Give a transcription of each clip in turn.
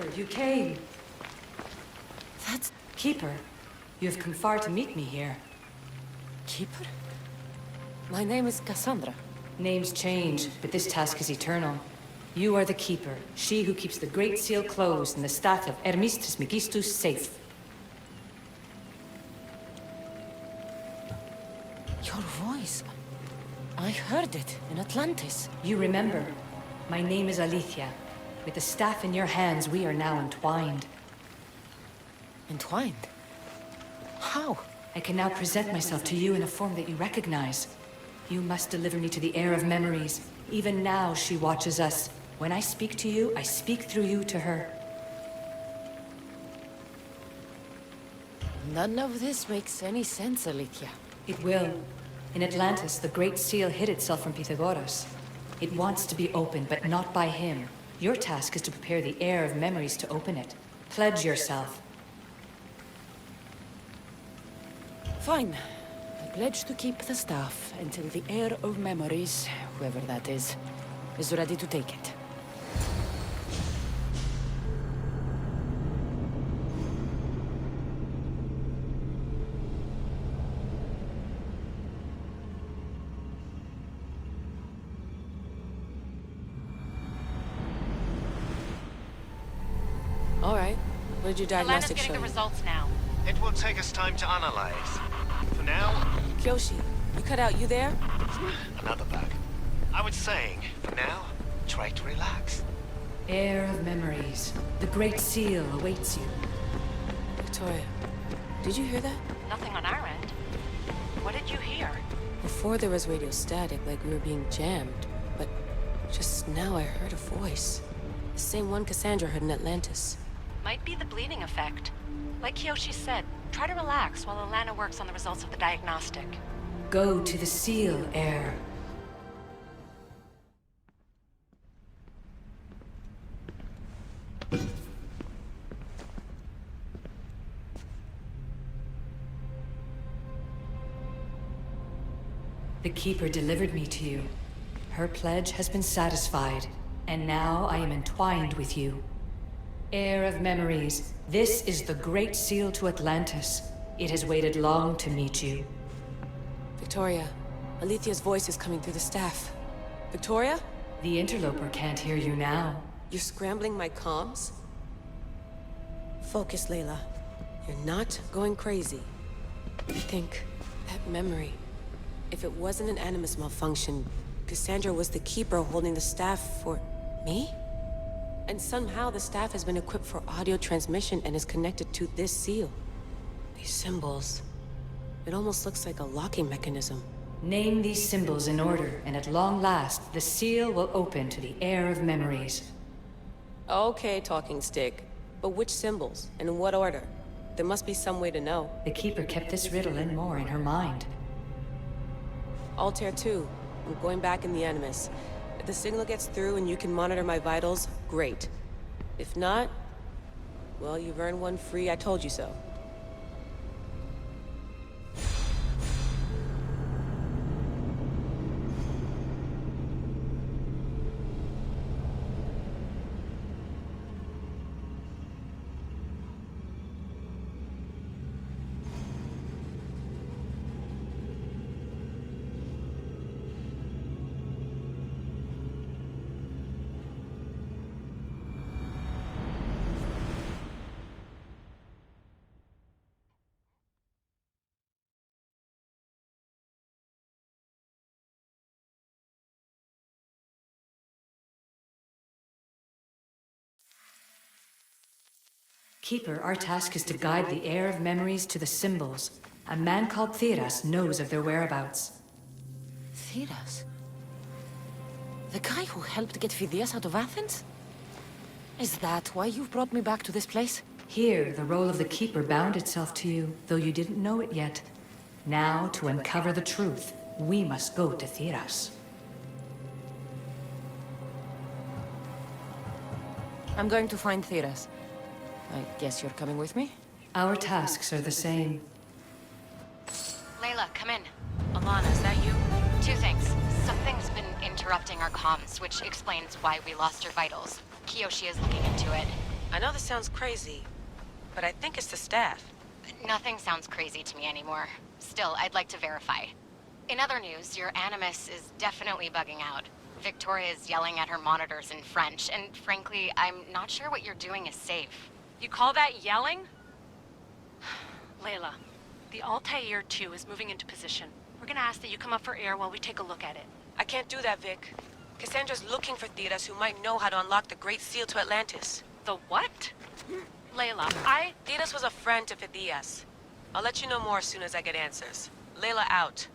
Keeper, you came. That's... Keeper, you have come far to meet me here. Keeper? My name is Cassandra. Names change, but this task is eternal. You are the Keeper, she who keeps the Great Seal closed and the Staff of Hermes Trismegistus safe. Your voice... I heard it in Atlantis. You remember. My name is Alethea. With the staff in your hands, we are now entwined. Entwined? How? I can now present myself to you in a form that you recognize. You must deliver me to the heir of memories. Even now, she watches us. When I speak to you, I speak through you to her. None of this makes any sense, Alethea. It will. In Atlantis, the Great Seal hid itself from Pythagoras. It wants to be opened, but not by him. Your task is to prepare the heir of memories to open it. Pledge yourself. Fine. I pledge to keep the staff until the heir of memories, whoever that is ready to take it. All right. What did your diagnostic show? Getting the results now. It will take us time to analyze. For now... Kyoshi, you cut out, you there? Another bug. I was saying, for now, try to relax. Heir of memories. The Great Seal awaits you. Victoria, did you hear that? Nothing on our end. What did you hear? Before there was radio static, like we were being jammed. But just now I heard a voice. The same one Cassandra heard in Atlantis. Might be the bleeding effect. Like Kyoshi said, try to relax while Alana works on the results of the diagnostic. Go to the Seal, heir. The Keeper delivered me to you. Her pledge has been satisfied, and now I am entwined with you. Heir of memories, this is the Great Seal to Atlantis. It has waited long to meet you. Victoria, Alethea's voice is coming through the staff. Victoria? The interloper can't hear you now. You're scrambling my comms? Focus, Layla. You're not going crazy. I think that memory... If it wasn't an Animus malfunction, Cassandra was the Keeper holding the staff for... me? And somehow the staff has been equipped for audio transmission and is connected to this seal. These symbols... It almost looks like a locking mechanism. Name these symbols in order, and at long last, the seal will open to the heir of memories. Okay, talking stick. But which symbols? And in what order? There must be some way to know. The Keeper kept this riddle and more in her mind. Altair 2. I'm going back in the Animus. If the signal gets through and you can monitor my vitals, great. If not, well, you've earned one free I told you so. Keeper, our task is to guide the heir of memories to the symbols. A man called Theras knows of their whereabouts. Theras? The guy who helped get Phidias out of Athens? Is that why you've brought me back to this place? Here, the role of the Keeper bound itself to you, though you didn't know it yet. Now, to uncover the truth, we must go to Theras. I'm going to find Theras. I guess you're coming with me? Our tasks are the same. Layla, come in. Alana, is that you? Two things. Something's been interrupting our comms, which explains why we lost your vitals. Kyoshi is looking into it. I know this sounds crazy, but I think it's the staff. Nothing sounds crazy to me anymore. Still, I'd like to verify. In other news, your Animus is definitely bugging out. Victoria's yelling at her monitors in French, and frankly, I'm not sure what you're doing is safe. You call that yelling? Layla, the Altair 2 is moving into position. We're gonna ask that you come up for air while we take a look at it. I can't do that, Vic. Cassandra's looking for Theras who might know how to unlock the Great Seal to Atlantis. The what? Layla, Theras was a friend to Phidias. I'll let you know more as soon as I get answers. Layla out.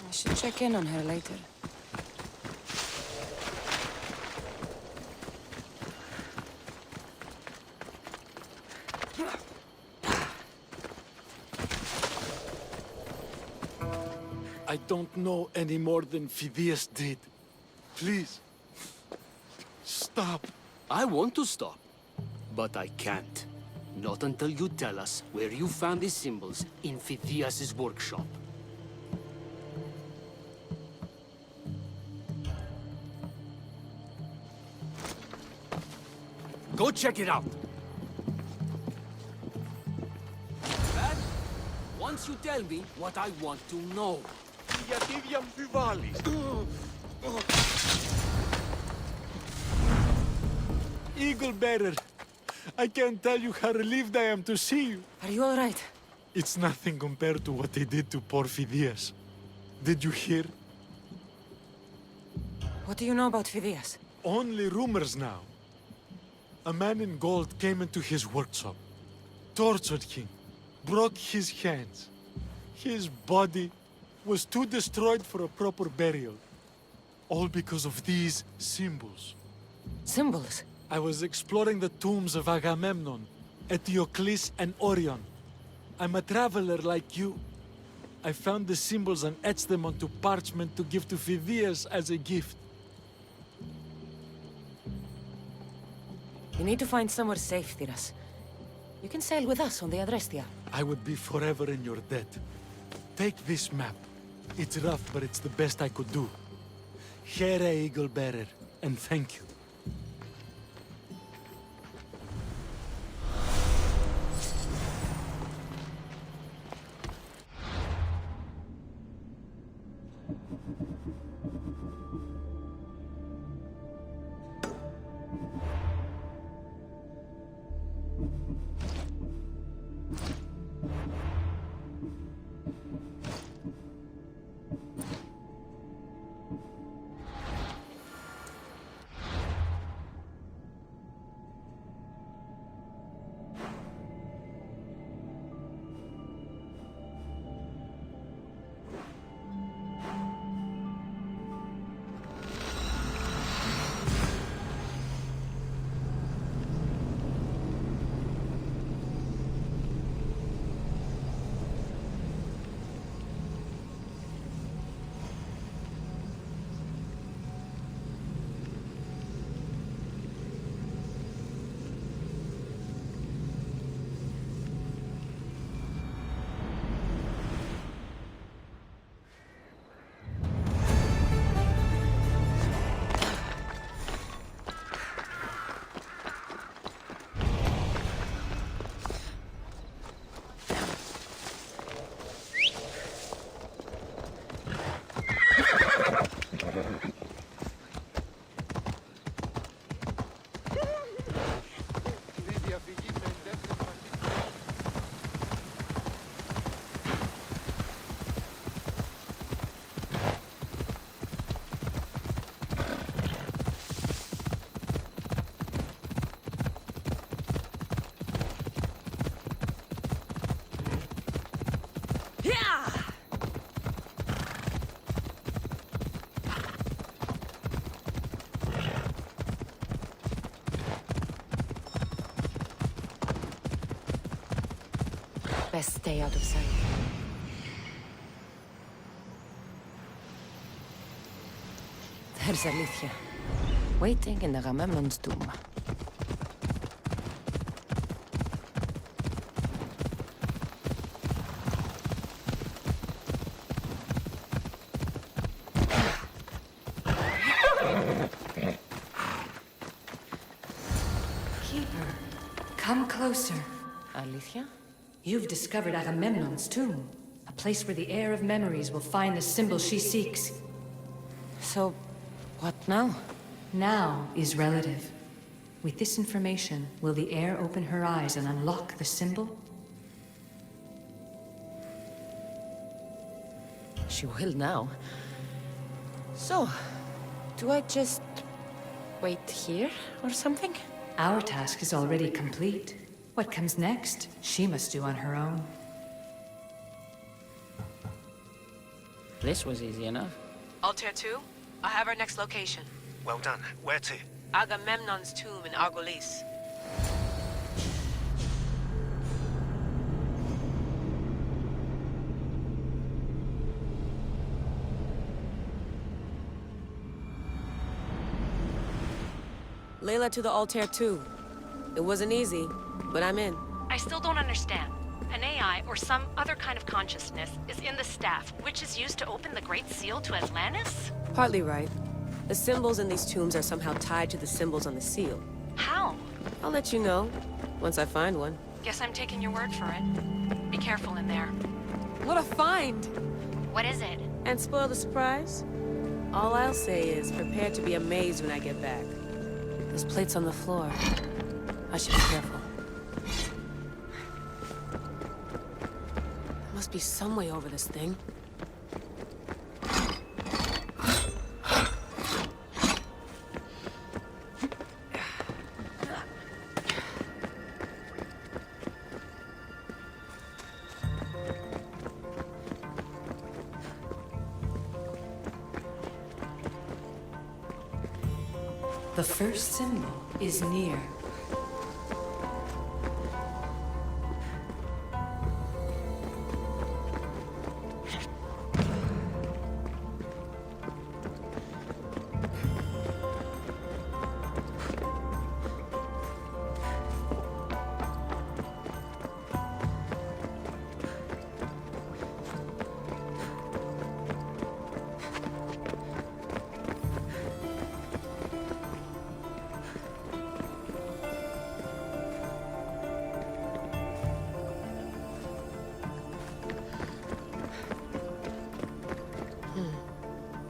I should check in on her later. I don't know any more than Phidias did. Please, stop. I want to stop, but I can't. Not until you tell us where you found these symbols in Phidias' workshop. Go check it out! Dad, once you tell me what I want to know. Γιατί διαμφιβάλλεις? Eagle Bearer, I can't tell you how relieved I am to see you. Are you all right? It's nothing compared to what they did to poor Phidias. Did you hear? What do you know about Phidias? Only rumors now. A man in gold came into his workshop, tortured him, broke his hands. His body was too destroyed for a proper burial. All because of these symbols. Symbols? I was exploring the tombs of Agamemnon, Eteocles, and Orion. I'm a traveler like you. I found the symbols and etched them onto parchment to give to Phidias as a gift. You need to find somewhere safe, Theras. You can sail with us on the Adrestia. I would be forever in your debt. Take this map. It's rough, but it's the best I could do. Here, Eagle Bearer, and thank you. Best stay out of sight. There's Alethea, waiting in Agamemnon's tomb. Keeper, come closer. Alethea? You've discovered Agamemnon's tomb, a place where the heir of memories will find the symbol she seeks. So, what now? Now is relative. With this information, will the heir open her eyes and unlock the symbol? She will now. So, do I just wait here or something? Our task is already complete. What comes next, she must do on her own. This was easy enough. Altair 2, I have our next location. Well done. Where to? Agamemnon's tomb in Argolis. Layla to the Altair 2. It wasn't easy, but I'm in. I still don't understand. An AI, or some other kind of consciousness, is in the staff, which is used to open the Great Seal to Atlantis? Partly right. The symbols in these tombs are somehow tied to the symbols on the seal. How? I'll let you know, once I find one. Guess I'm taking your word for it. Be careful in there. What a find! What is it? And spoil the surprise? All I'll say is, prepare to be amazed when I get back. There's plates on the floor. I should be careful. There must be some way over this thing. The first symbol is near.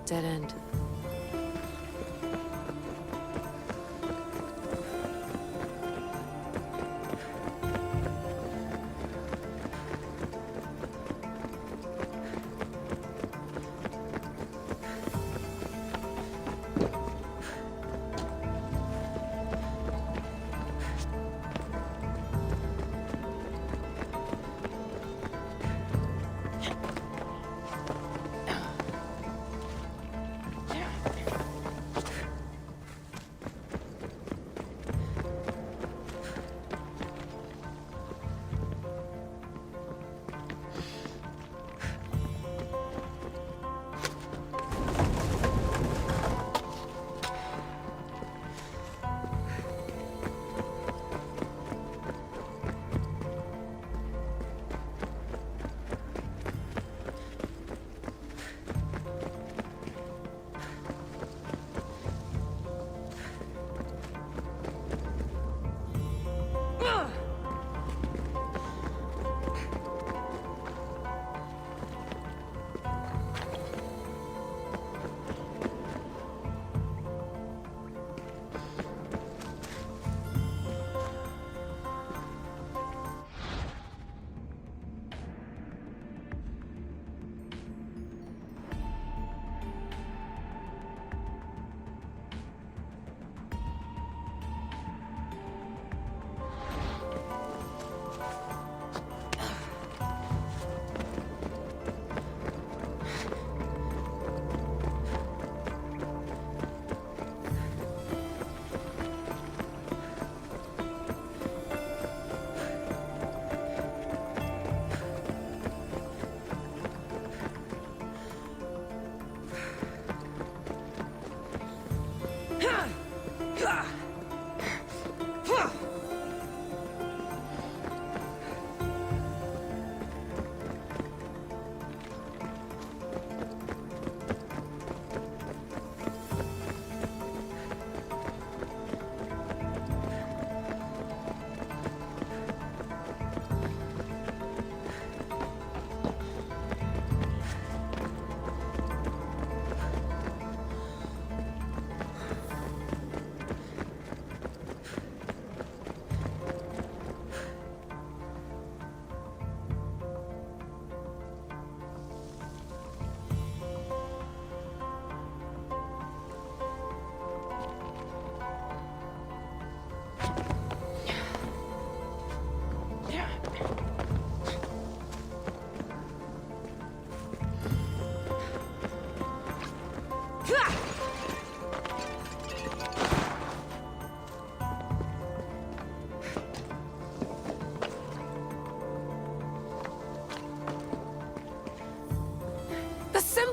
Dead end.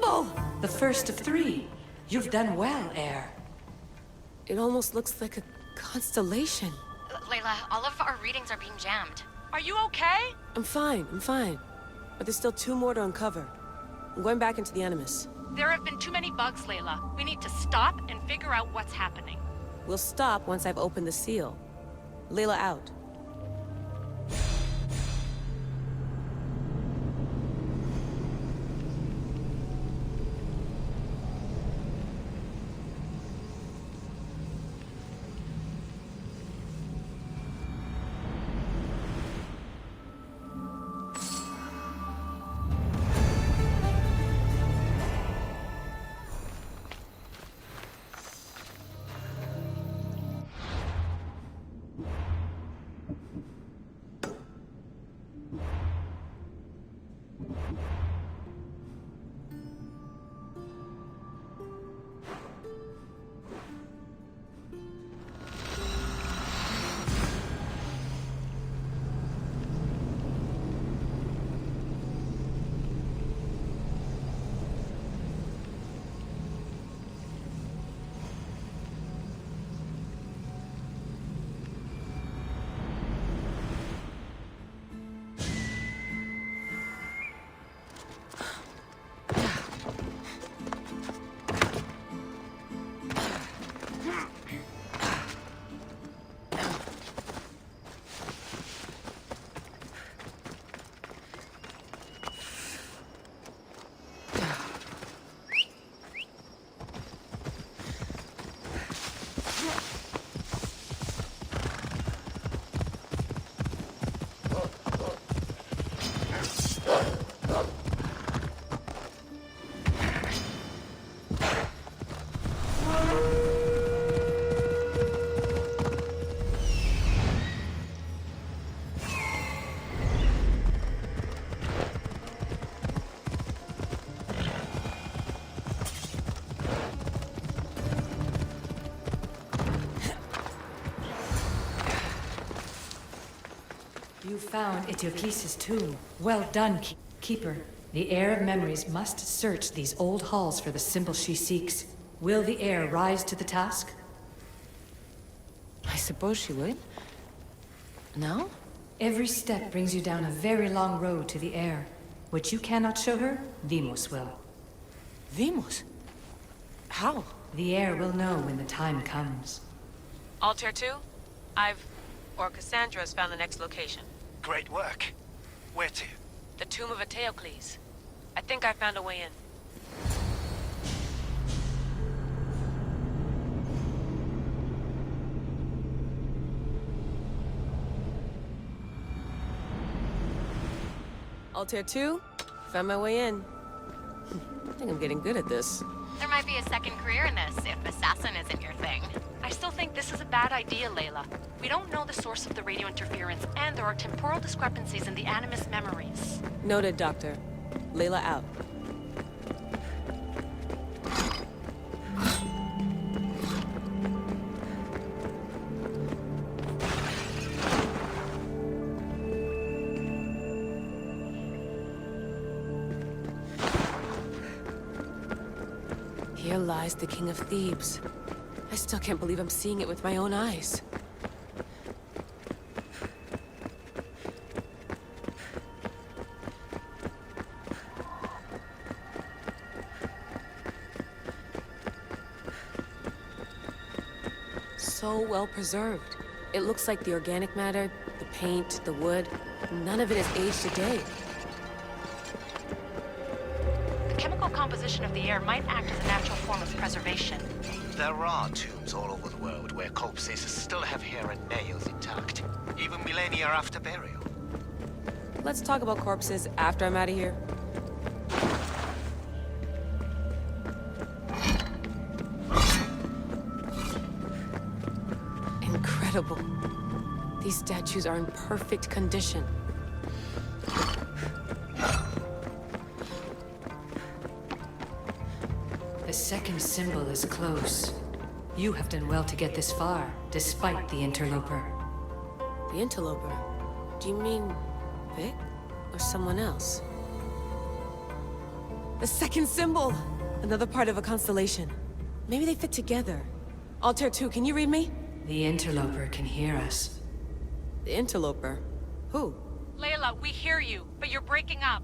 symbol! The first of three. You've done well, heir. It almost looks like a constellation. Layla, all of our readings are being jammed. Are you okay? I'm fine. But there's still 2 more to uncover. I'm going back into the Animus. There have been too many bugs, Layla. We need to stop and figure out what's happening. We'll stop once I've opened the seal. Layla out. You found Eteocles' tomb. Well done, Keeper. The Heir of Memories must search these old halls for the symbol she seeks. Will the heir rise to the task? I suppose she would. No? Every step brings you down a very long road to the heir. What you cannot show her, Deimos will. Deimos? How? The heir will know when the time comes. Altair 2? Cassandra has found the next location. Great work. Where to? The tomb of Eteocles. I think I found a way in. Altair 2, found my way in. I think I'm getting good at this. There might be a second career in this if assassin isn't your thing. I still think this is a bad idea, Layla. We don't know the source of the radio interference, and there are temporal discrepancies in the Animus memories. Noted, Doctor. Layla out. Here lies the King of Thebes. I still can't believe I'm seeing it with my own eyes. So well preserved. It looks like the organic matter, the paint, the wood, none of it has aged a day. The chemical composition of the air might act as a natural form of preservation. There are tombs all over the world where corpses still have hair and nails intact, even millennia after burial. Let's talk about corpses after I'm out of here. Incredible. These statues are in perfect condition. The second symbol is close. You have done well to get this far, despite the interloper. The interloper? Do you mean Vic? Or someone else? The second symbol! Another part of a constellation. Maybe they fit together. Altair 2, can you read me? The interloper can hear us. The interloper? Who? Layla, we hear you, but you're breaking up.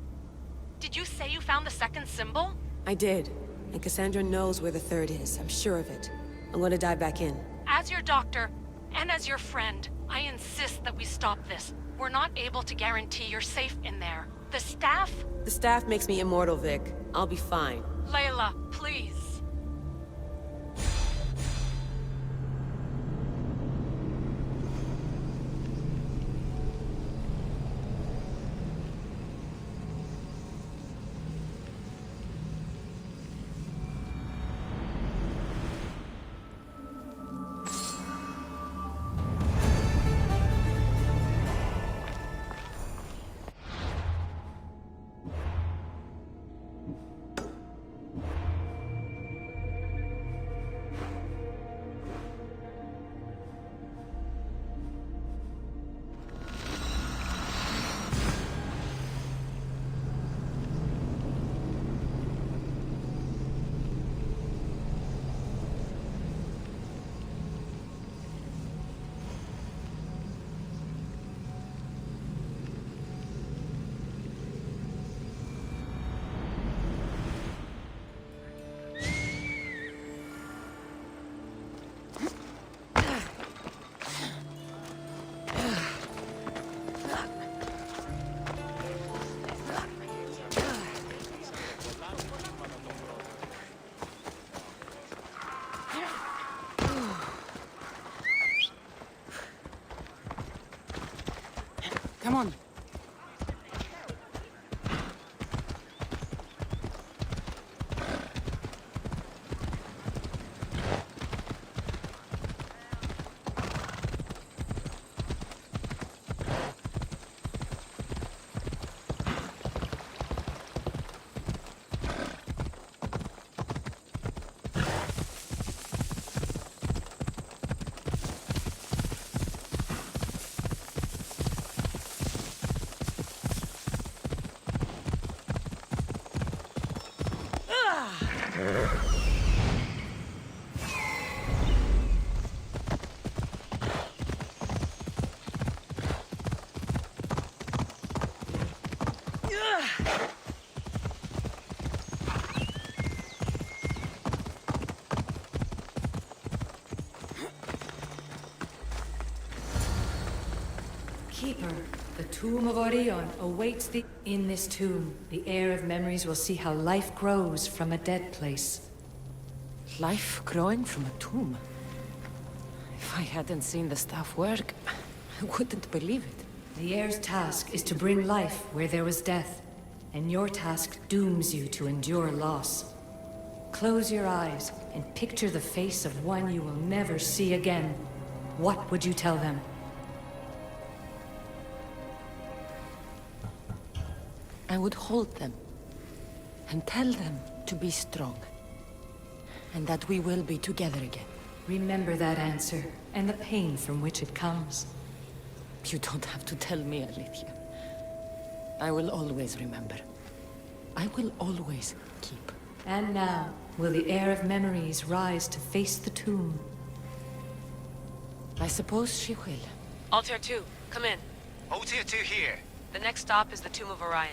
Did you say you found the second symbol? I did. And Cassandra knows where the third is. I'm sure of it. I'm going to dive back in. As your doctor, and as your friend, I insist that we stop this. We're not able to guarantee you're safe in there. The staff? The staff makes me immortal, Vic. I'll be fine. Layla, please. Come on. Keeper, the tomb of Orion awaits thee. In this tomb, the heir of memories will see how life grows from a dead place. Life growing from a tomb. If I hadn't seen the staff work, I wouldn't believe it. The heir's task is to bring life where there was death, and your task dooms you to endure loss. Close your eyes and picture the face of one you will never see again. What would you tell them? I would hold them and tell them to be strong, and that we will be together again. Remember that answer, and the pain from which it comes. You don't have to tell me, Alethea. I will always remember. I will always keep. And now, will the heir of memories rise to face the tomb? I suppose she will. Altair 2, come in. Altair 2 here. The next stop is the Tomb of Orion.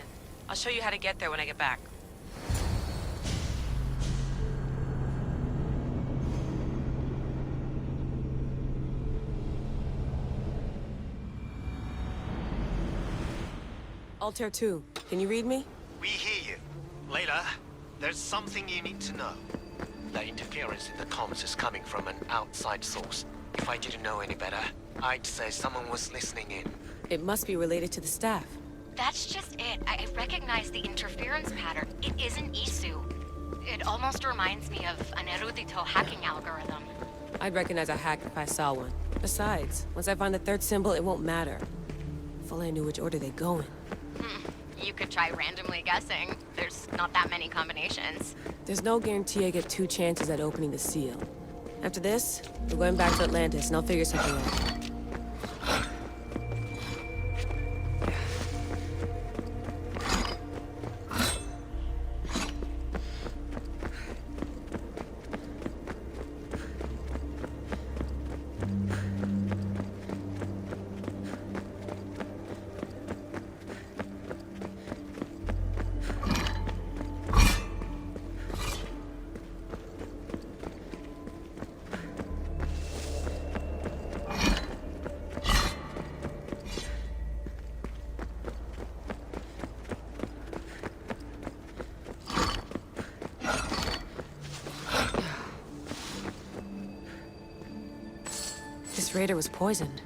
I'll show you how to get there when I get back. Altair 2, can you read me? We hear you. Layla, there's something you need to know. The interference in the comms is coming from an outside source. If I didn't know any better, I'd say someone was listening in. It must be related to the staff. That's just it. I recognize the interference pattern. It isn't Isu. It almost reminds me of an erudito hacking algorithm. I'd recognize a hack if I saw one. Besides, once I find the third symbol, it won't matter. If only I knew which order they go in. You could try randomly guessing. There's not that many combinations. There's no guarantee I get 2 chances at opening the seal. After this, we're going back to Atlantis, and I'll figure something out. trader was poisoned.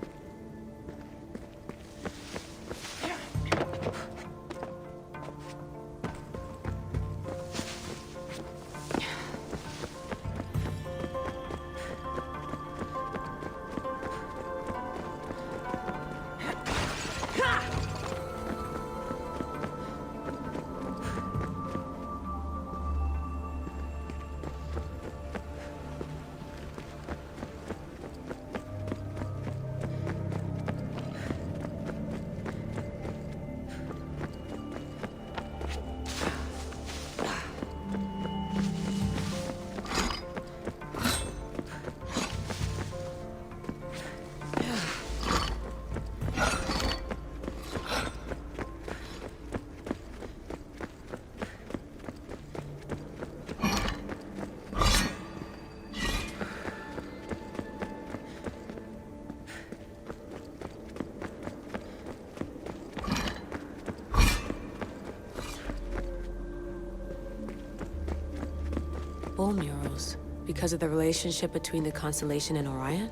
Bull murals, because of the relationship between the constellation and Orion?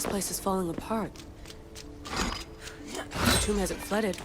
place is falling apart. The tomb hasn't flooded.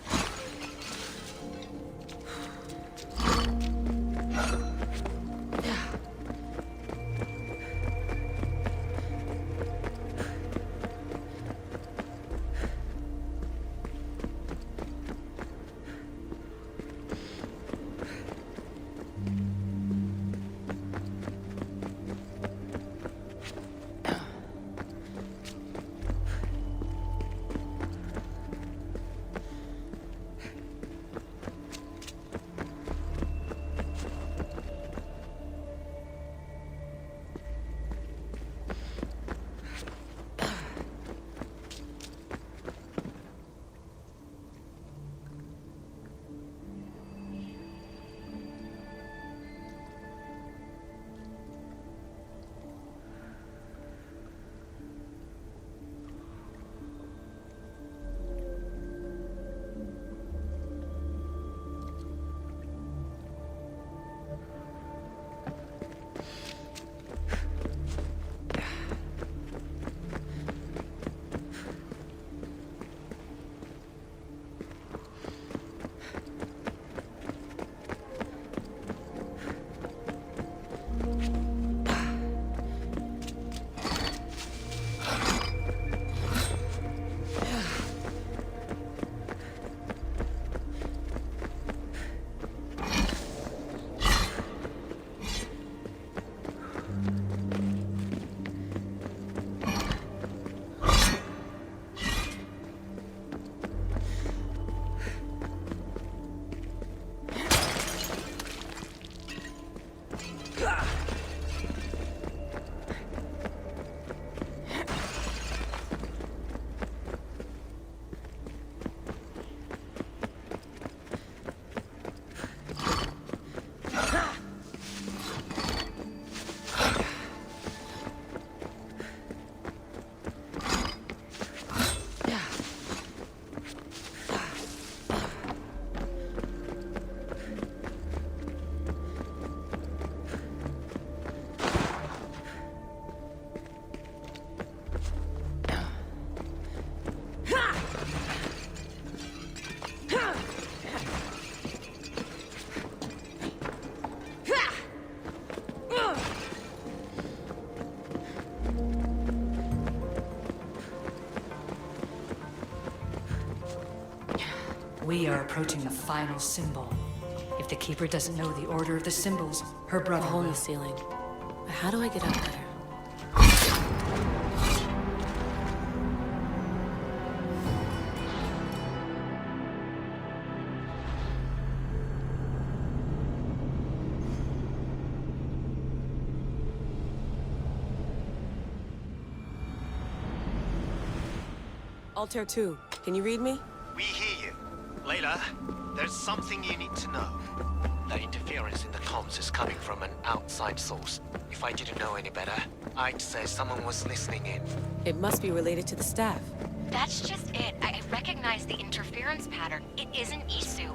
We are approaching the final symbol. If the Keeper doesn't know the order of the symbols, her brother A hole in will. the ceiling. How do I get up there? Altair 2, can you read me? We hear you. Layla, there's something you need to know. The interference in the comms is coming from an outside source. If I didn't know any better, I'd say someone was listening in. It must be related to the staff. That's just it. I recognize the interference pattern. It isn't Isu.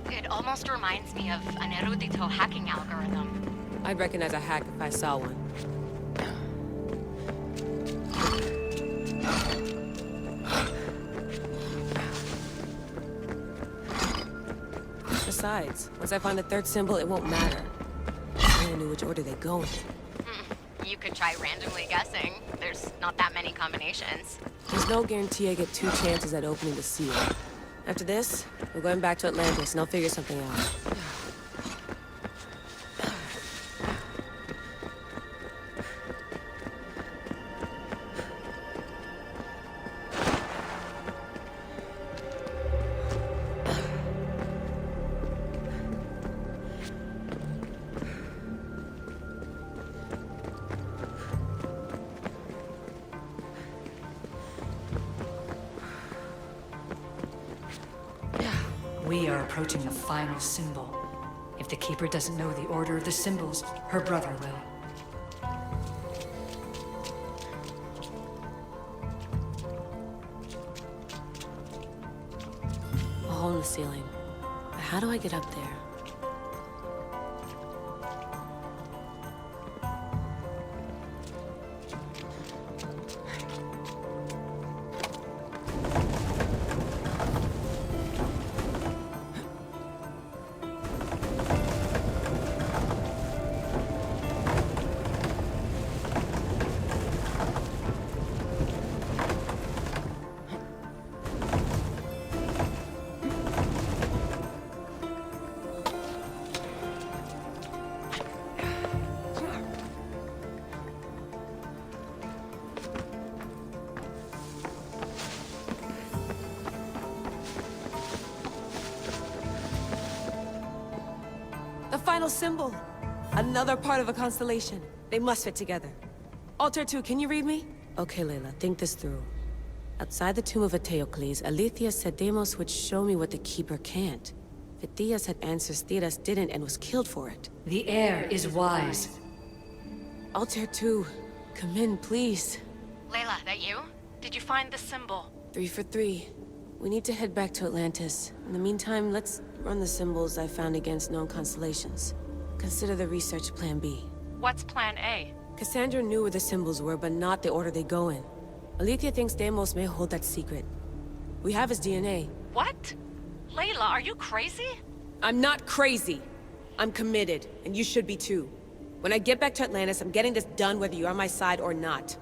It almost reminds me of an erudito hacking algorithm. I'd recognize a hack if I saw one. Besides, once I find the third symbol, it won't matter. I only knew which order they go in. You could try randomly guessing. There's not that many combinations. There's no guarantee I get 2 chances at opening the seal. After this, we're going back to Atlantis, and I'll figure something out. We are approaching the final symbol. If the Keeper doesn't know the order of the symbols, her brother will. A hole in the ceiling. How do I get up there? final symbol. Another part of a constellation. They must fit together. Altair 2, can you read me? Okay, Layla, think this through. Outside the tomb of Eteocles, Alethea said Deimos would show me what the Keeper can't. Phidias had answers Thedas didn't and was killed for it. The heir is wise. Altair 2, come in, please. Layla, that you? Did you find the symbol? 3 for 3. We need to head back to Atlantis. In the meantime, let's run the symbols I found against known constellations. Consider the research Plan B. What's Plan A? Cassandra knew where the symbols were, but not the order they go in. Alethea thinks Deimos may hold that secret. We have his DNA. What? Layla, are you crazy? I'm not crazy. I'm committed, and you should be too. When I get back to Atlantis, I'm getting this done whether you're on my side or not.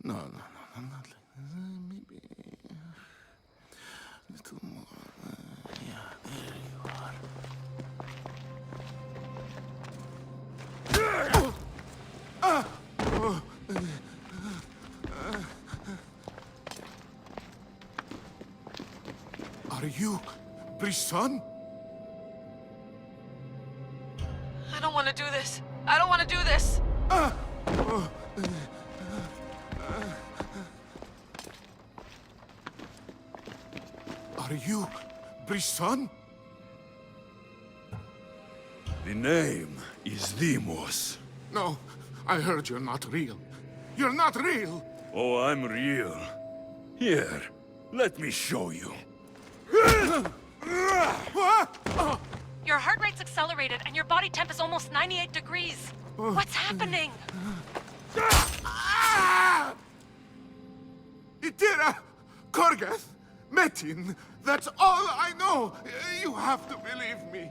No, not like this. Maybe a little more. Yeah, there you are. Are you Brisson? I don't want to do this. I don't want to do this. Are you Brisson? The name is Deimos. No, I heard you're not real. You're not real! Oh, I'm real. Here, let me show you. Your heart rate's accelerated and your body temp is almost 98 degrees. What's happening? Itira! Korgath! Metin! That's all I know! You have to believe me.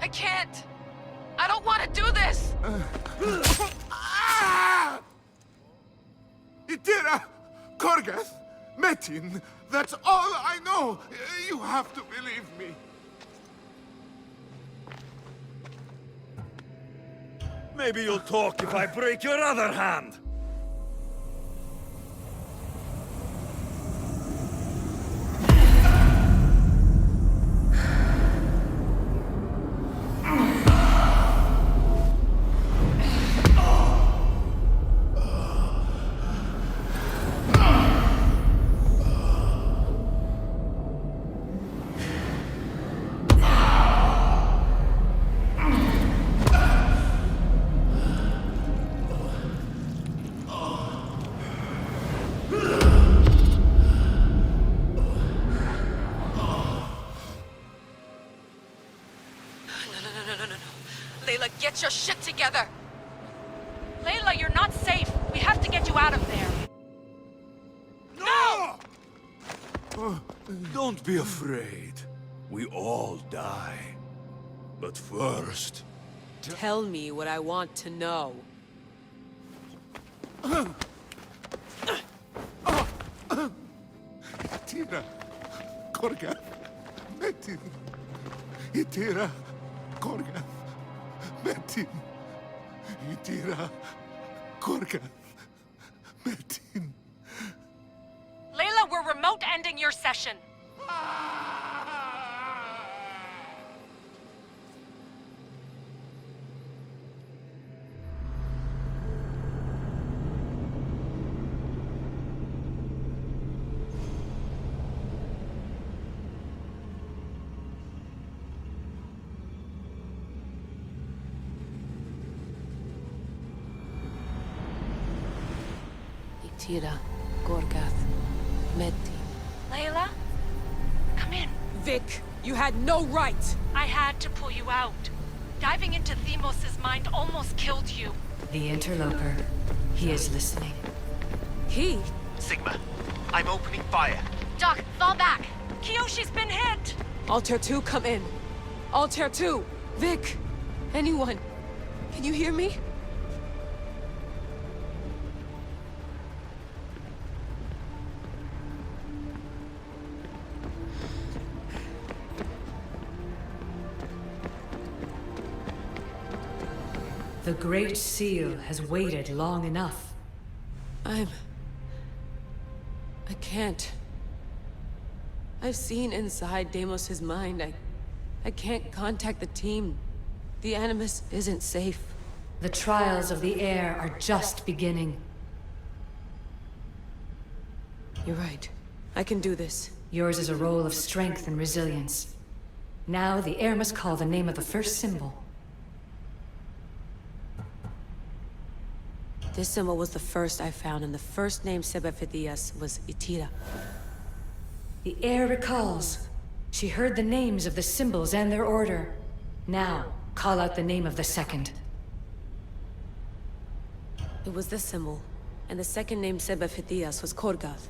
I can't. I don't want to do this. Itira! Korgath! Metin! That's all I know! You have to believe me. Maybe you'll talk if I break your other hand. Layla, get your shit together! Layla, you're not safe. We have to get you out of there. No! Don't be afraid. We all die. But first... Tell me what I want to know. Itira! Korgath! Metin! Itira! Korgath! Metin! Itira! Korgath! Metin! Layla, we're remote ending your session. Itira, Korgath, Metin. Layla? Come in. Vic, you had no right! I had to pull you out. Diving into Deimos' mind almost killed you. The interloper. He is listening. He? Sigma, I'm opening fire. Doc, fall back! Kiyoshi's been hit! Altair 2, come in. Altair 2! Vic! Anyone? Can you hear me? The Great Seal has waited long enough. I can't. I've seen inside Deimos' mind. I can't contact the team. The Animus isn't safe. The trials of the air are just beginning. You're right. I can do this. Yours is a role of strength and resilience. Now the air must call the name of the first symbol. This symbol was the first I found, and the first name said by Phidias was Itira. The air recalls. She heard the names of the symbols and their order. Now, call out the name of the second. It was this symbol, and the second name said by Phidias was Korgath.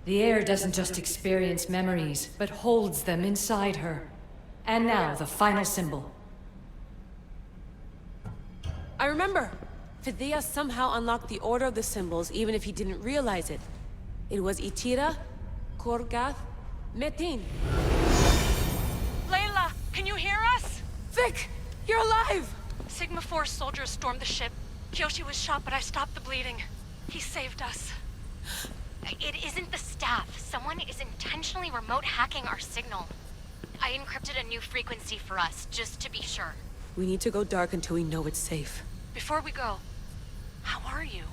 The air doesn't just experience memories, but holds them inside her. And now, the final symbol. I remember! Phidias somehow unlocked the order of the symbols, even if he didn't realize it. It was Itira, Korgath, Metin. Layla, can you hear us? Vic! You're alive! Sigma 4 soldiers stormed the ship. Kiyoshi was shot, but I stopped the bleeding. He saved us. It isn't the staff. Someone is intentionally remote hacking our signal. I encrypted a new frequency for us, just to be sure. We need to go dark until we know it's safe. Before we go, how are you?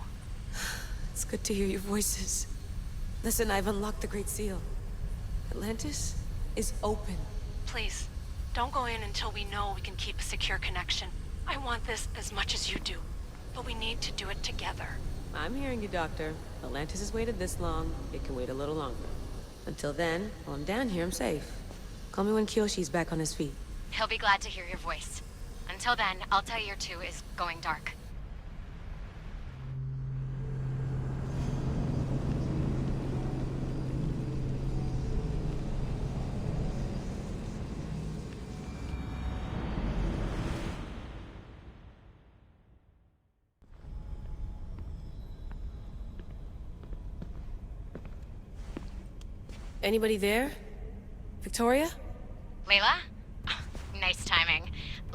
It's good to hear your voices. Listen, I've unlocked the Great Seal. Atlantis is open. Please, don't go in until we know we can keep a secure connection. I want this as much as you do, but we need to do it together. I'm hearing you, Doctor. Atlantis has waited this long. It can wait a little longer. Until then, while I'm down here, I'm safe. Call me when Kiyoshi's back on his feet. He'll be glad to hear your voice. Until then, Altair 2 is going dark. Anybody there? Victoria? Layla? Nice timing.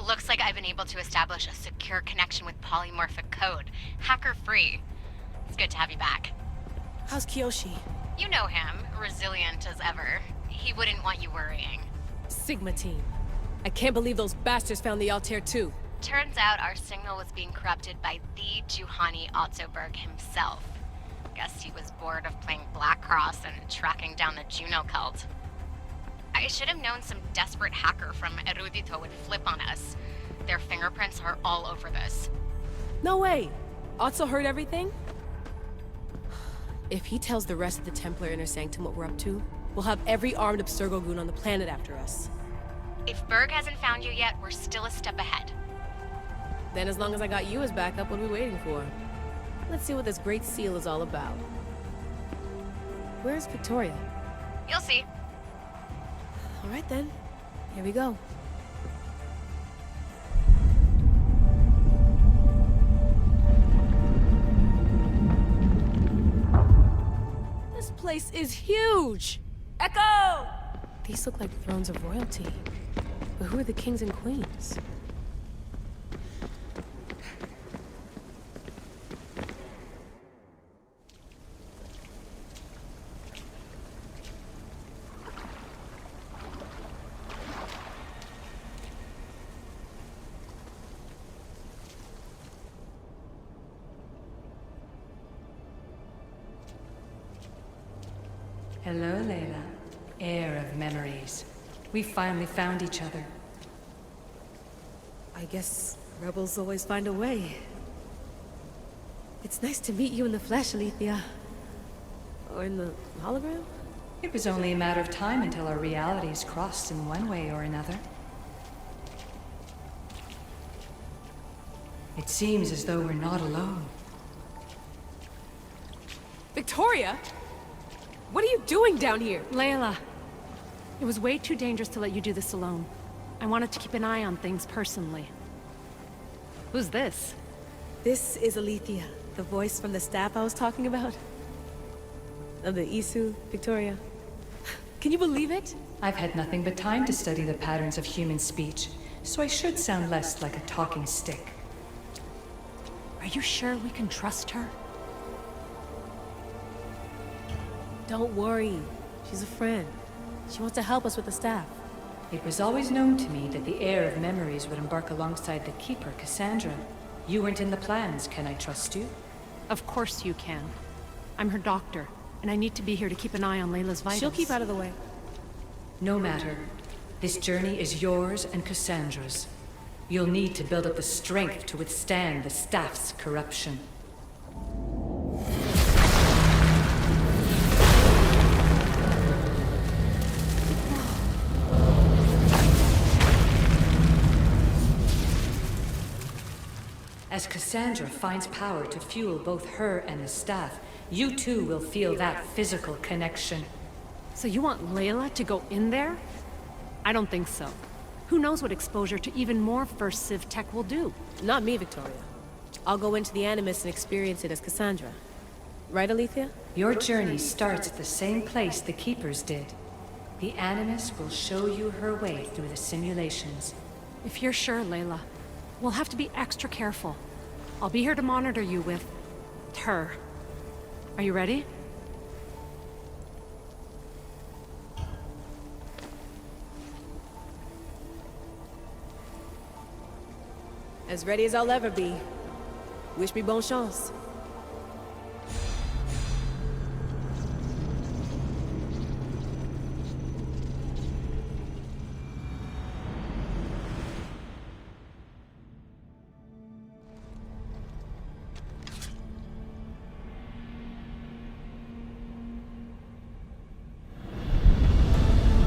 Looks like I've been able to establish a secure connection with polymorphic code. Hacker-free. It's good to have you back. How's Kiyoshi? You know him, resilient as ever. He wouldn't want you worrying. Sigma team. I can't believe those bastards found the Altair 2. Turns out our signal was being corrupted by the Juhani Ottoberg himself. Guess he was bored of playing Black Cross and tracking down the Juno cult. I should have known some desperate hacker from Erudito would flip on us. Their fingerprints are all over this. No way! Otso heard everything? If he tells the rest of the Templar Inner Sanctum what we're up to, we'll have every armed Abstergo goon on the planet after us. If Berg hasn't found you yet, we're still a step ahead. Then as long as I got you as backup, what are we waiting for? Let's see what this Great Seal is all about. Where's Victoria? You'll see. All right then, here we go. This place is huge! Echo! These look like thrones of royalty. But who are the kings and queens? Hello, Layla. Heir of memories. We finally found each other. I guess rebels always find a way. It's nice to meet you in the flesh, Alethea. Or in the hologram? It was only a matter of time until our realities crossed in one way or another. It seems as though we're not alone. Victoria? What are you doing down here? Layla, it was way too dangerous to let you do this alone. I wanted to keep an eye on things personally. Who's this? This is Alethea, the voice from the staff I was talking about. Of the Isu, Victoria. Can you believe it? I've had nothing but time to study the patterns of human speech, so I should sound less like a talking stick. Are you sure we can trust her? Don't worry. She's a friend. She wants to help us with the staff. It was always known to me that the heir of memories would embark alongside the Keeper, Cassandra. You weren't in the plans. Can I trust you? Of course you can. I'm her doctor, and I need to be here to keep an eye on Layla's vitals. She'll keep out of the way. No matter. This journey is yours and Cassandra's. You'll need to build up the strength to withstand the staff's corruption. As Cassandra finds power to fuel both her and the staff, you too will feel that physical connection. So you want Layla to go in there? I don't think so. Who knows what exposure to even more First Civ tech will do? Not me, Victoria. I'll go into the Animus and experience it as Cassandra. Right, Alethea? Your journey starts at the same place the Keepers did. The Animus will show you her way through the simulations. If you're sure, Layla, we'll have to be extra careful. I'll be here to monitor you with her. Are you ready? As ready as I'll ever be. Wish me bonne chance.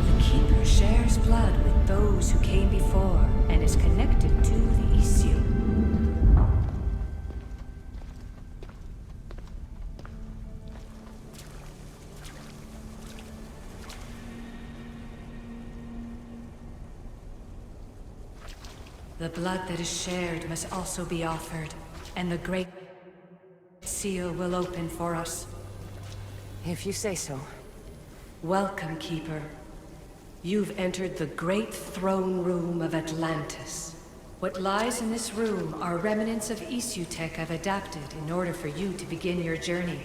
The Keeper shares blood with those who came before and is connected to the Elysium. The blood that is shared must also be offered, and the Great Seal will open for us. If you say so. Welcome, Keeper. You've entered the great throne room of Atlantis. What lies in this room are remnants of Isu tech I've adapted in order for you to begin your journey.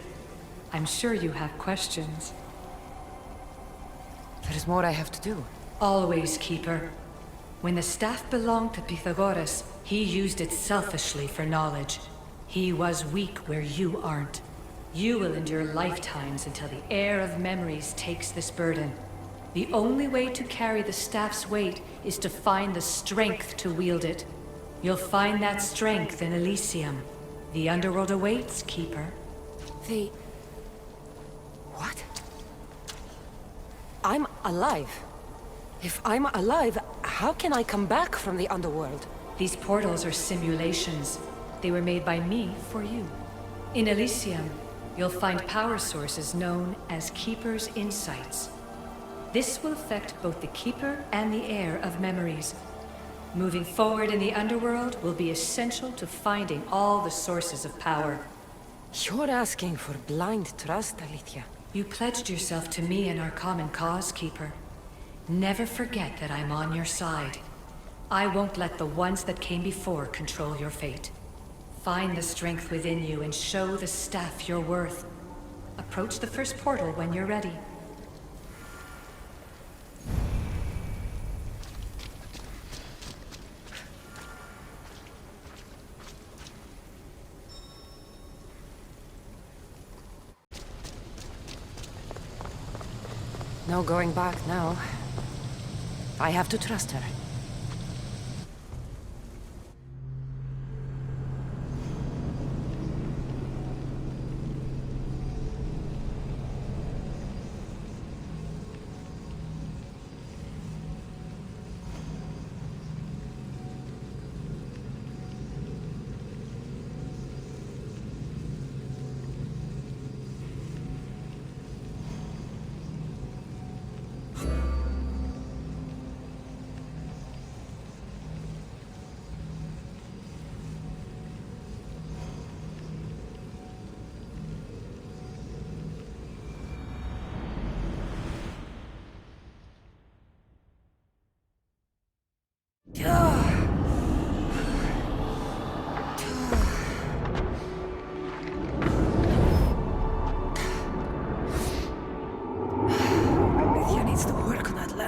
I'm sure you have questions. There's more I have to do. Always, Keeper. When the staff belonged to Pythagoras, he used it selfishly for knowledge. He was weak where you aren't. You will endure lifetimes until the heir of memories takes this burden. The only way to carry the staff's weight is to find the strength to wield it. You'll find that strength in Elysium. The underworld awaits, Keeper. What? I'm alive. If I'm alive, how can I come back from the underworld? These portals are simulations. They were made by me for you. In Elysium, you'll find power sources known as Keeper's Insights. This will affect both the Keeper and the heir of memories. Moving forward in the underworld will be essential to finding all the sources of power. You're asking for blind trust, Alethea. You pledged yourself to me and our common cause, Keeper. Never forget that I'm on your side. I won't let the ones that came before control your fate. Find the strength within you and show the staff your worth. Approach the first portal when you're ready. No going back now. I have to trust her.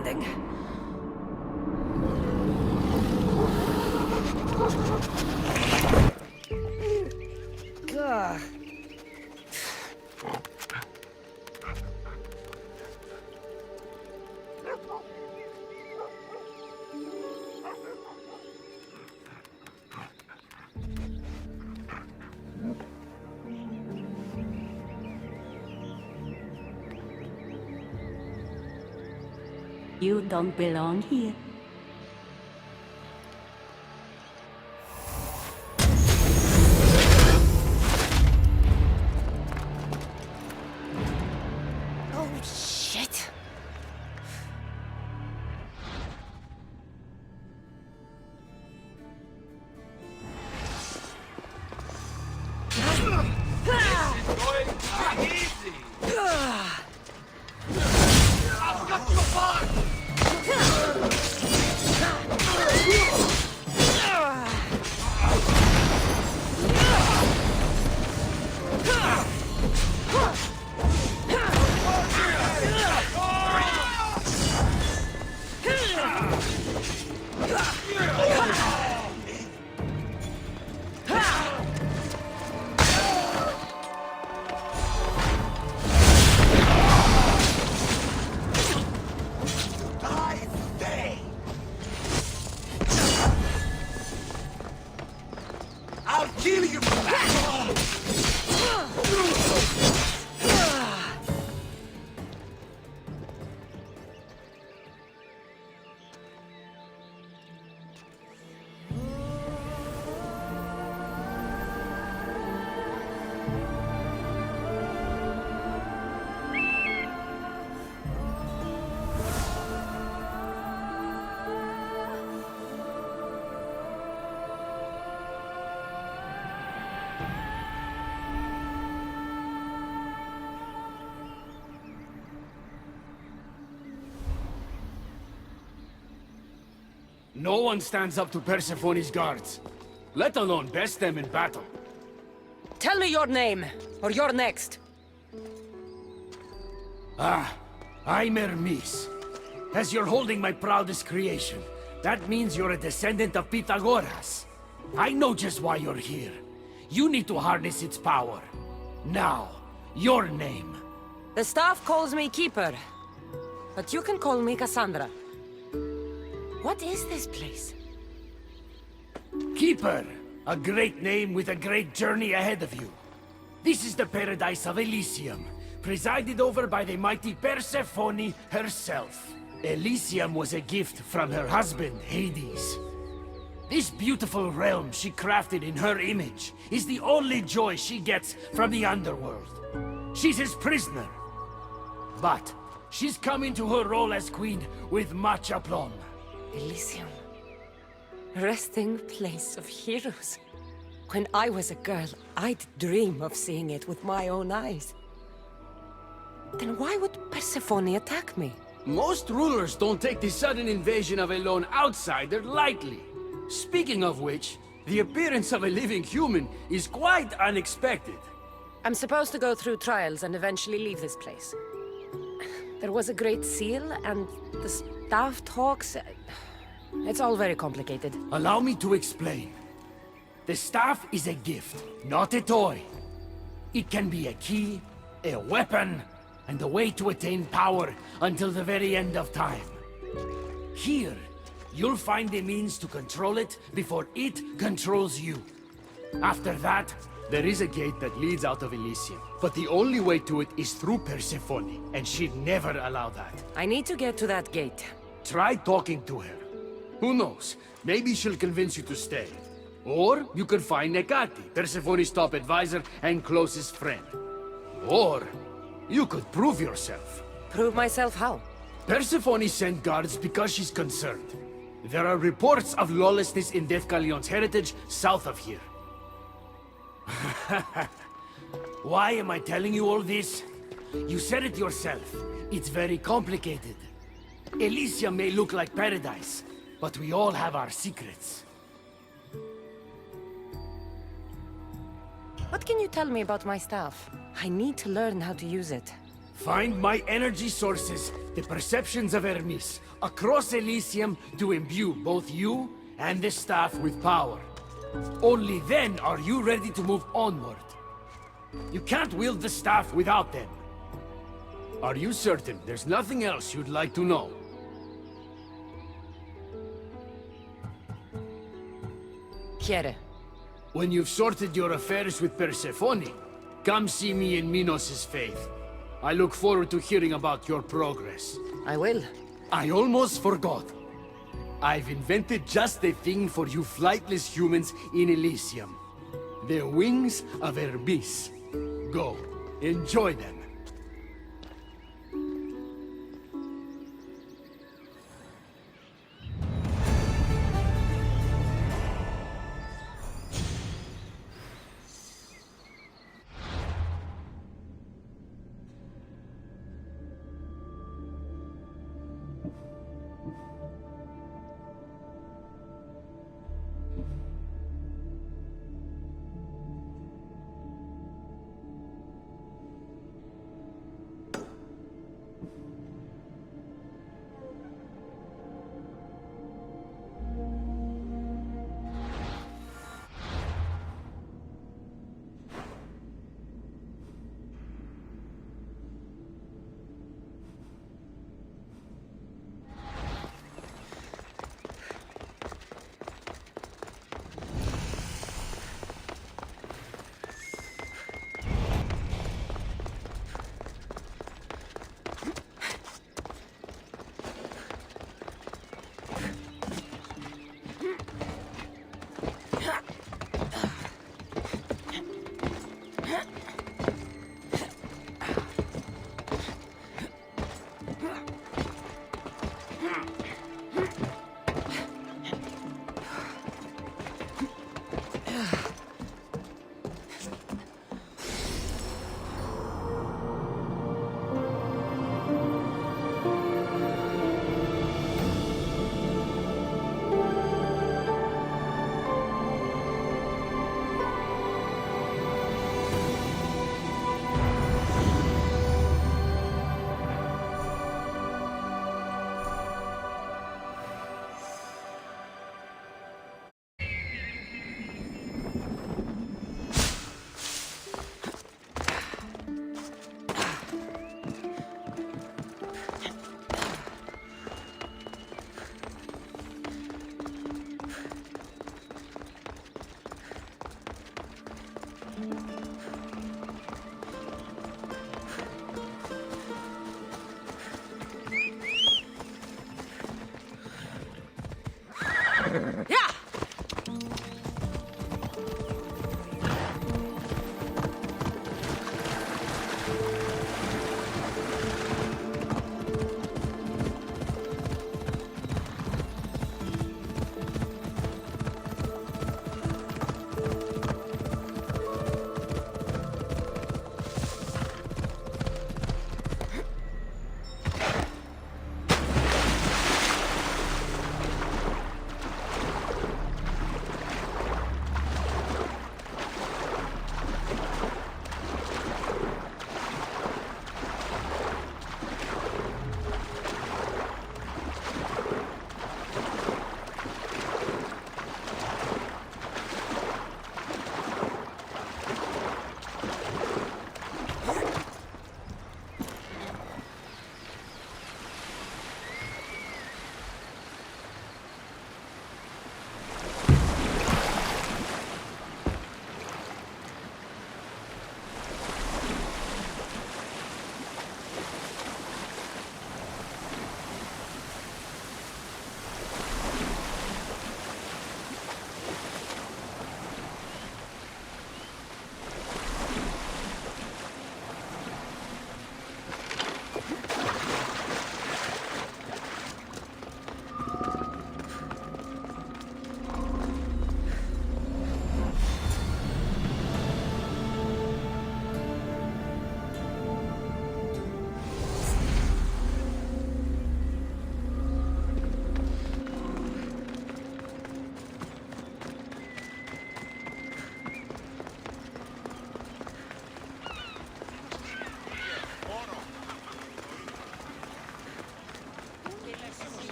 landing. Ugh. You don't belong here. Oh, shit. I'll kill you for that! No one stands up to Persephone's guards, let alone best them in battle. Tell me your name, or you're next. I'm Hermes. As you're holding my proudest creation, that means you're a descendant of Pythagoras. I know just why you're here. You need to harness its power. Now, your name. The staff calls me Keeper, but you can call me Cassandra. What is this place? Keeper, a great name with a great journey ahead of you. This is the paradise of Elysium, presided over by the mighty Persephone herself. Elysium was a gift from her husband, Hades. This beautiful realm she crafted in her image is the only joy she gets from the underworld. She's his prisoner. But she's come into her role as queen with much aplomb. Elysium. Resting place of heroes. When I was a girl, I'd dream of seeing it with my own eyes. Then why would Persephone attack me? Most rulers don't take the sudden invasion of a lone outsider lightly. Speaking of which, the appearance of a living human is quite unexpected. I'm supposed to go through trials and eventually leave this place. There was a great seal, and the staff talks... It's all very complicated. Allow me to explain. The staff is a gift, not a toy. It can be a key, a weapon, and a way to attain power until the very end of time. Here, you'll find the means to control it before it controls you. After that, there is a gate that leads out of Elysium, but the only way to it is through Persephone, and she'd never allow that. I need to get to that gate. Try talking to her. Who knows? Maybe she'll convince you to stay. Or you could find Nekati, Persephone's top advisor and closest friend. Or you could prove yourself. Prove myself how? Persephone sent guards because she's concerned. There are reports of lawlessness in Deathcalion's heritage south of here. Why am I telling you all this? You said it yourself. It's very complicated. Elysium may look like paradise, but we all have our secrets. What can you tell me about my staff? I need to learn how to use it. Find my energy sources, the perceptions of Hermes, across Elysium to imbue both you and the staff with power. Only then are you ready to move onward. You can't wield the staff without them. Are you certain there's nothing else you'd like to know? Quiere. When you've sorted your affairs with Persephone, come see me in Minos' faith. I look forward to hearing about your progress. I will. I almost forgot. I've invented just the thing for you flightless humans in Elysium. The wings of Hermes. Go, enjoy them.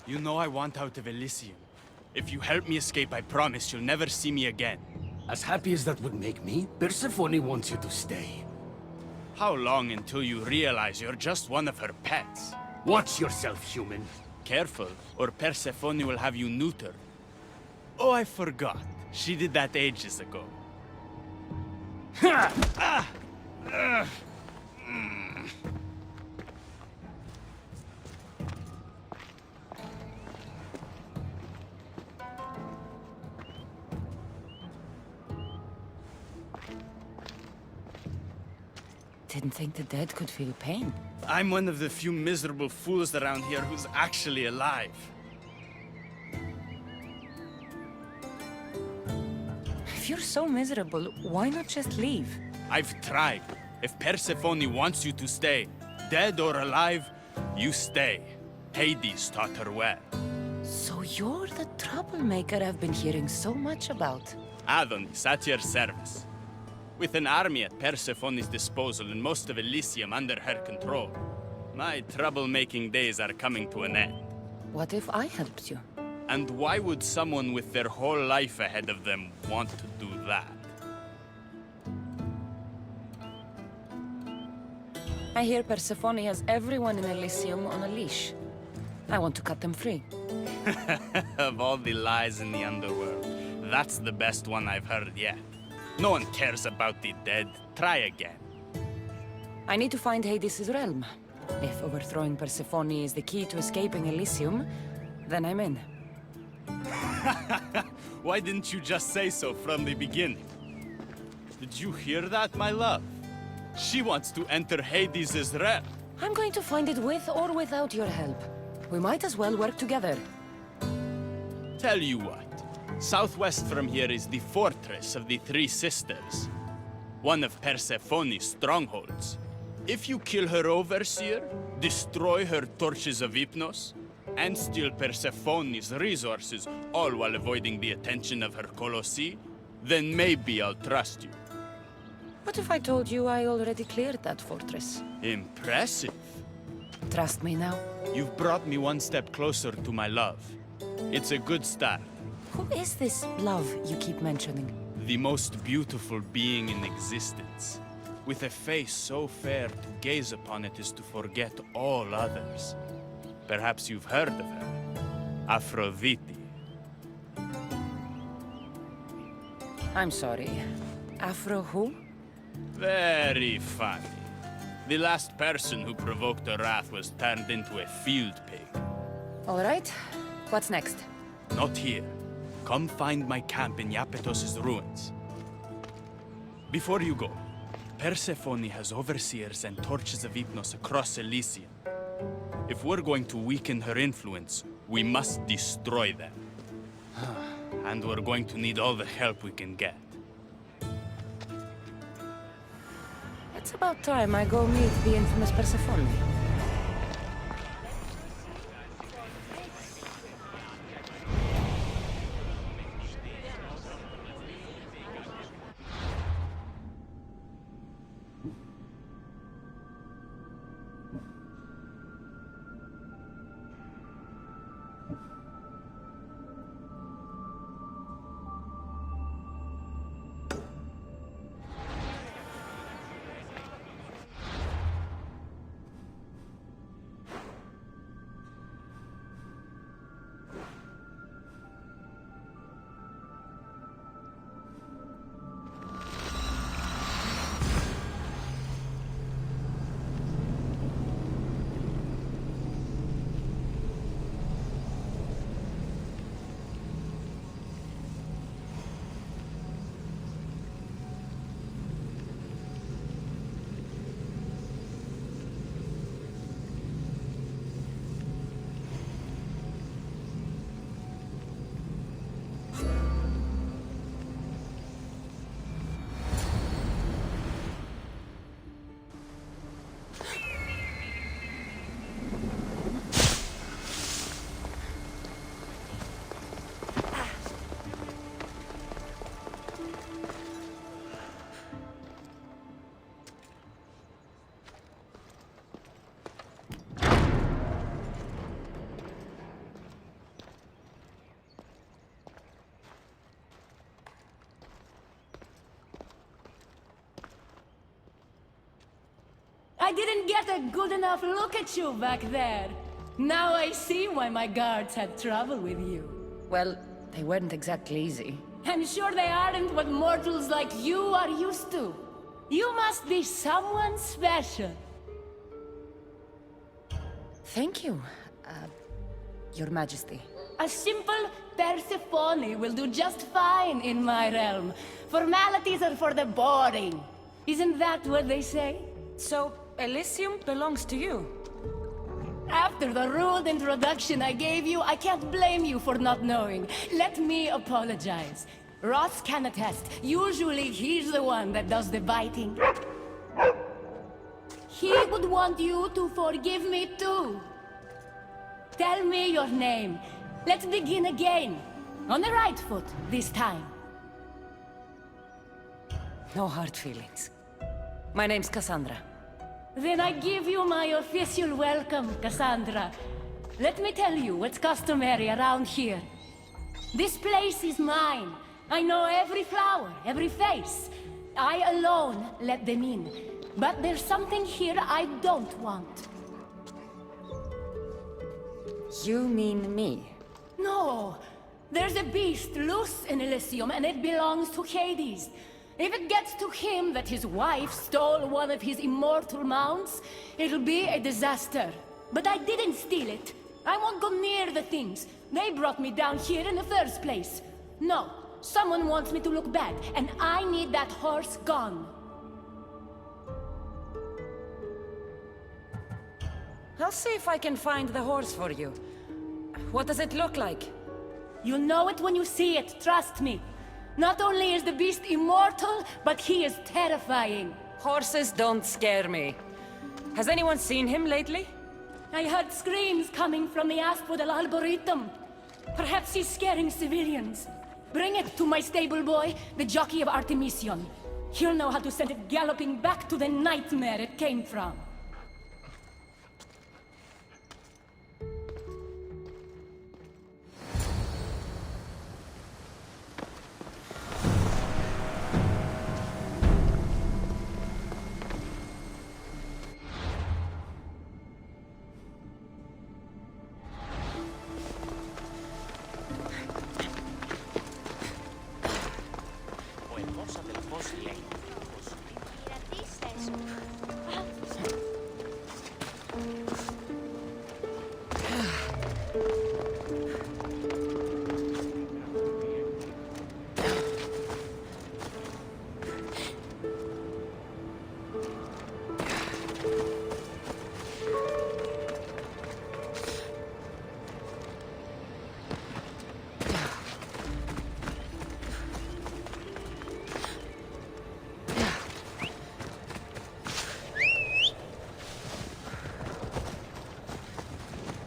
You know I want out of Elysium. If you help me escape, I promise you'll never see me again. As happy as that would make me, Persephone wants you to stay. How long until you realize you're just one of her pets? Watch yourself, human. Careful, or Persephone will have you neutered. Oh, I forgot. She did that ages ago. Didn't think the dead could feel pain. I'm one of the few miserable fools around here who's actually alive. If you're so miserable, why not just leave? I've tried. If Persephone wants you to stay, dead or alive, you stay. Hades taught her well. So you're the troublemaker I've been hearing so much about. Adonis, at your service. With an army at Persephone's disposal and most of Elysium under her control, my troublemaking days are coming to an end. What if I helped you? And why would someone with their whole life ahead of them want to do that? I hear Persephone has everyone in Elysium on a leash. I want to cut them free. Of all the lies in the underworld, that's the best one I've heard yet. No one cares about the dead. Try again. I need to find Hades' realm. If overthrowing Persephone is the key to escaping Elysium, then I'm in. Why didn't you just say so from the beginning? Did you hear that, my love? She wants to enter Hades' realm. I'm going to find it with or without your help. We might as well work together. Tell you what. Southwest from here is the Fortress of the Three Sisters. One of Persephone's strongholds. If you kill her overseer, destroy her torches of Hypnos, and steal Persephone's resources, all while avoiding the attention of her Colossi, then maybe I'll trust you. What if I told you I already cleared that fortress? Impressive. Trust me now? You've brought me one step closer to my love. It's a good start. Who is this love you keep mentioning? The most beautiful being in existence. With a face so fair, to gaze upon it is to forget all others. Perhaps you've heard of her. Aphrodite. I'm sorry. Afro who? Very funny. The last person who provoked her wrath was turned into a field pig. All right. What's next? Not here. Come find my camp in Iapetos' ruins. Before you go, Persephone has overseers and torches of Hypnos across Elysium. If we're going to weaken her influence, we must destroy them. And we're going to need all the help we can get. It's about time I go meet the infamous Persephone. I didn't get a good enough look at you back there. Now I see why my guards had trouble with you. Well, they weren't exactly easy. I'm sure they aren't what mortals like you are used to. You must be someone special. Thank you, Your Majesty. A simple Persephone will do just fine in my realm. Formalities are for the boring. Isn't that what they say? So, Elysium belongs to you? After the rude introduction I gave you, I can't blame you for not knowing. Let me apologize. Ross can attest. Usually he's the one that does the biting. He would want you to forgive me too. Tell me your name. Let's begin again. On the right foot this time. No hard feelings. My name's Cassandra. Then I give you my official welcome, Cassandra. Let me tell you what's customary around here. This place is mine. I know every flower, every face. I alone let them in. But there's something here I don't want. You mean me? No! There's a beast loose in Elysium and it belongs to Hades. If it gets to him that his wife stole one of his immortal mounts, it'll be a disaster. But I didn't steal it. I won't go near the things. They brought me down here in the first place. No, someone wants me to look bad, and I need that horse gone. I'll see if I can find the horse for you. What does it look like? You'll know it when you see it, trust me. Not only is the beast immortal, but he is terrifying. Horses don't scare me. Has anyone seen him lately? I heard screams coming from the Asphodel Arboretum. Perhaps he's scaring civilians. Bring it to my stable boy, the jockey of Artemision. He'll know how to send it galloping back to the nightmare it came from.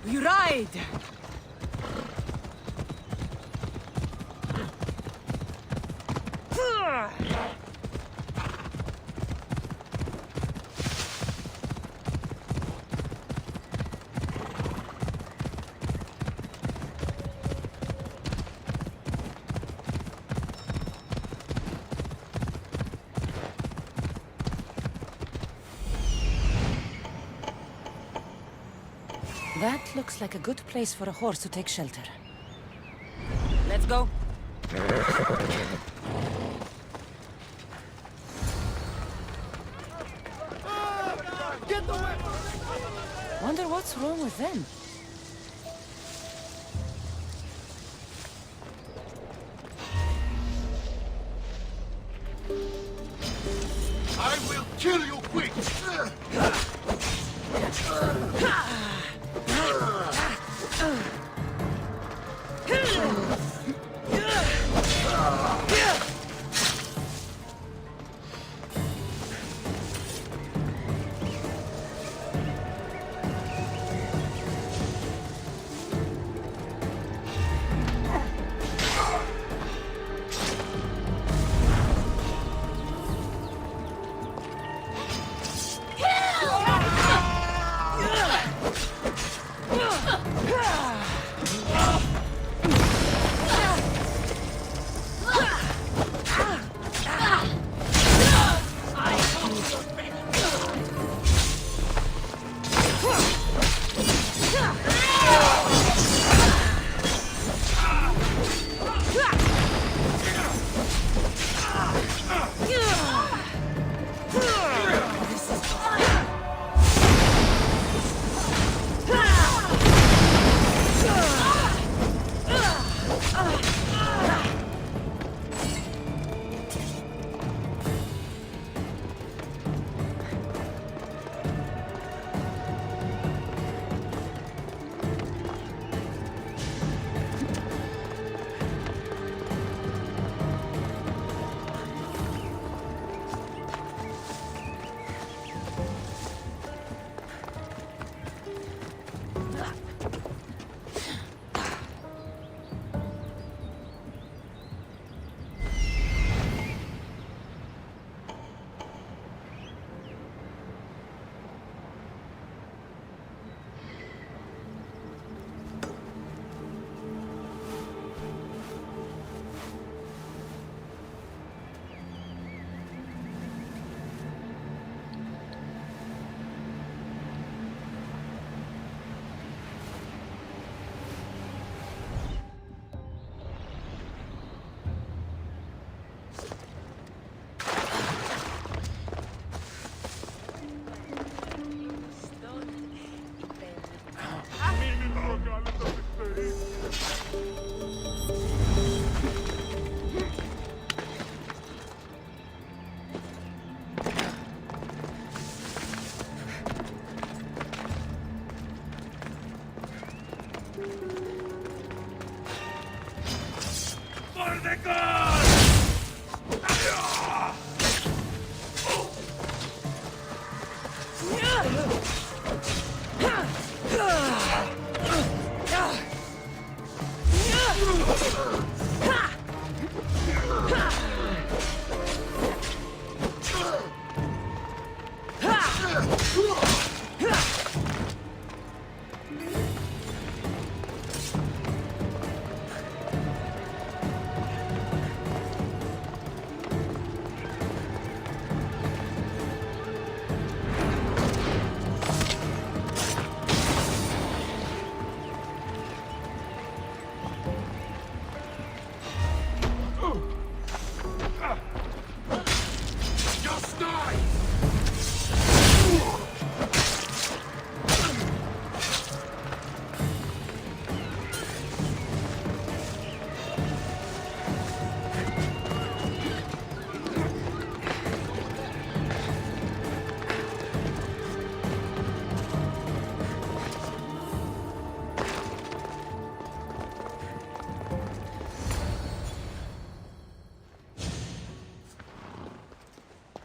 You ride! That looks like a good place for a horse to take shelter. Let's go. Wonder what's wrong with them? I will kill you quick!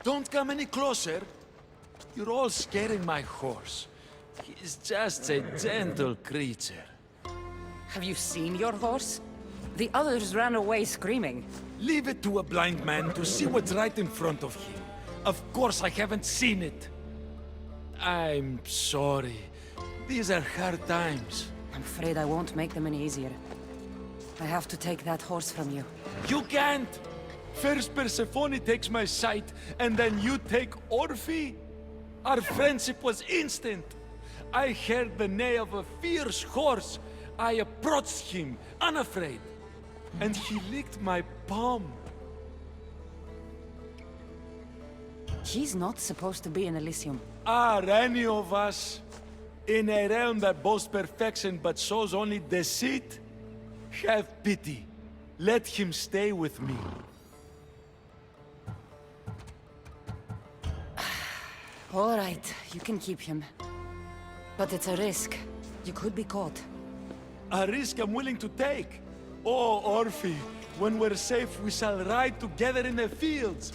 Don't come any closer. You're all scaring my horse. He's just a gentle creature. Have you seen your horse? The others ran away screaming. Leave it to a blind man to see what's right in front of him. Of course I haven't seen it. I'm sorry. These are hard times. I'm afraid I won't make them any easier. I have to take that horse from you. You can't! First Persephone takes my sight, and then you take Orphe? Our friendship was instant. I heard the neigh of a fierce horse. I approached him, unafraid. And he licked my palm. He's not supposed to be in Elysium. Are any of us in a realm that boasts perfection but shows only deceit? Have pity. Let him stay with me. All right, you can keep him. But it's a risk. You could be caught. A risk I'm willing to take. Oh, Orphe, when we're safe, we shall ride together in the fields.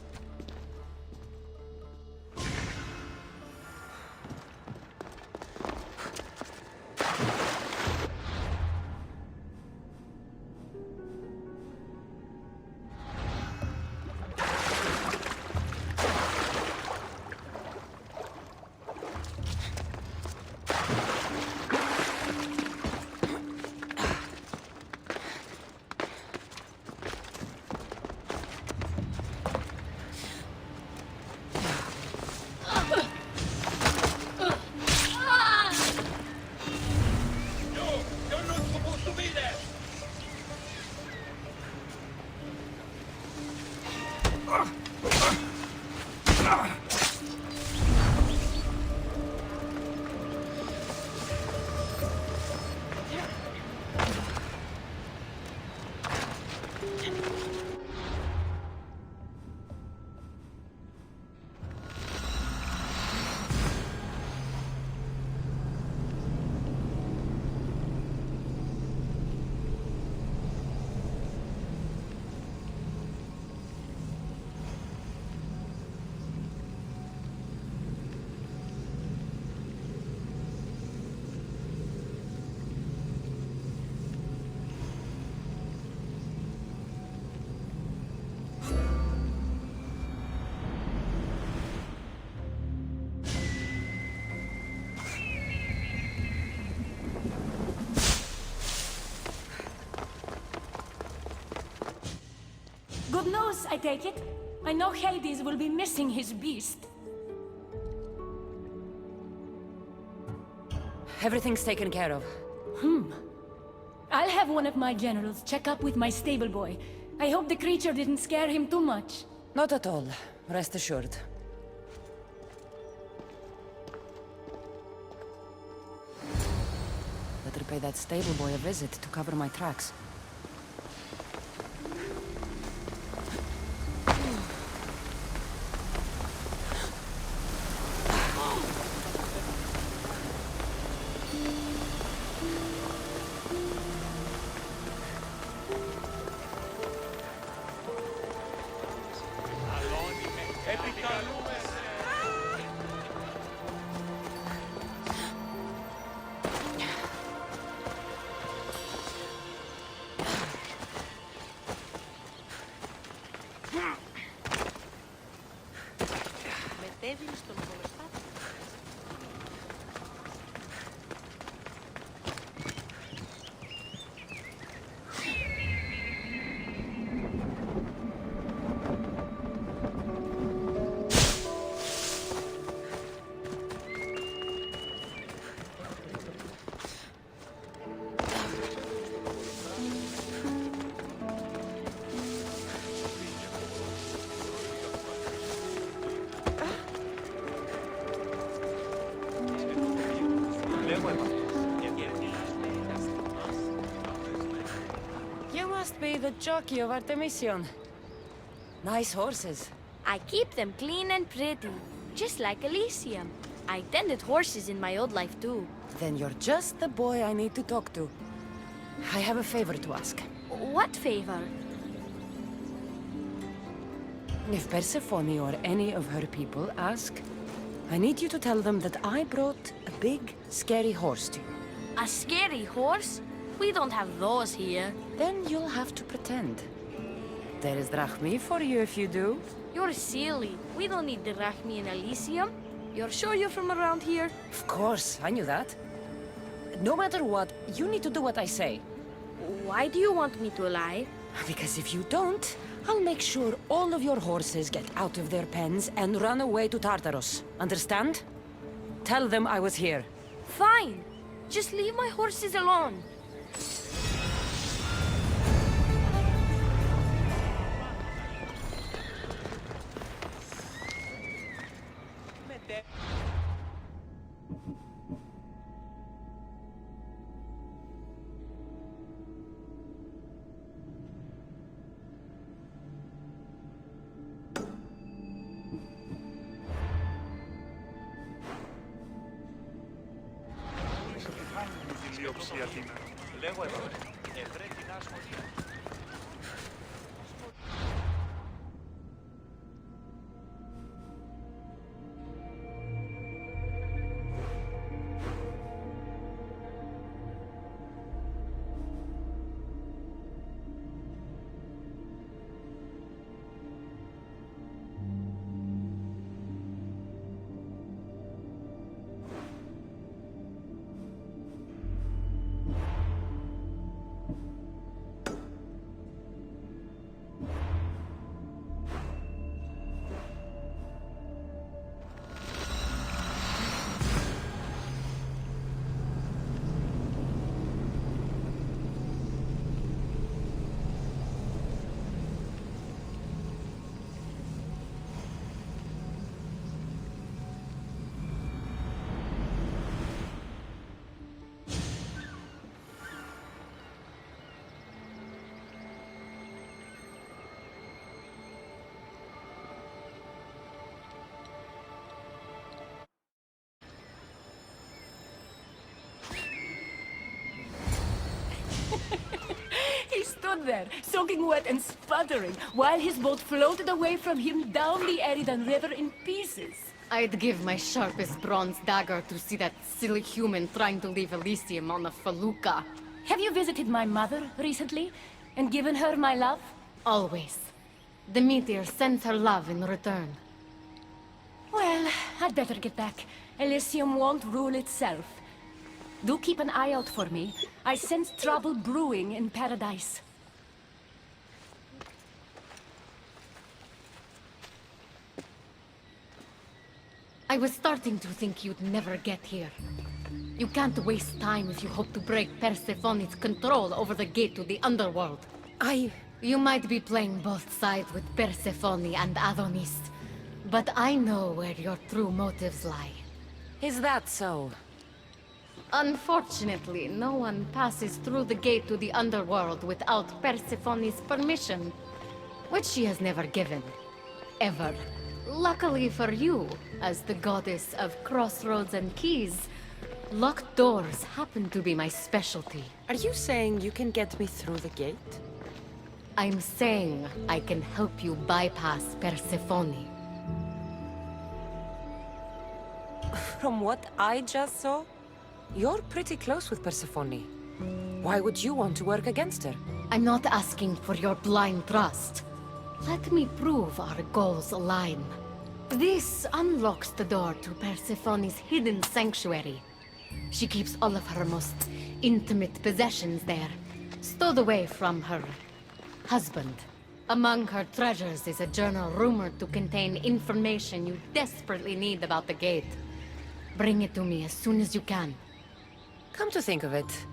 Good news, I take it. I know Hades will be missing his beast. Everything's taken care of. I'll have one of my generals check up with my stable boy. I hope the creature didn't scare him too much. Not at all. Rest assured. Better pay that stable boy a visit to cover my tracks. You must be the jockey of Artemision. Nice horses. I keep them clean and pretty, just like Elysium. I tended horses in my old life too. Then you're just the boy I need to talk to. I have a favor to ask. What favor? If Persephone or any of her people ask, I need you to tell them that I brought a big, scary horse to you. A scary horse? We don't have those here. Then you'll have to pretend. There is drachmi for you if you do. You're silly. We don't need the drachmi in Elysium. You're sure you're from around here? Of course, I knew that. No matter what, you need to do what I say. Why do you want me to lie? Because if you don't, I'll make sure all of your horses get out of their pens and run away to Tartarus. Understand? Tell them I was here. Fine. Just leave my horses alone. He stood there, soaking wet and sputtering, while his boat floated away from him down the Eridan River in pieces. I'd give my sharpest bronze dagger to see that silly human trying to leave Elysium on a felucca. Have you visited my mother recently, and given her my love? Always. The meteor sends her love in return. Well, I'd better get back. Elysium won't rule itself. Do keep an eye out for me. I sense trouble brewing in paradise. I was starting to think you'd never get here. You can't waste time if you hope to break Persephone's control over the gate to the underworld. You might be playing both sides with Persephone and Adonis, but I know where your true motives lie. Is that so? Unfortunately, no one passes through the gate to the underworld without Persephone's permission, which she has never given. Ever. Luckily for you, as the goddess of crossroads and keys, locked doors happen to be my specialty. Are you saying you can get me through the gate? I'm saying I can help you bypass Persephone. From what I just saw, you're pretty close with Persephone. Why would you want to work against her? I'm not asking for your blind trust. Let me prove our goals align. This unlocks the door to Persephone's hidden sanctuary. She keeps all of her most intimate possessions there, stowed away from her husband. Among her treasures is a journal rumored to contain information you desperately need about the gate. Bring it to me as soon as you can. Come to think of it,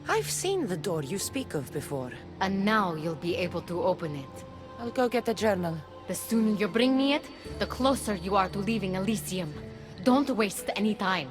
I've seen the door you speak of before. And now you'll be able to open it. I'll go get the journal. The sooner you bring me it, the closer you are to leaving Elysium. Don't waste any time.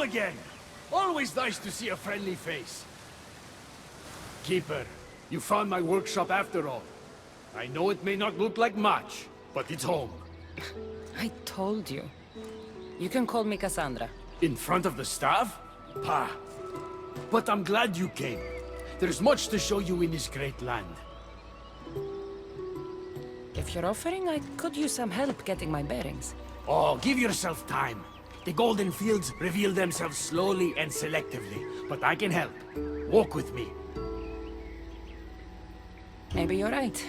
You again! Always nice to see a friendly face. Keeper, you found my workshop after all. I know it may not look like much, but it's home. I told you. You can call me Cassandra. In front of the staff? Pah. But I'm glad you came. There's much to show you in this great land. If you're offering, I could use some help getting my bearings. Oh, give yourself time. The golden fields reveal themselves slowly and selectively, but I can help. Walk with me. Maybe you're right.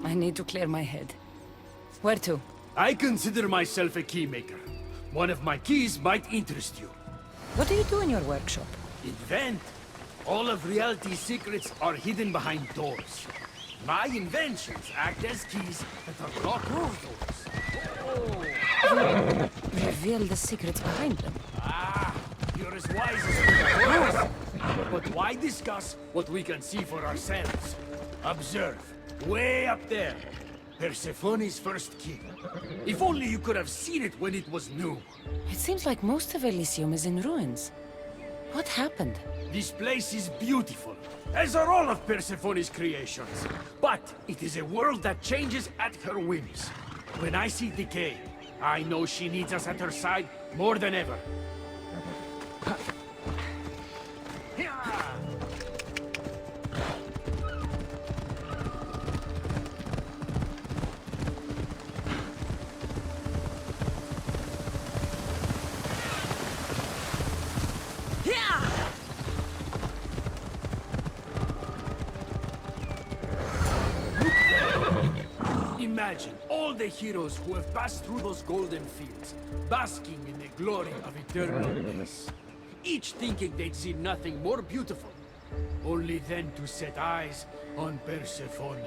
I need to clear my head. Where to? I consider myself a keymaker. One of my keys might interest you. What do you do in your workshop? Invent. All of reality's secrets are hidden behind doors. My inventions act as keys that unlock those doors. Reveal the secrets behind them. Ah, you're as wise as we are. But why discuss what we can see for ourselves? Observe. Way up there. Persephone's first key. If only you could have seen it when it was new. It seems like most of Elysium is in ruins. What happened? This place is beautiful, as are all of Persephone's creations. But it is a world that changes at her whims. When I see decay, I know she needs us at her side more than ever. Imagine all the heroes who have passed through those golden fields, basking in the glory of eternal bliss. Each thinking they'd see nothing more beautiful, only then to set eyes on Persephone.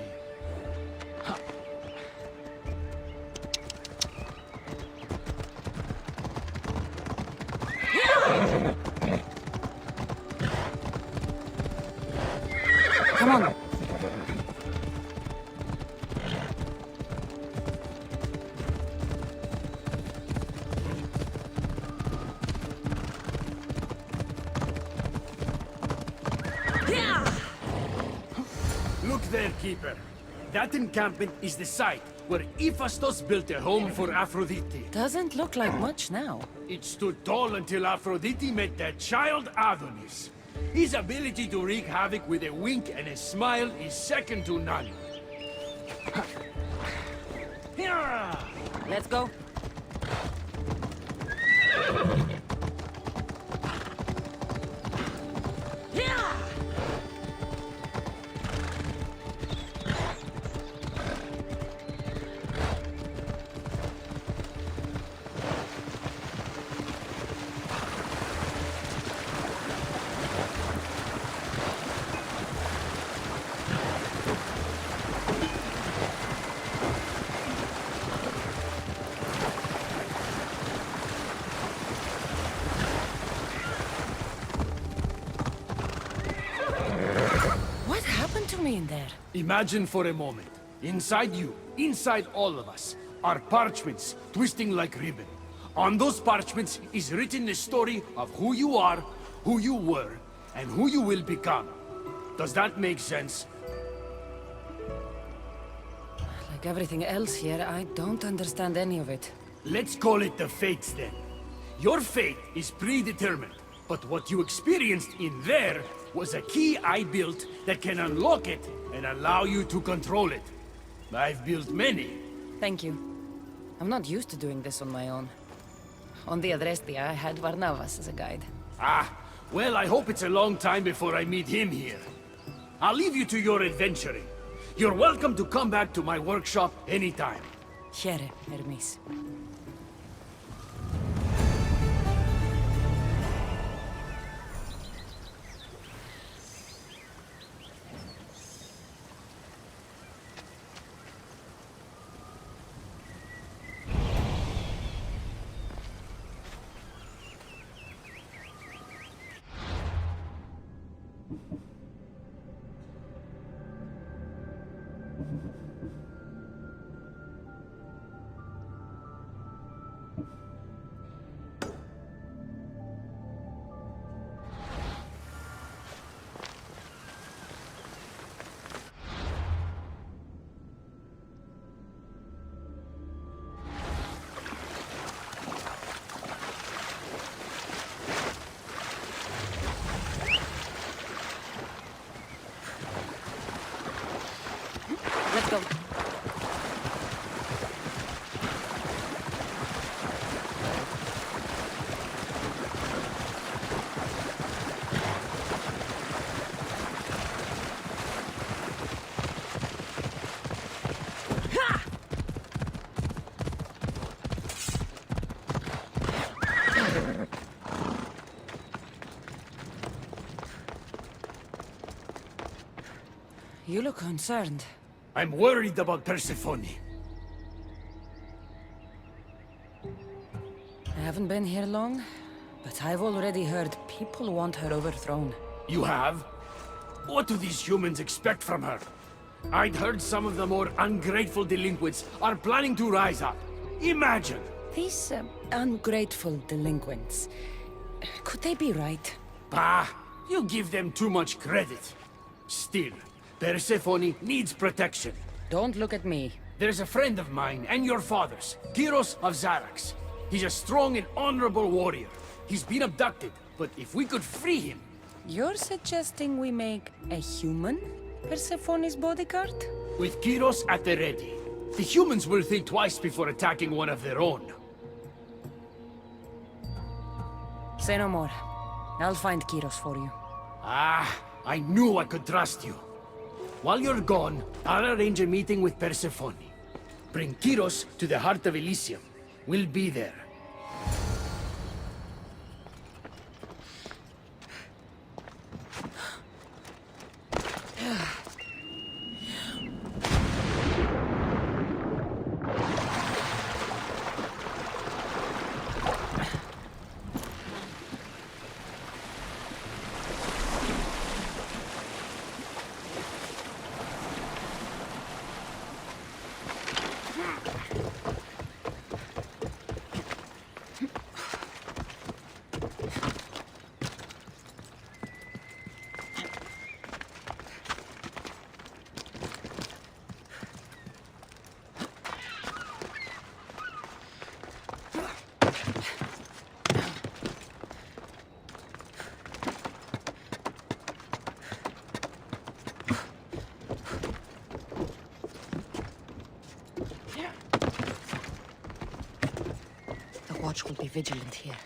Come on. Look there, Keeper. That encampment is the site where Hephaestus built a home for Aphrodite. Doesn't look like much now. It stood tall until Aphrodite met their child Adonis. His ability to wreak havoc with a wink and a smile is second to none. Let's go. In there. Imagine for a moment, inside you, inside all of us, are parchments twisting like ribbon. On those parchments is written the story of who you are, who you were, and who you will become. Does that make sense? Like everything else here, I don't understand any of it. Let's call it the fates then. Your fate is predetermined, but what you experienced in there was a key I built that can unlock it and allow you to control it. I've built many. Thank you. I'm not used to doing this on my own. On the Adrestia, I had Varnavas as a guide. Ah, well, I hope it's a long time before I meet him here. I'll leave you to your adventuring. You're welcome to come back to my workshop anytime. Here, Hermes. You look concerned. I'm worried about Persephone. I haven't been here long, but I've already heard people want her overthrown. You have? What do these humans expect from her? I'd heard some of the more ungrateful delinquents are planning to rise up. Imagine! These ungrateful delinquents, could they be right? Bah! You give them too much credit. Still, Persephone needs protection. Don't look at me. There's a friend of mine and your father's, Kyros of Xarax. He's a strong and honorable warrior. He's been abducted, but if we could free him... You're suggesting we make a human Persephone's bodyguard? With Kyros at the ready, the humans will think twice before attacking one of their own. Say no more. I'll find Kyros for you. Ah, I knew I could trust you. While you're gone, I'll arrange a meeting with Persephone. Bring Kyros to the heart of Elysium. We'll be there. The watch will be vigilant here.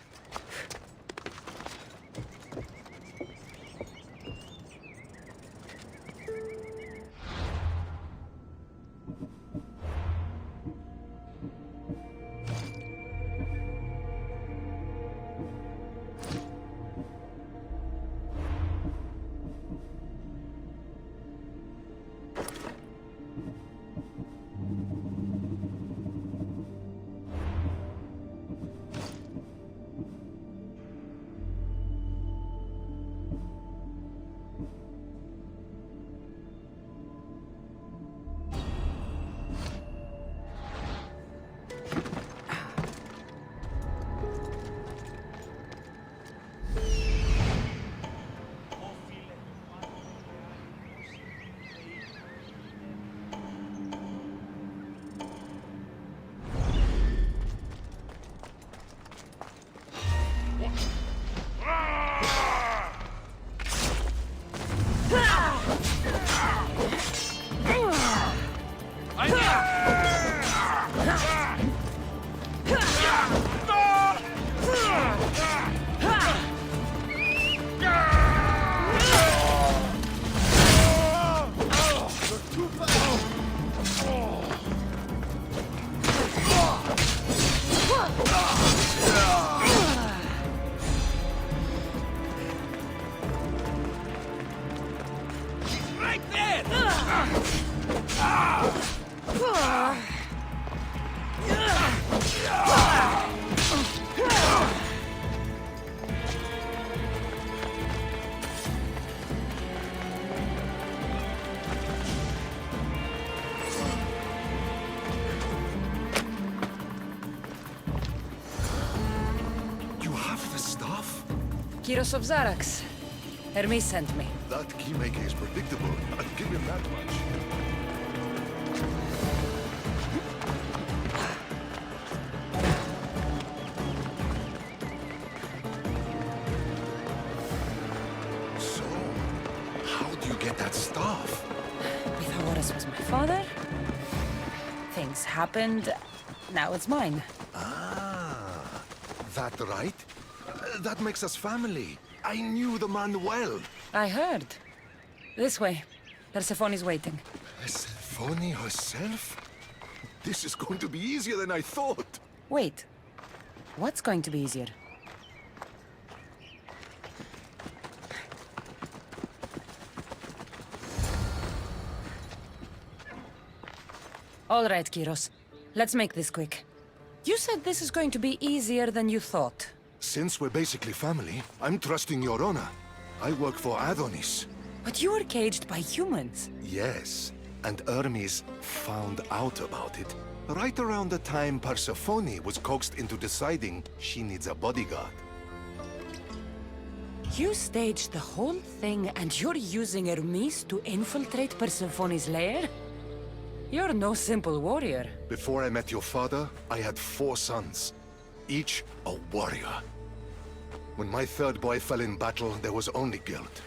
Kyros of Xarax. Hermes sent me. That keymaker is predictable. I'll give him that much. So, how do you get that staff? Pythagoras was my father. Things happened. Now it's mine. Ah, that right? That makes us family. I knew the man well. I heard. This way. Persephone's waiting. Persephone herself? This is going to be easier than I thought. Wait. What's going to be easier? All right, Kyros. Let's make this quick. You said this is going to be easier than you thought. Since we're basically family, I'm trusting your honor. I work for Adonis. But you were caged by humans. Yes, and Hermes found out about it right around the time Persephone was coaxed into deciding she needs a bodyguard. You staged the whole thing and you're using Hermes to infiltrate Persephone's lair? You're no simple warrior. Before I met your father, I had 4 sons, each a warrior. When my third boy fell in battle, there was only guilt.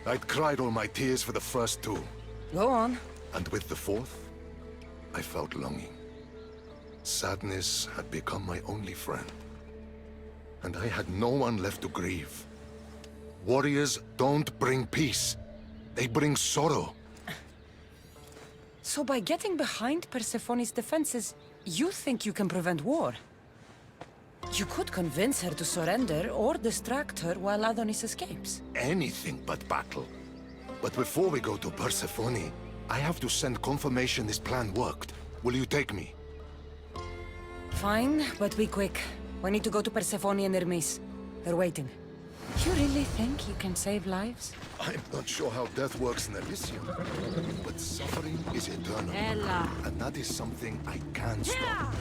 I'd cried all my tears for the first 2. Go on. And with the 4th, I felt longing. Sadness had become my only friend. And I had no one left to grieve. Warriors don't bring peace. They bring sorrow. So by getting behind Persephone's defenses, you think you can prevent war? You could convince her to surrender or distract her while Adonis escapes. Anything but battle. But before we go to Persephone, I have to send confirmation this plan worked. Will you take me? Fine, but be quick. We need to go to Persephone and Hermes. They're waiting. You really think you can save lives? I'm not sure how death works in Elysium, but suffering is eternal. Layla. And that is something I can stop.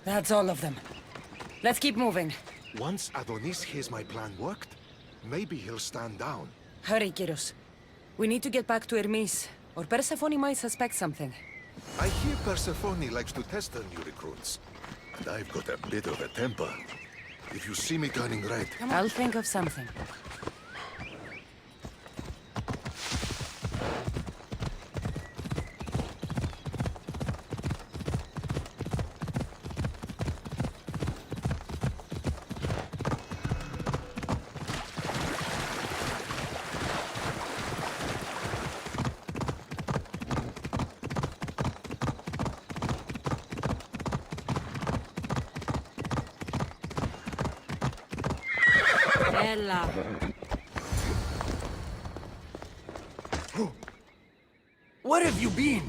That's all of them. Let's keep moving. Once Adonis hears my plan worked, maybe he'll stand down. Hurry, Kyros. We need to get back to Hermes, or Persephone might suspect something. I hear Persephone likes to test her new recruits. And I've got a bit of a temper. If you see me turning red... I'll think of something. Layla. Where have you been?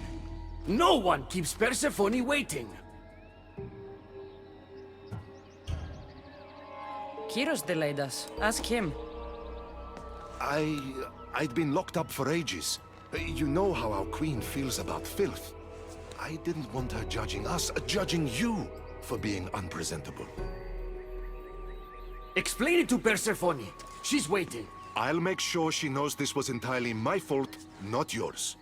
No one keeps Persephone waiting. Kyros delayed us. Ask him. I'd been locked up for ages. You know how our queen feels about filth. I didn't want her judging us, judging you for being unpresentable. Explain it to Persephone. She's waiting. I'll make sure she knows this was entirely my fault, not yours.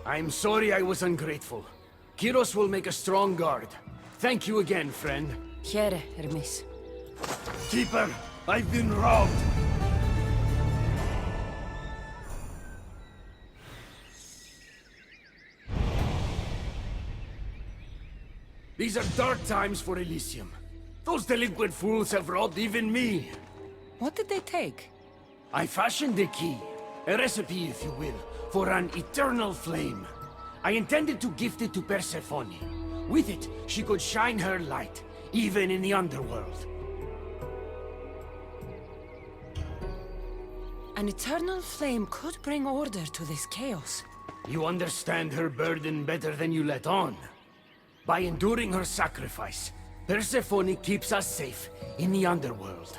I'm sorry I was ungrateful. Kyros will make a strong guard. Thank you again, friend. Here, Hermes. Keeper, I've been robbed. These are dark times for Elysium. Those delinquent fools have robbed even me. What did they take? I fashioned a key, a recipe if you will, for an eternal flame. I intended to gift it to Persephone. With it, she could shine her light, even in the underworld. An eternal flame could bring order to this chaos. You understand her burden better than you let on. By enduring her sacrifice, Persephone keeps us safe in the underworld.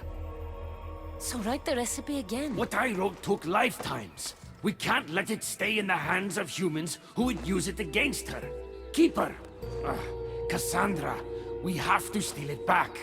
So write the recipe again. What I wrote took lifetimes. We can't let it stay in the hands of humans who would use it against her. Keep her. Cassandra We have to steal it back.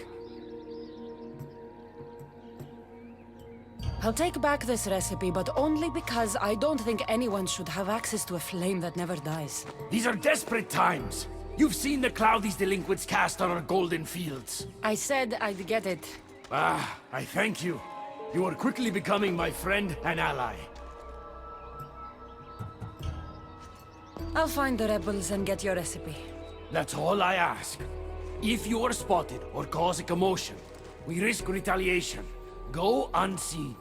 I'll take back this recipe, but only because I don't think anyone should have access to a flame that never dies. These are desperate times. You've seen the cloud these delinquents cast on our golden fields. I said I'd get it. Ah, I thank you. You are quickly becoming my friend and ally. I'll find the rebels and get your recipe. That's all I ask. If you are spotted or cause a commotion, we risk retaliation. Go unseen.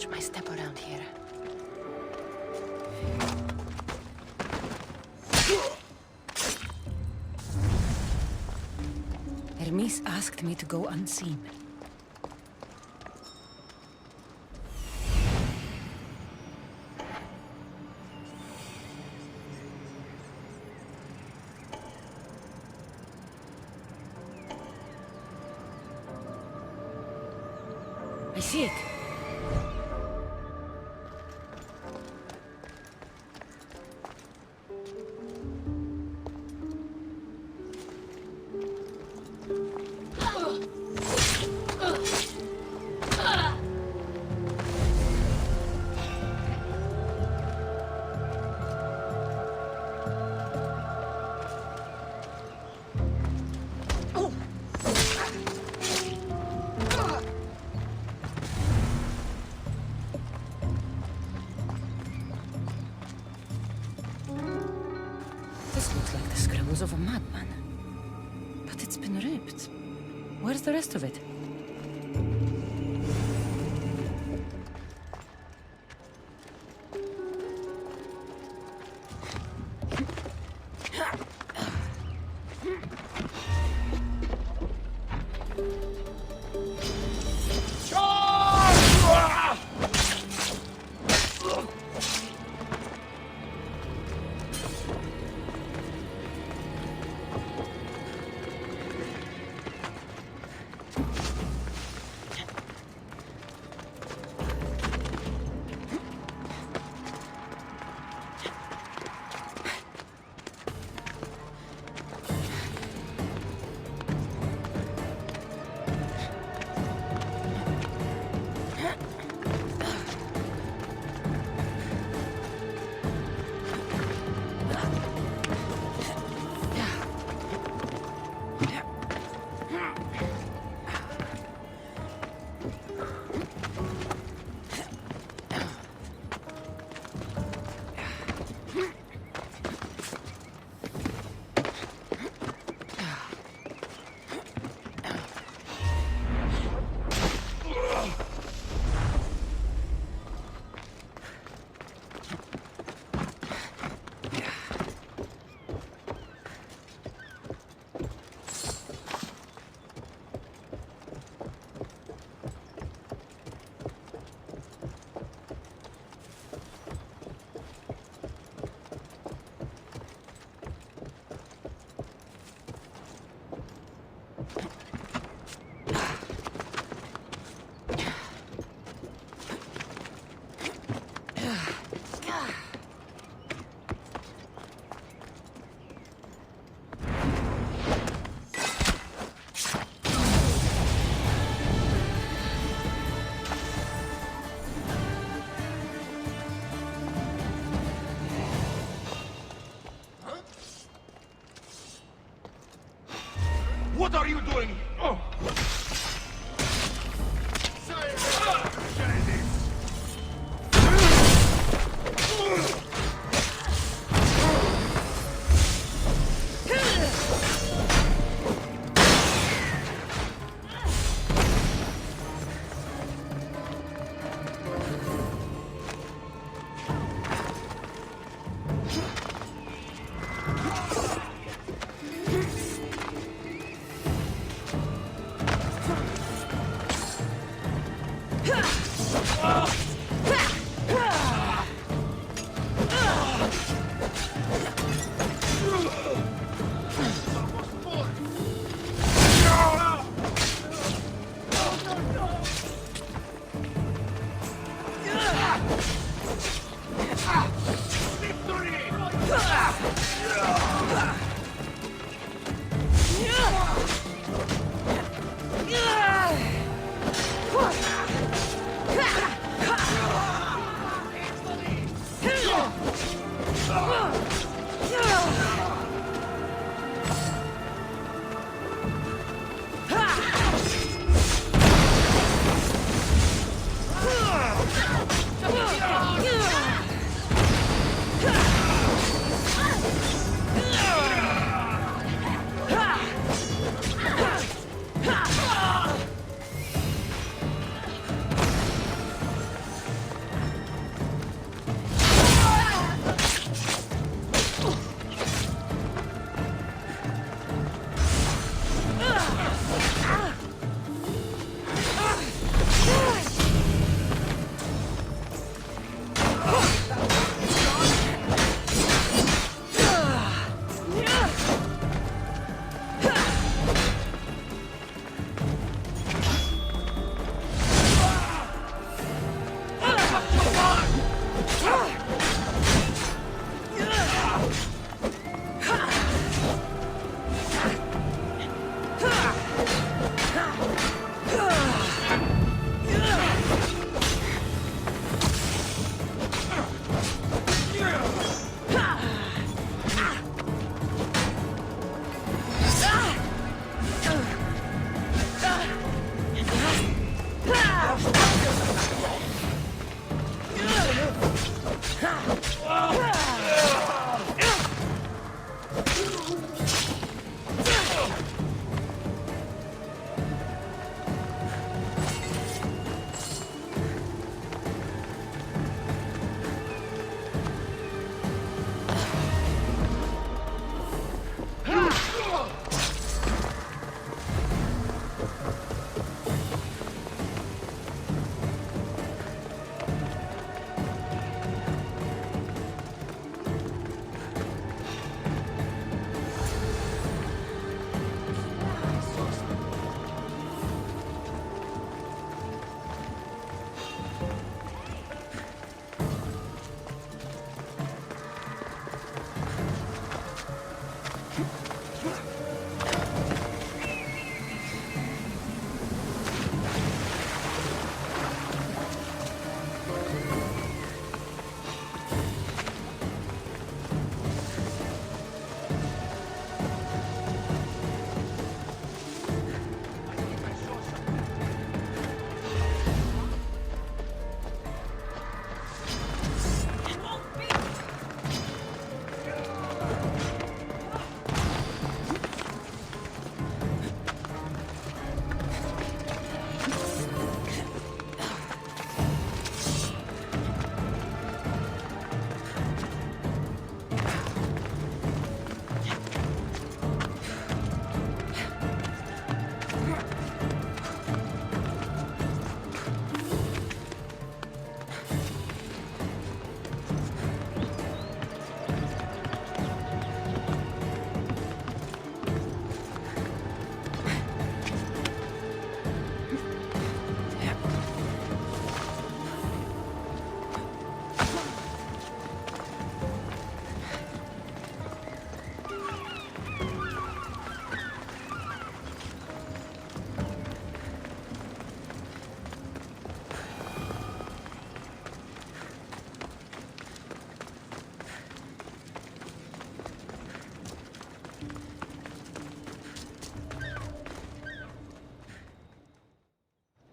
My step around here. Hermes asked me to go unseen. I see it. Of a madman. But it's been ripped. Where's the rest of it? What are you doing? Oh.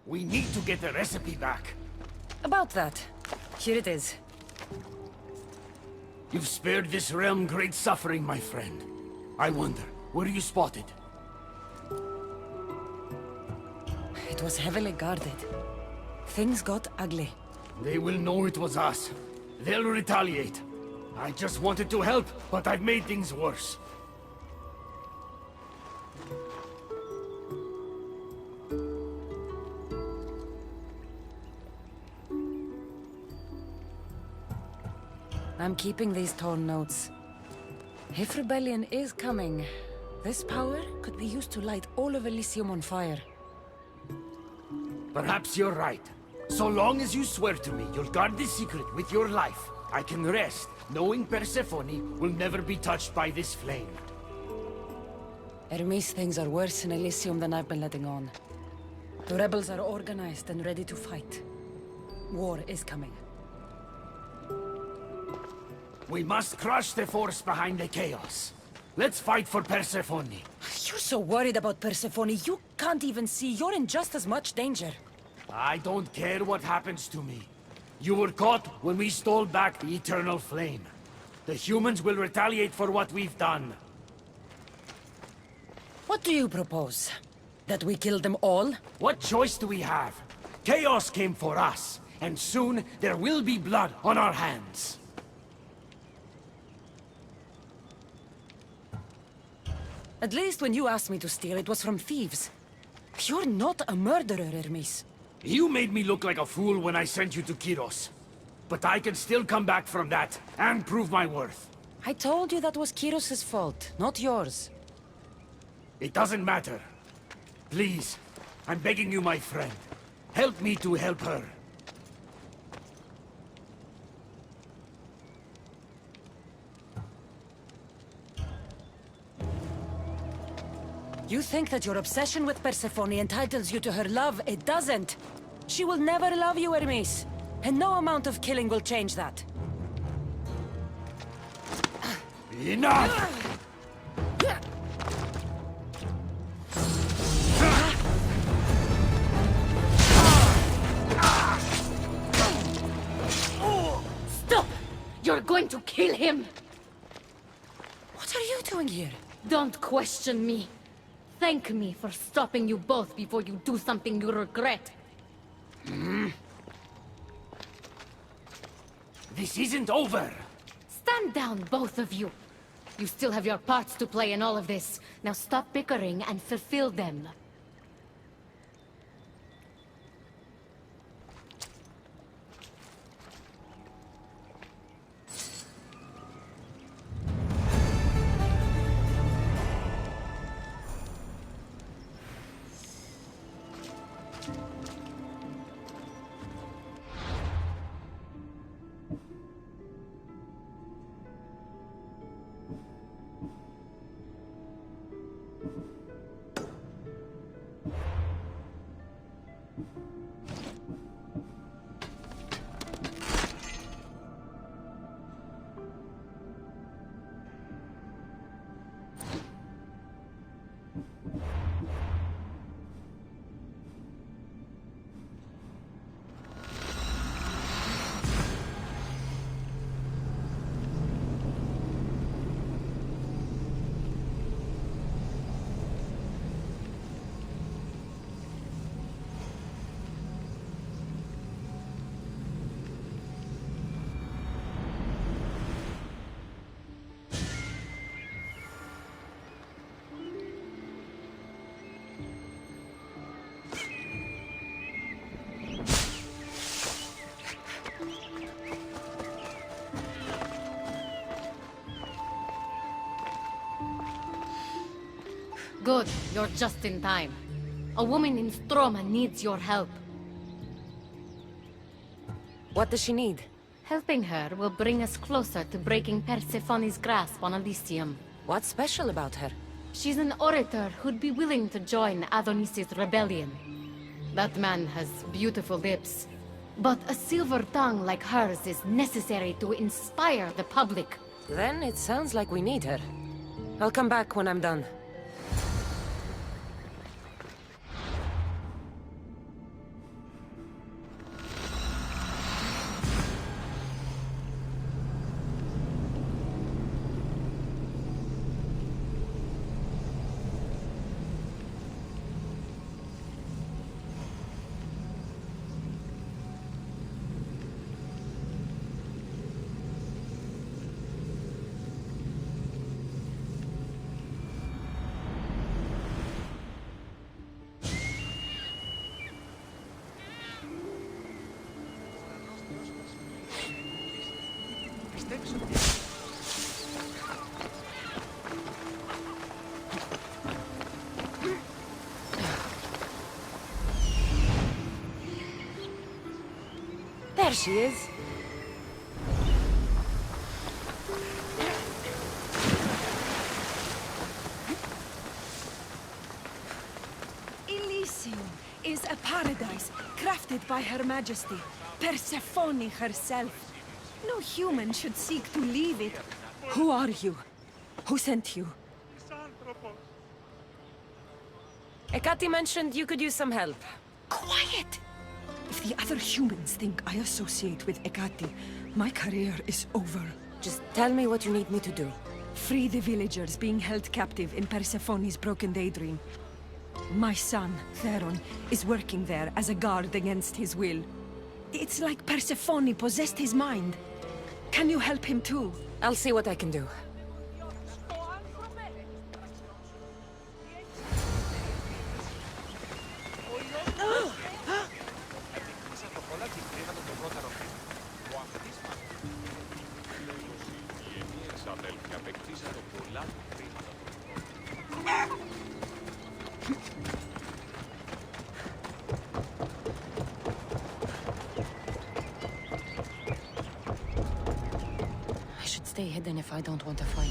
We need to get the recipe back. About that. Here it is. You've spared this realm great suffering, my friend. I wonder, were you spotted? It was heavily guarded. Things got ugly. They will know it was us. They'll retaliate. I just wanted to help, but I've made things worse. I'm keeping these torn notes. If rebellion is coming, this power could be used to light all of Elysium on fire. Perhaps you're right. So long as you swear to me you'll guard this secret with your life, I can rest, knowing Persephone will never be touched by this flame. Hermes, things are worse in Elysium than I've been letting on. The rebels are organized and ready to fight. War is coming. We must crush the force behind the chaos. Let's fight for Persephone. You're so worried about Persephone, you can't even see you're in just as much danger. I don't care what happens to me. You were caught when we stole back the eternal flame. The humans will retaliate for what we've done. What do you propose? That we kill them all? What choice do we have? Chaos came for us, and soon there will be blood on our hands. At least when you asked me to steal, it was from thieves. You're not a murderer, Hermes. You made me look like a fool when I sent you to Kyros. But I can still come back from that, and prove my worth. I told you that was Kyros' fault, not yours. It doesn't matter. Please, I'm begging you, my friend. Help me to help her. You think that your obsession with Persephone entitles you to her love? It doesn't. She will never love you, Hermes. And no amount of killing will change that. Enough! Stop! You're going to kill him! What are you doing here? Don't question me. Thank me for stopping you both before you do something you regret. This isn't over! Stop Stand down, both of you! You still have your parts to play in all of this. Now stop bickering and fulfill them. Good, you're just in time. A woman in Stroma needs your help. What does she need? Helping her will bring us closer to breaking Persephone's grasp on Elysium. What's special about her? She's an orator who'd be willing to join Adonis's rebellion. That man has beautiful lips, but a silver tongue like hers is necessary to inspire the public. Then it sounds like we need her. I'll come back when I'm done. There she is. Elysium is a paradise crafted by Her Majesty, Persephone herself. No human should seek to leave it. Who are you? Who sent you? Ekati mentioned you could use some help. Quiet! If the other humans think I associate with Ekati, my career is over. Just tell me what you need me to do. Free the villagers being held captive in Persephone's broken daydream. My son, Theron, is working there as a guard against his will. It's like Persephone possessed his mind. Can you help him too? I'll see what I can do. Stay hidden if I don't want to fight.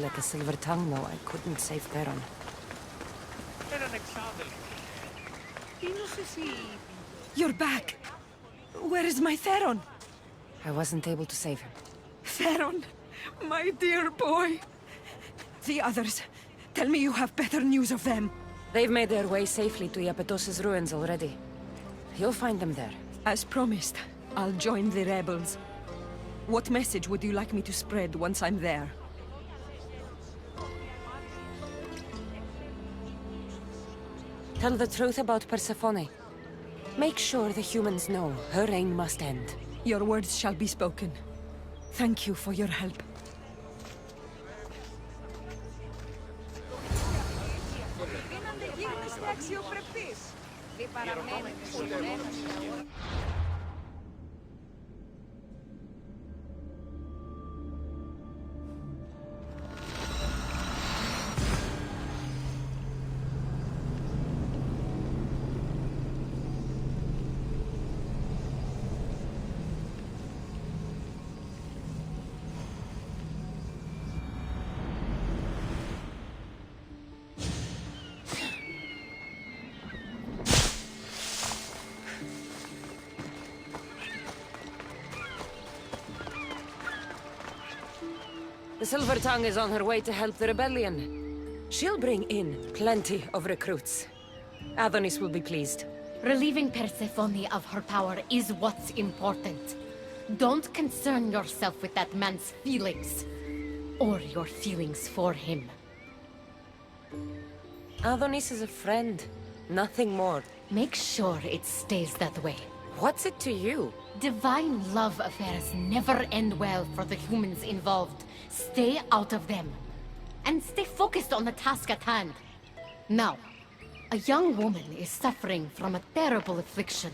let the Silver Tongue know I couldn't save Theron. You're back! Where is my Theron? I wasn't able to save him. Theron, my dear boy. The others, tell me you have better news of them. They've made their way safely to Iapetos' ruins already. You'll find them there. As promised, I'll join the rebels. What message would you like me to spread once I'm there? Tell the truth about Persephone. Make sure the humans know her reign must end. Your words shall be spoken. Thank you for your help. The Silver Tongue is on her way to help the rebellion. She'll bring in plenty of recruits. Adonis will be pleased. Relieving Persephone of her power is what's important. Don't concern yourself with that man's feelings. Or your feelings for him. Adonis is a friend, nothing more. Make sure it stays that way. What's it to you? Divine love affairs never end well for the humans involved. Stay out of them. And stay focused on the task at hand. Now, a young woman is suffering from a terrible affliction.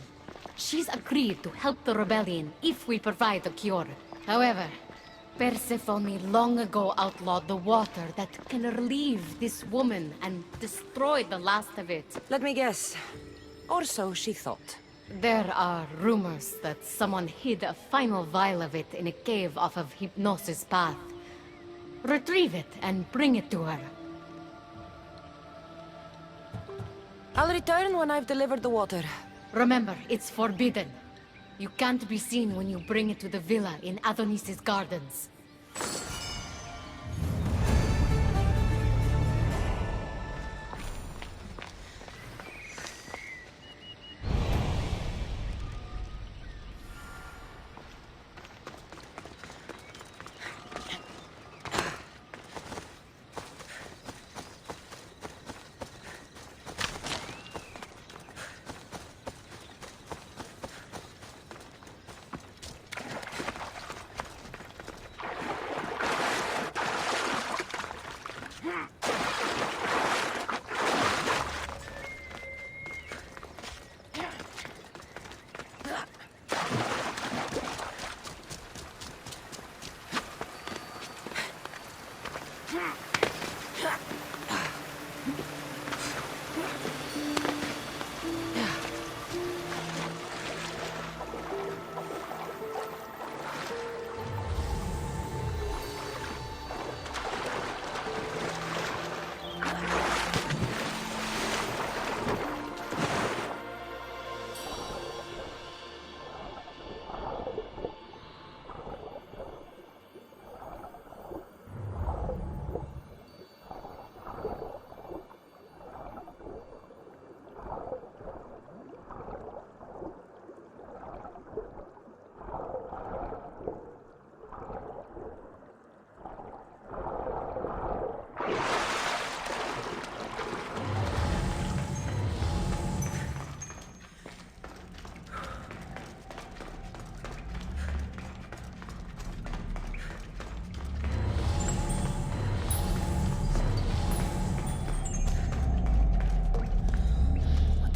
She's agreed to help the rebellion if we provide a cure. However, Persephone long ago outlawed the water that can relieve this woman and destroy the last of it. Let me guess. Or so she thought. There are rumors that someone hid a final vial of it in a cave off of Hypnosis Path. Retrieve it and bring it to her. I'll return when I've delivered the water. Remember, it's forbidden. You can't be seen when you bring it to the villa in Adonis's gardens.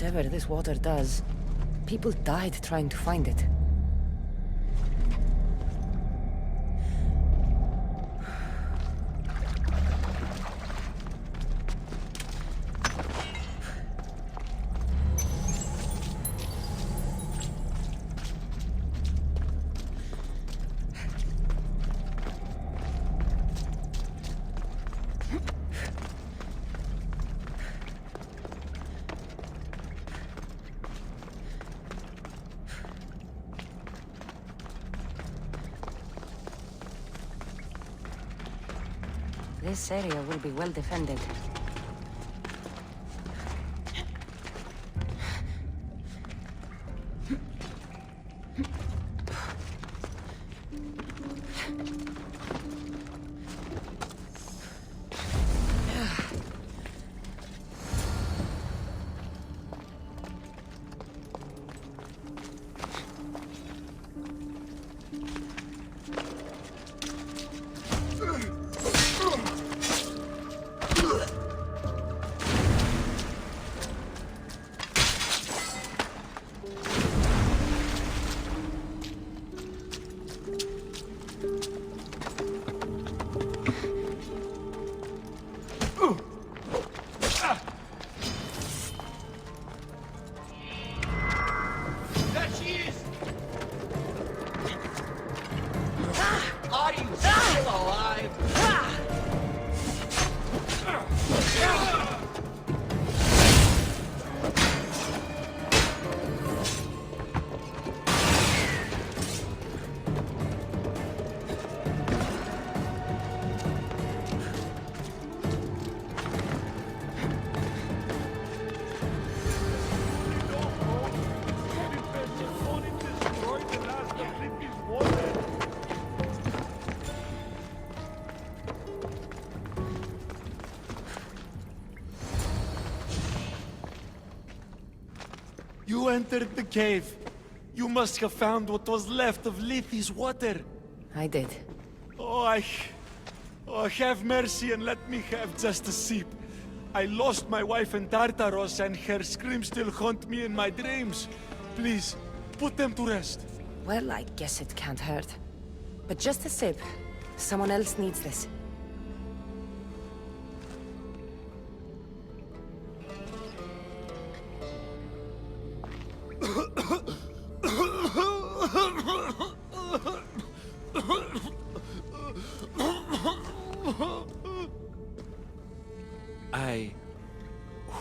Whatever this water does, people died trying to find it. This area will be well defended. You entered the cave. You must have found what was left of Lethi's water. I did. Oh, have mercy and let me have just a sip. I lost my wife in Tartaros and her screams still haunt me in my dreams. Please, put them to rest. Well, I guess it can't hurt. But just a sip. Someone else needs this.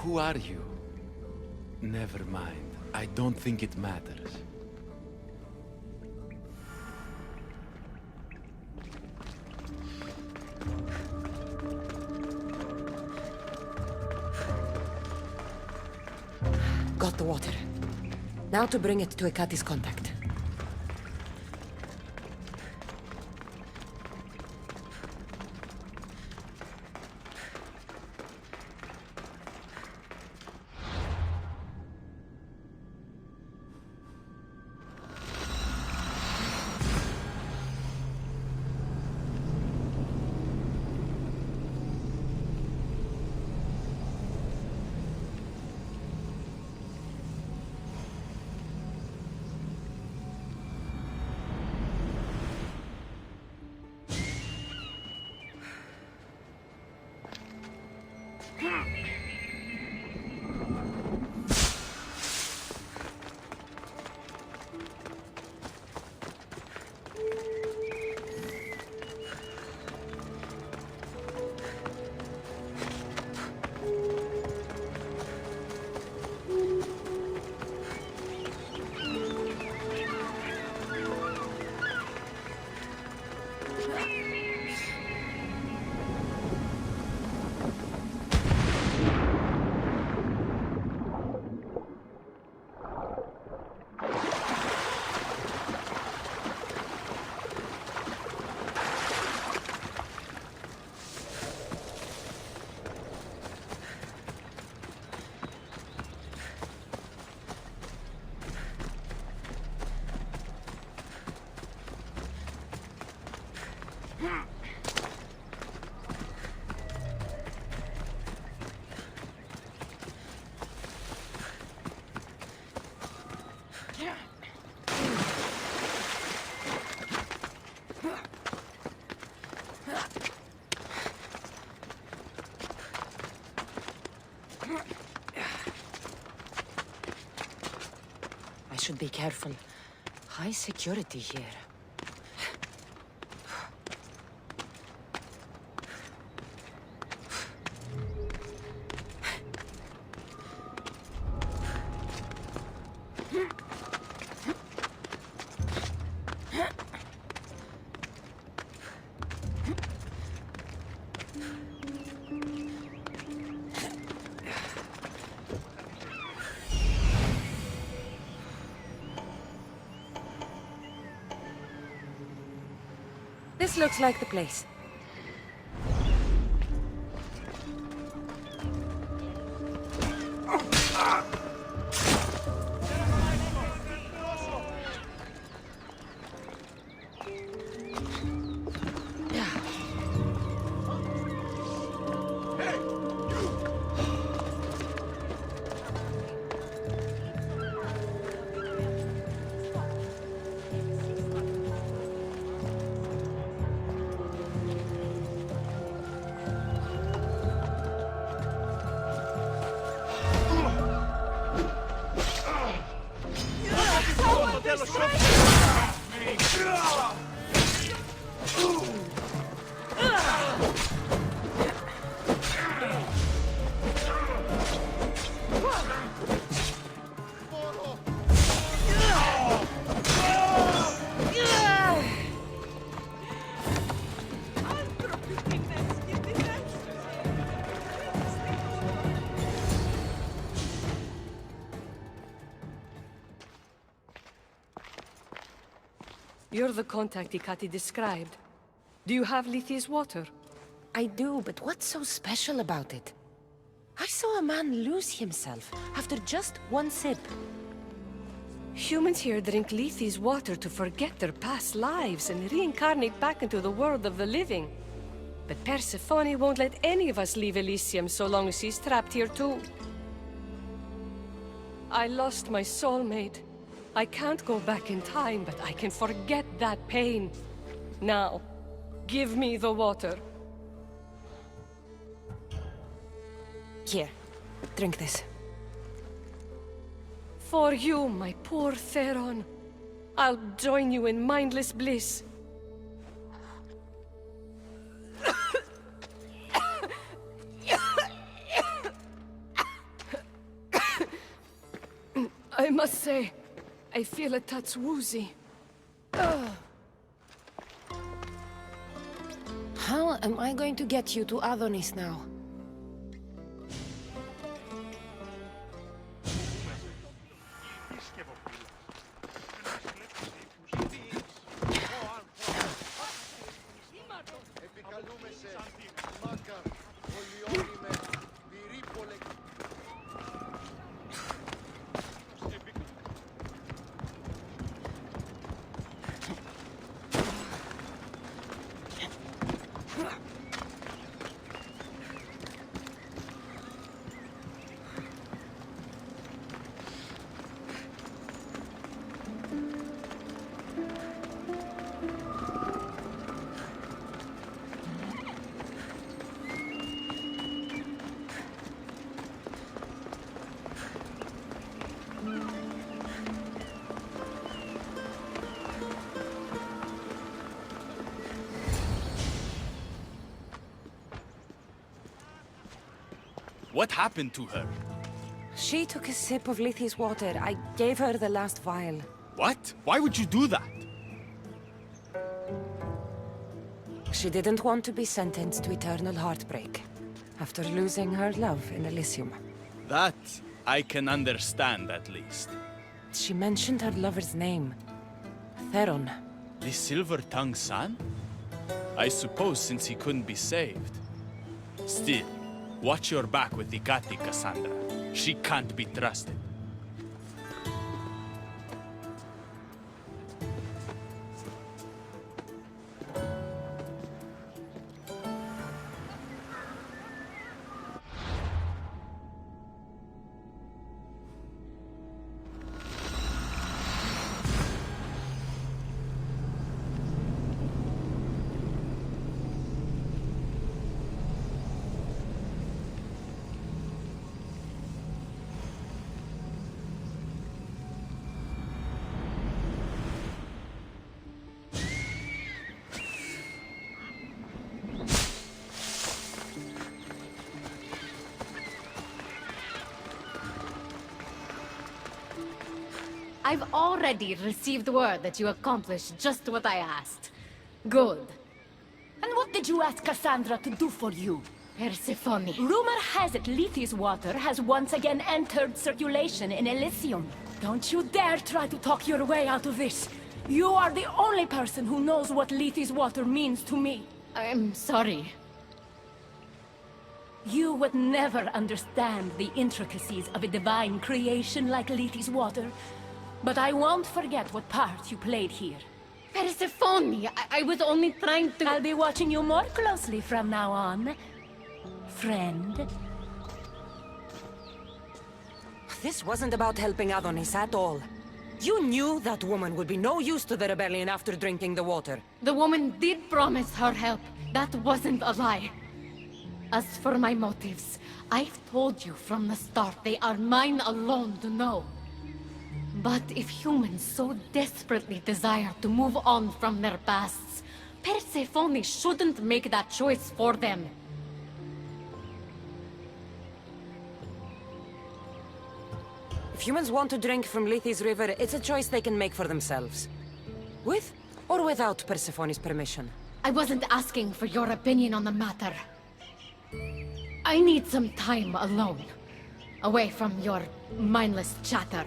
Who are you? Never mind. I don't think it matters. Got the water. Now to bring it to Ekati's contact. I should be careful. High security here. This looks like the place. You're the contact Ikati described. Do you have Lethi's water? I do, but what's so special about it? I saw a man lose himself after just one sip. Humans here drink Lethi's water to forget their past lives and reincarnate back into the world of the living. But Persephone won't let any of us leave Elysium so long as she's trapped here too. I lost my soulmate. I can't go back in time, but I can forget that pain. Now, give me the water. Here, drink this. For you, my poor Theron. I'll join you in mindless bliss. I must say, I feel a touch woozy. How am I going to get you to Adonis now? What happened to her? She took a sip of Lethi's water. I gave her the last vial. What? Why would you do that? She didn't want to be sentenced to eternal heartbreak after losing her love in Elysium. That I can understand, at least. She mentioned her lover's name. Theron. The Silver-Tongued Son? I suppose since he couldn't be saved. Still, watch your back with Ikati, Cassandra. She can't be trusted. I've already received word that you accomplished just what I asked. Good. And what did you ask Cassandra to do for you? Persephone. Rumor has it Lethi's water has once again entered circulation in Elysium. Don't you dare try to talk your way out of this. You are the only person who knows what Lethe's water means to me. I'm sorry. You would never understand the intricacies of a divine creation like Lethe's water. But I won't forget what part you played here. Persephone, I was only trying to... I'll be watching you more closely from now on, friend. This wasn't about helping Adonis at all. You knew that woman would be no use to the rebellion after drinking the water. The woman did promise her help. That wasn't a lie. As for my motives, I've told you from the start they are mine alone to know. But if humans so desperately desire to move on from their pasts, Persephone shouldn't make that choice for them. If humans want to drink from Lethe's river, it's a choice they can make for themselves. With or without Persephone's permission. I wasn't asking for your opinion on the matter. I need some time alone, away from your mindless chatter.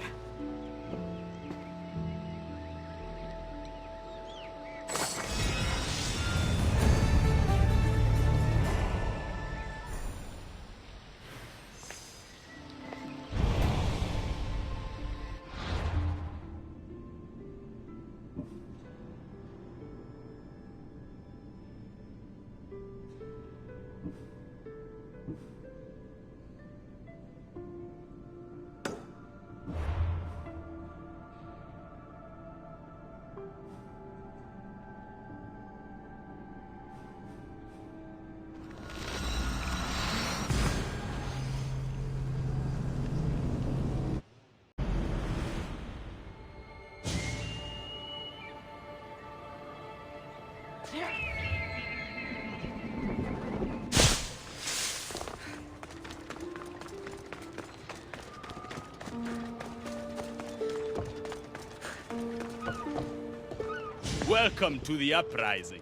Welcome to the uprising.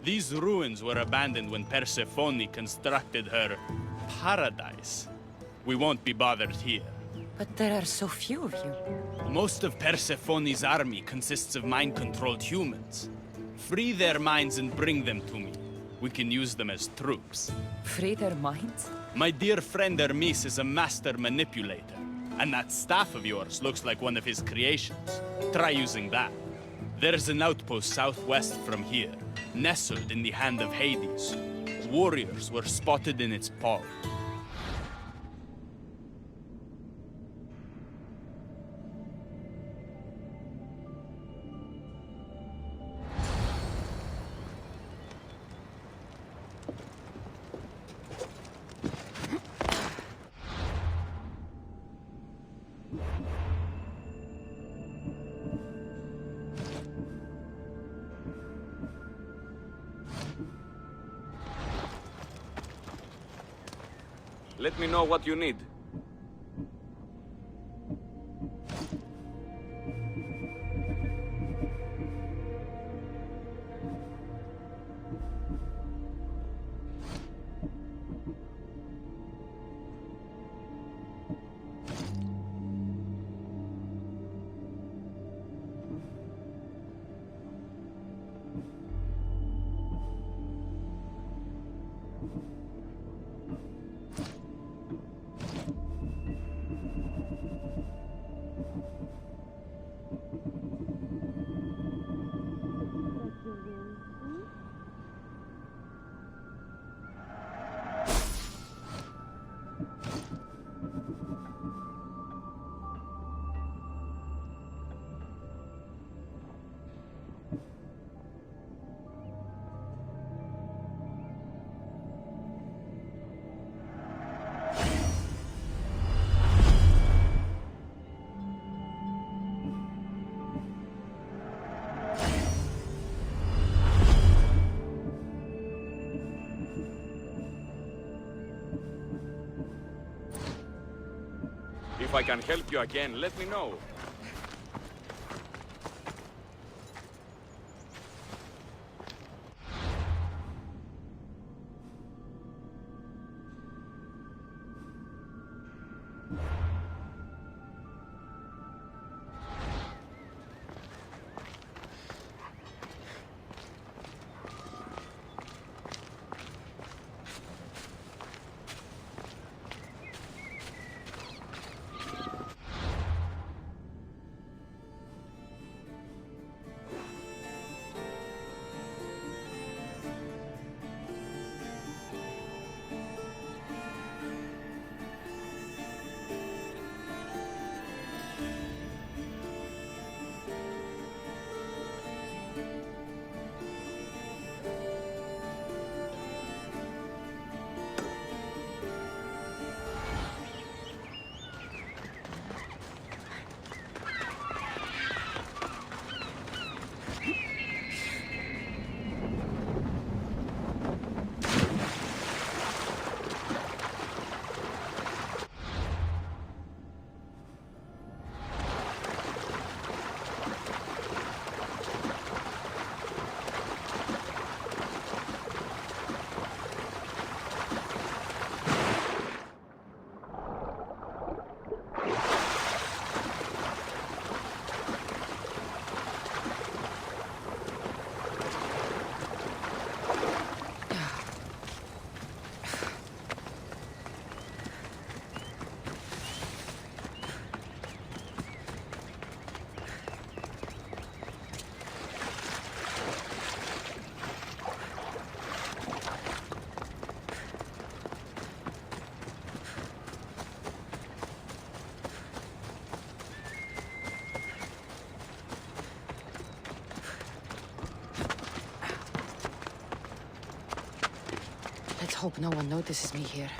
These ruins were abandoned when Persephone constructed her paradise. We won't be bothered here. But there are so few of you. Most of Persephone's army consists of mind-controlled humans. Free their minds and bring them to me. We can use them as troops. Free their minds? My dear friend Hermes is a master manipulator. And that staff of yours looks like one of his creations. Try using that. There's an outpost southwest from here, nestled in the hand of Hades. Warriors were spotted in its paw. Let me know what you need. If I can help you again, let me know. Let's hope no one notices me here.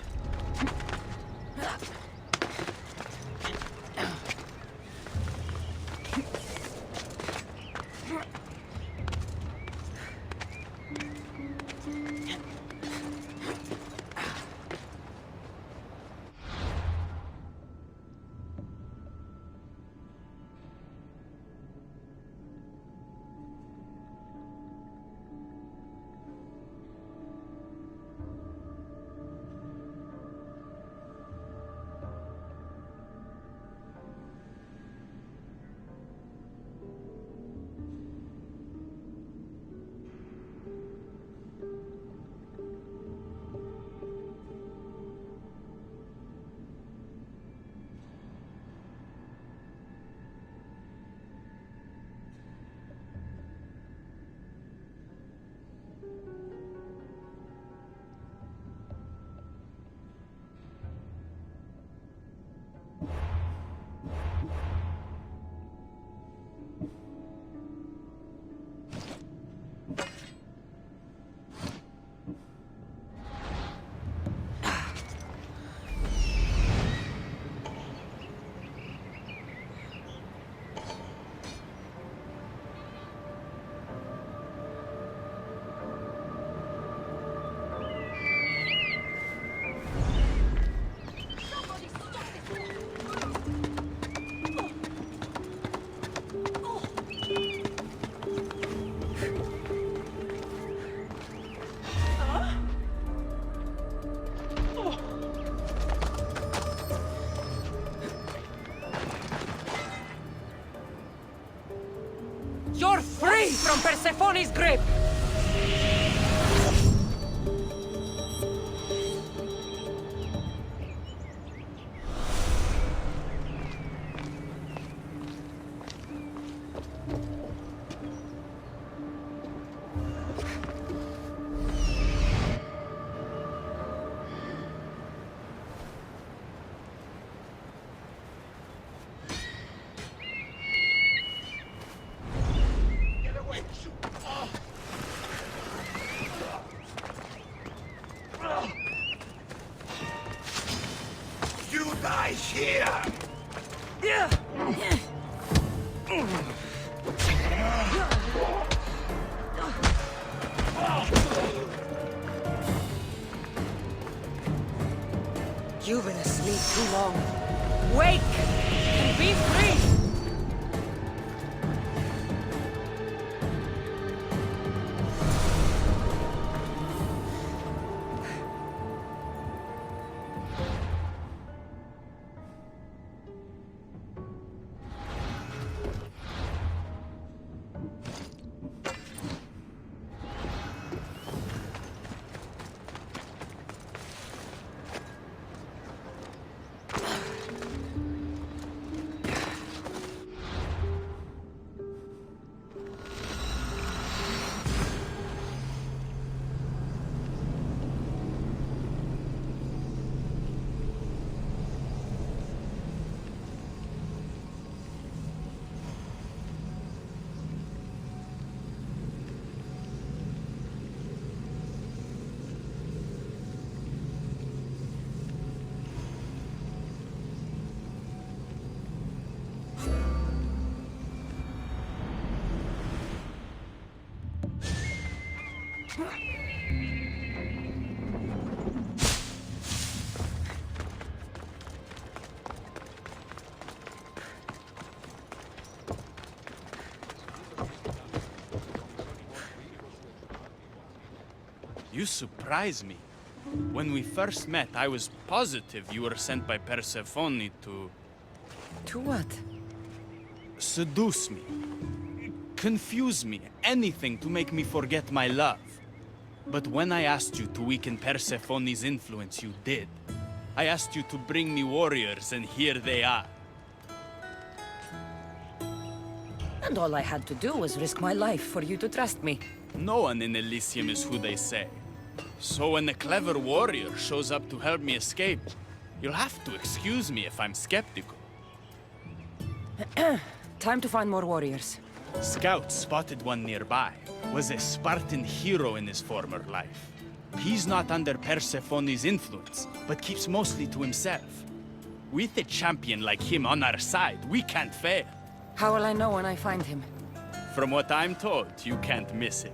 You're free from Persephone's grip! You die here! You've been asleep too long. Wake! And be free! You surprise me. When we first met, I was positive you were sent by Persephone to... To what? Seduce me. Confuse me. Anything to make me forget my love. But when I asked you to weaken Persephone's influence, you did. I asked you to bring me warriors, and here they are. And all I had to do was risk my life for you to trust me. No one in Elysium is who they say. So when a clever warrior shows up to help me escape, you'll have to excuse me if I'm skeptical. Time to find more warriors. Scouts spotted one nearby. Was a Spartan hero in his former life. He's not under Persephone's influence, but keeps mostly to himself. With a champion like him on our side, we can't fail. How will I know when I find him? From what I'm told, you can't miss him.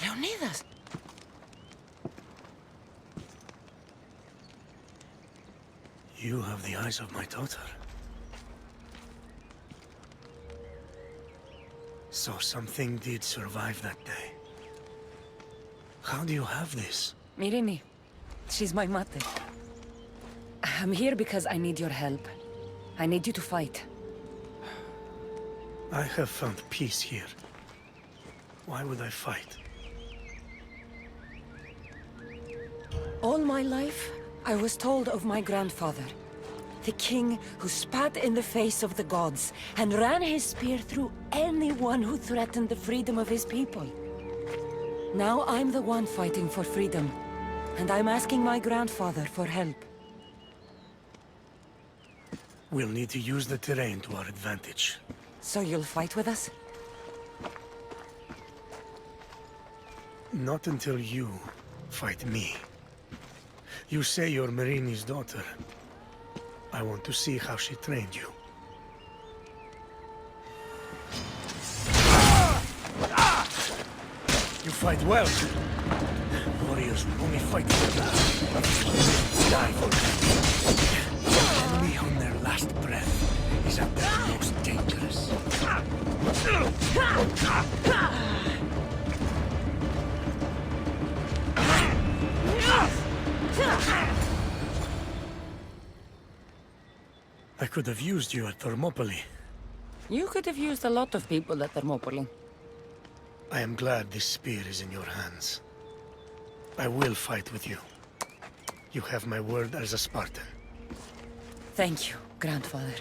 Leonidas! You have the eyes of my daughter. So something did survive that day. How do you have this? Mirini. She's my mother. I'm here because I need your help. I need you to fight. I have found peace here. Why would I fight? All my life, I was told of my grandfather. The king who spat in the face of the gods and ran his spear through anyone who threatened the freedom of his people. Now I'm the one fighting for freedom, and I'm asking my grandfather for help. We'll need to use the terrain to our advantage. So you'll fight with us? Not until you fight me. You say you're Marini's daughter. I want to see how she trained you. You fight well. Warriors will only fight for that. Die for them. The enemy on their last breath is at their most dangerous. I could have used you at Thermopylae. You could have used a lot of people at Thermopylae. I am glad this spear is in your hands. I will fight with you. You have my word as a Spartan. Thank you, grandfather.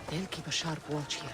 They'll keep a sharp watch here.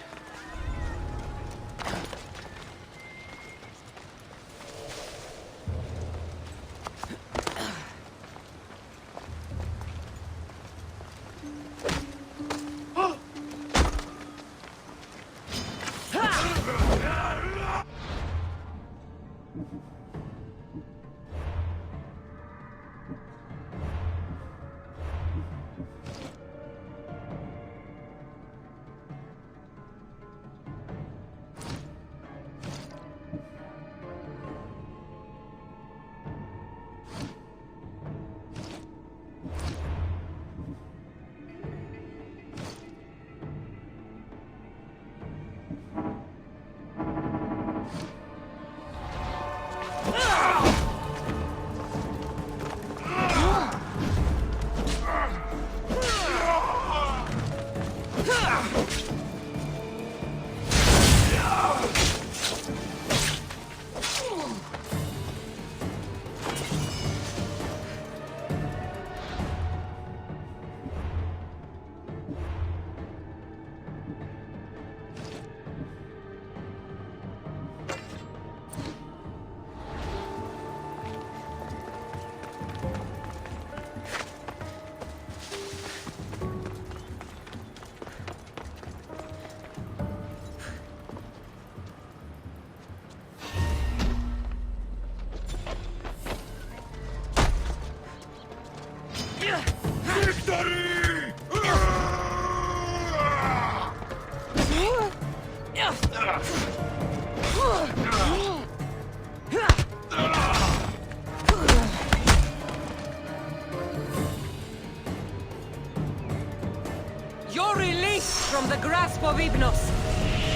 You're released from the grasp of Hypnos.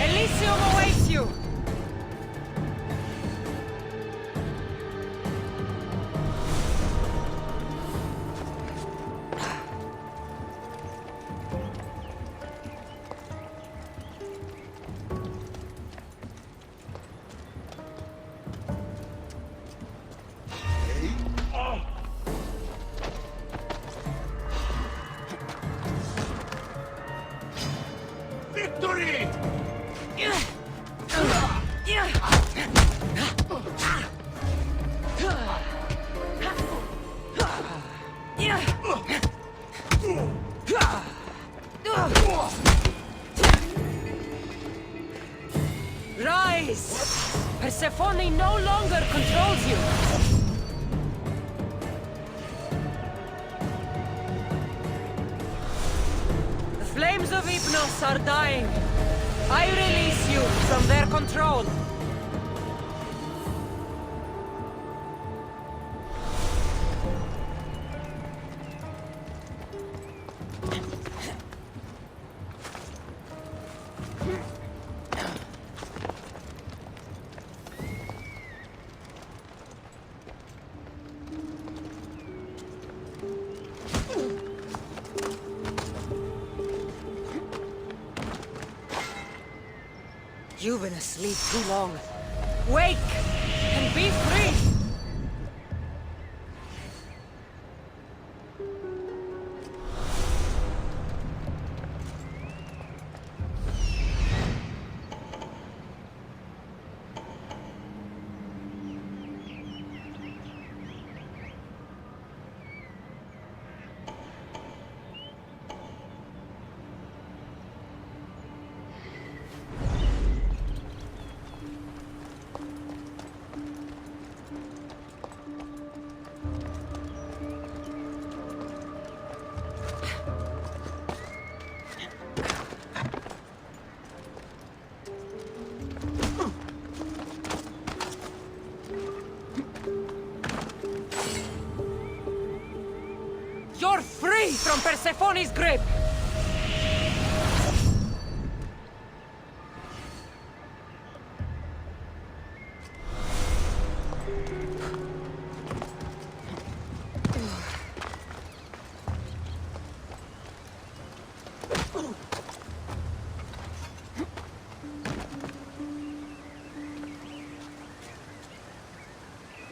Elysium awaits you! Rise! Persephone no longer controls you! The flames of Hypnos are dying. I release you from their control. You've been asleep too long. Wake and be free! You're free from Persephone's grip!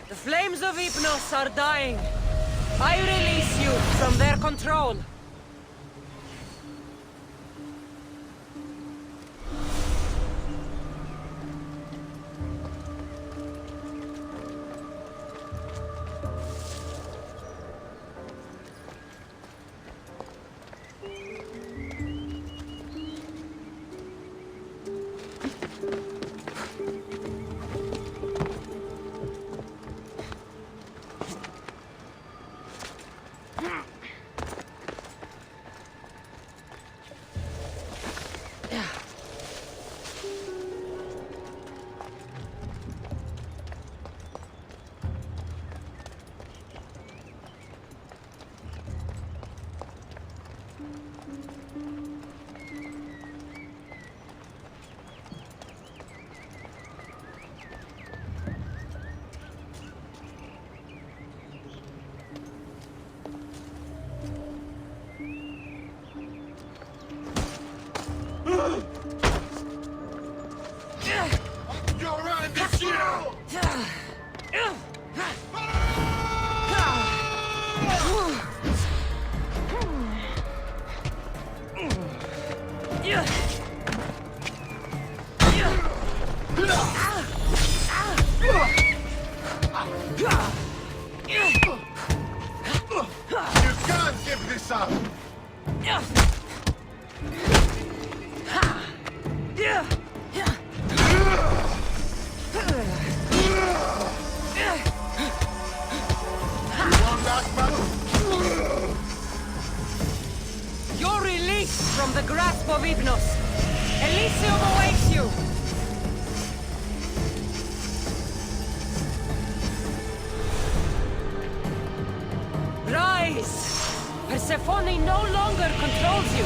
The flames of Hypnos are dying. I release you from their control. son! One last battle? You're released from the grasp of Hypnos. Elysium awaits you! Rise! Persephone no longer controls you!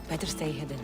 Better stay hidden.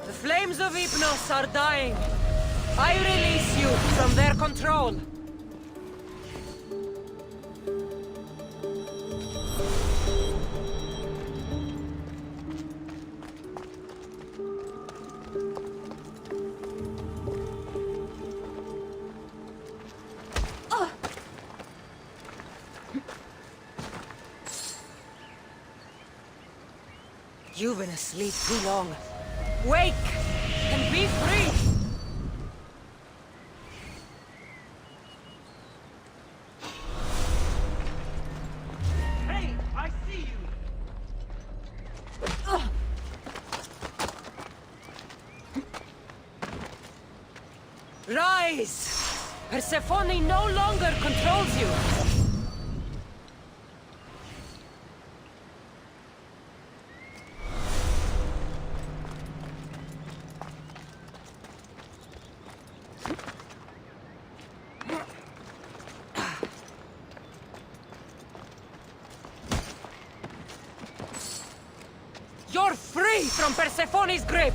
The flames of Hypnos are dying. I release you from their control. You've been asleep too long. Wake and be free! Hey, I see you! Rise! Persephone no longer controls you! You're free from Persephone's grip!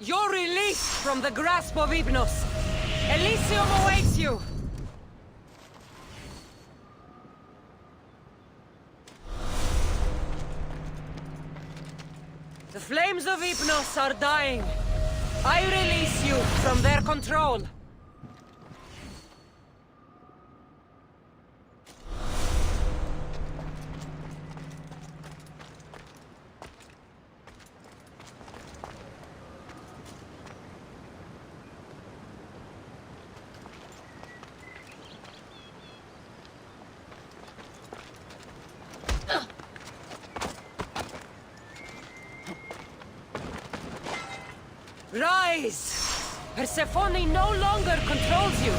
You're released from the grasp of Hypnos. Elysium awaits you! The flames of Hypnos are dying. I release you from their control. Rise! Persephone no longer controls you!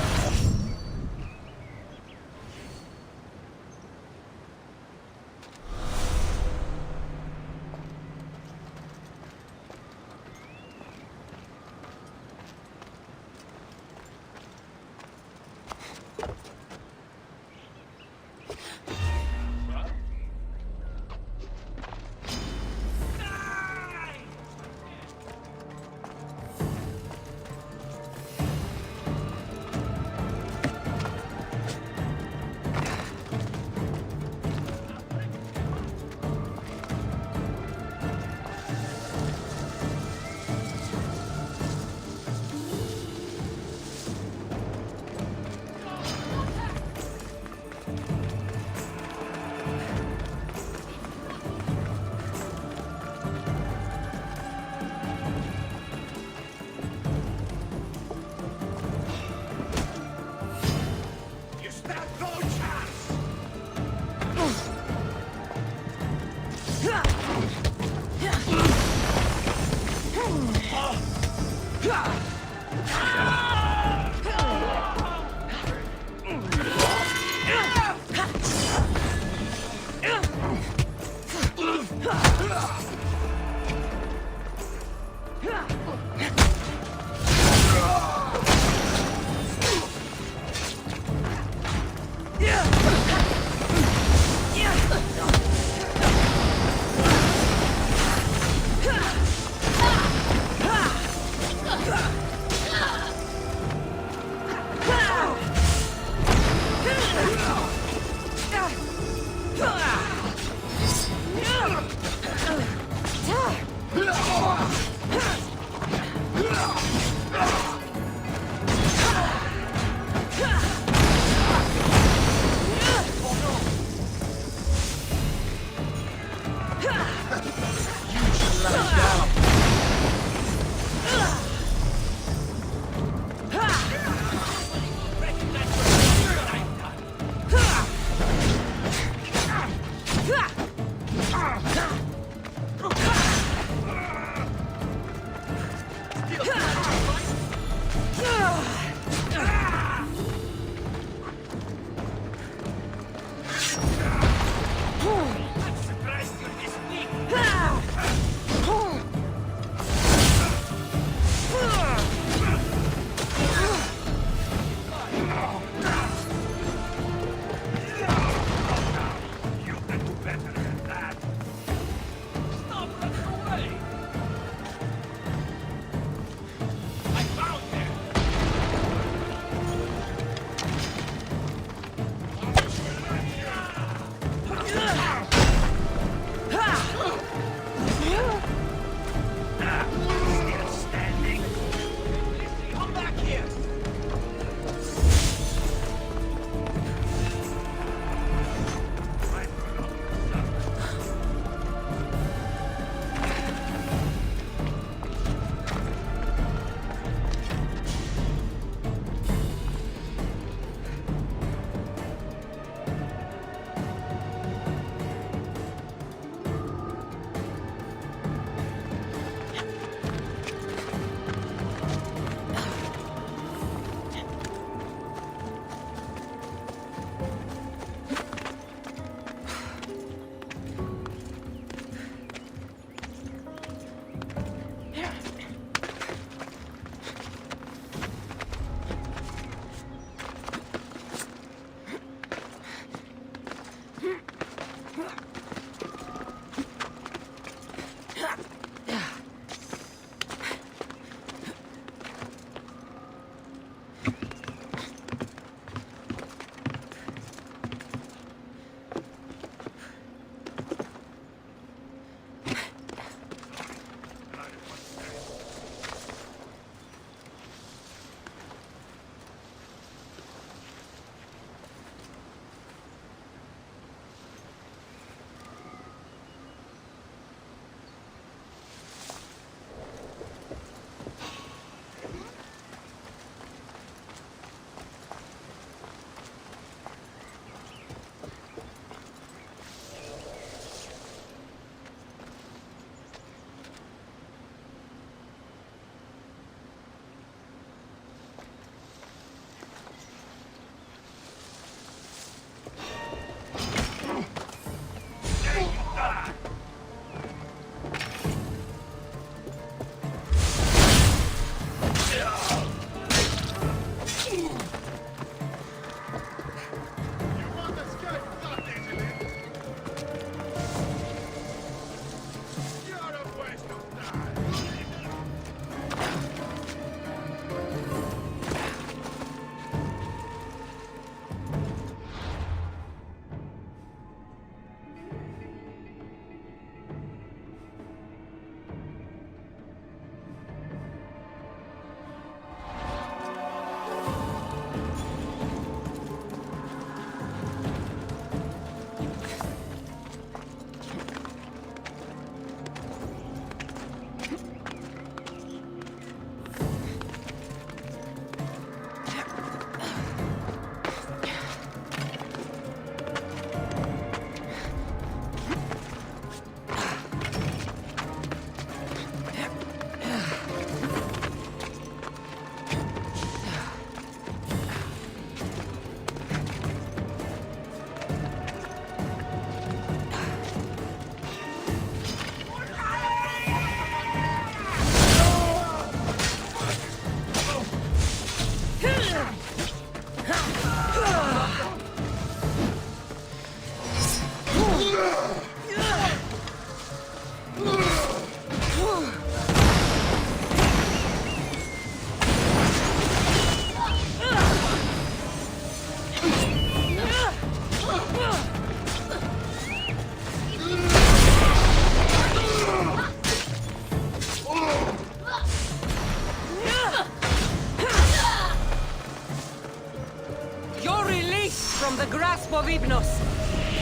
You're released from the grasp of Hypnos!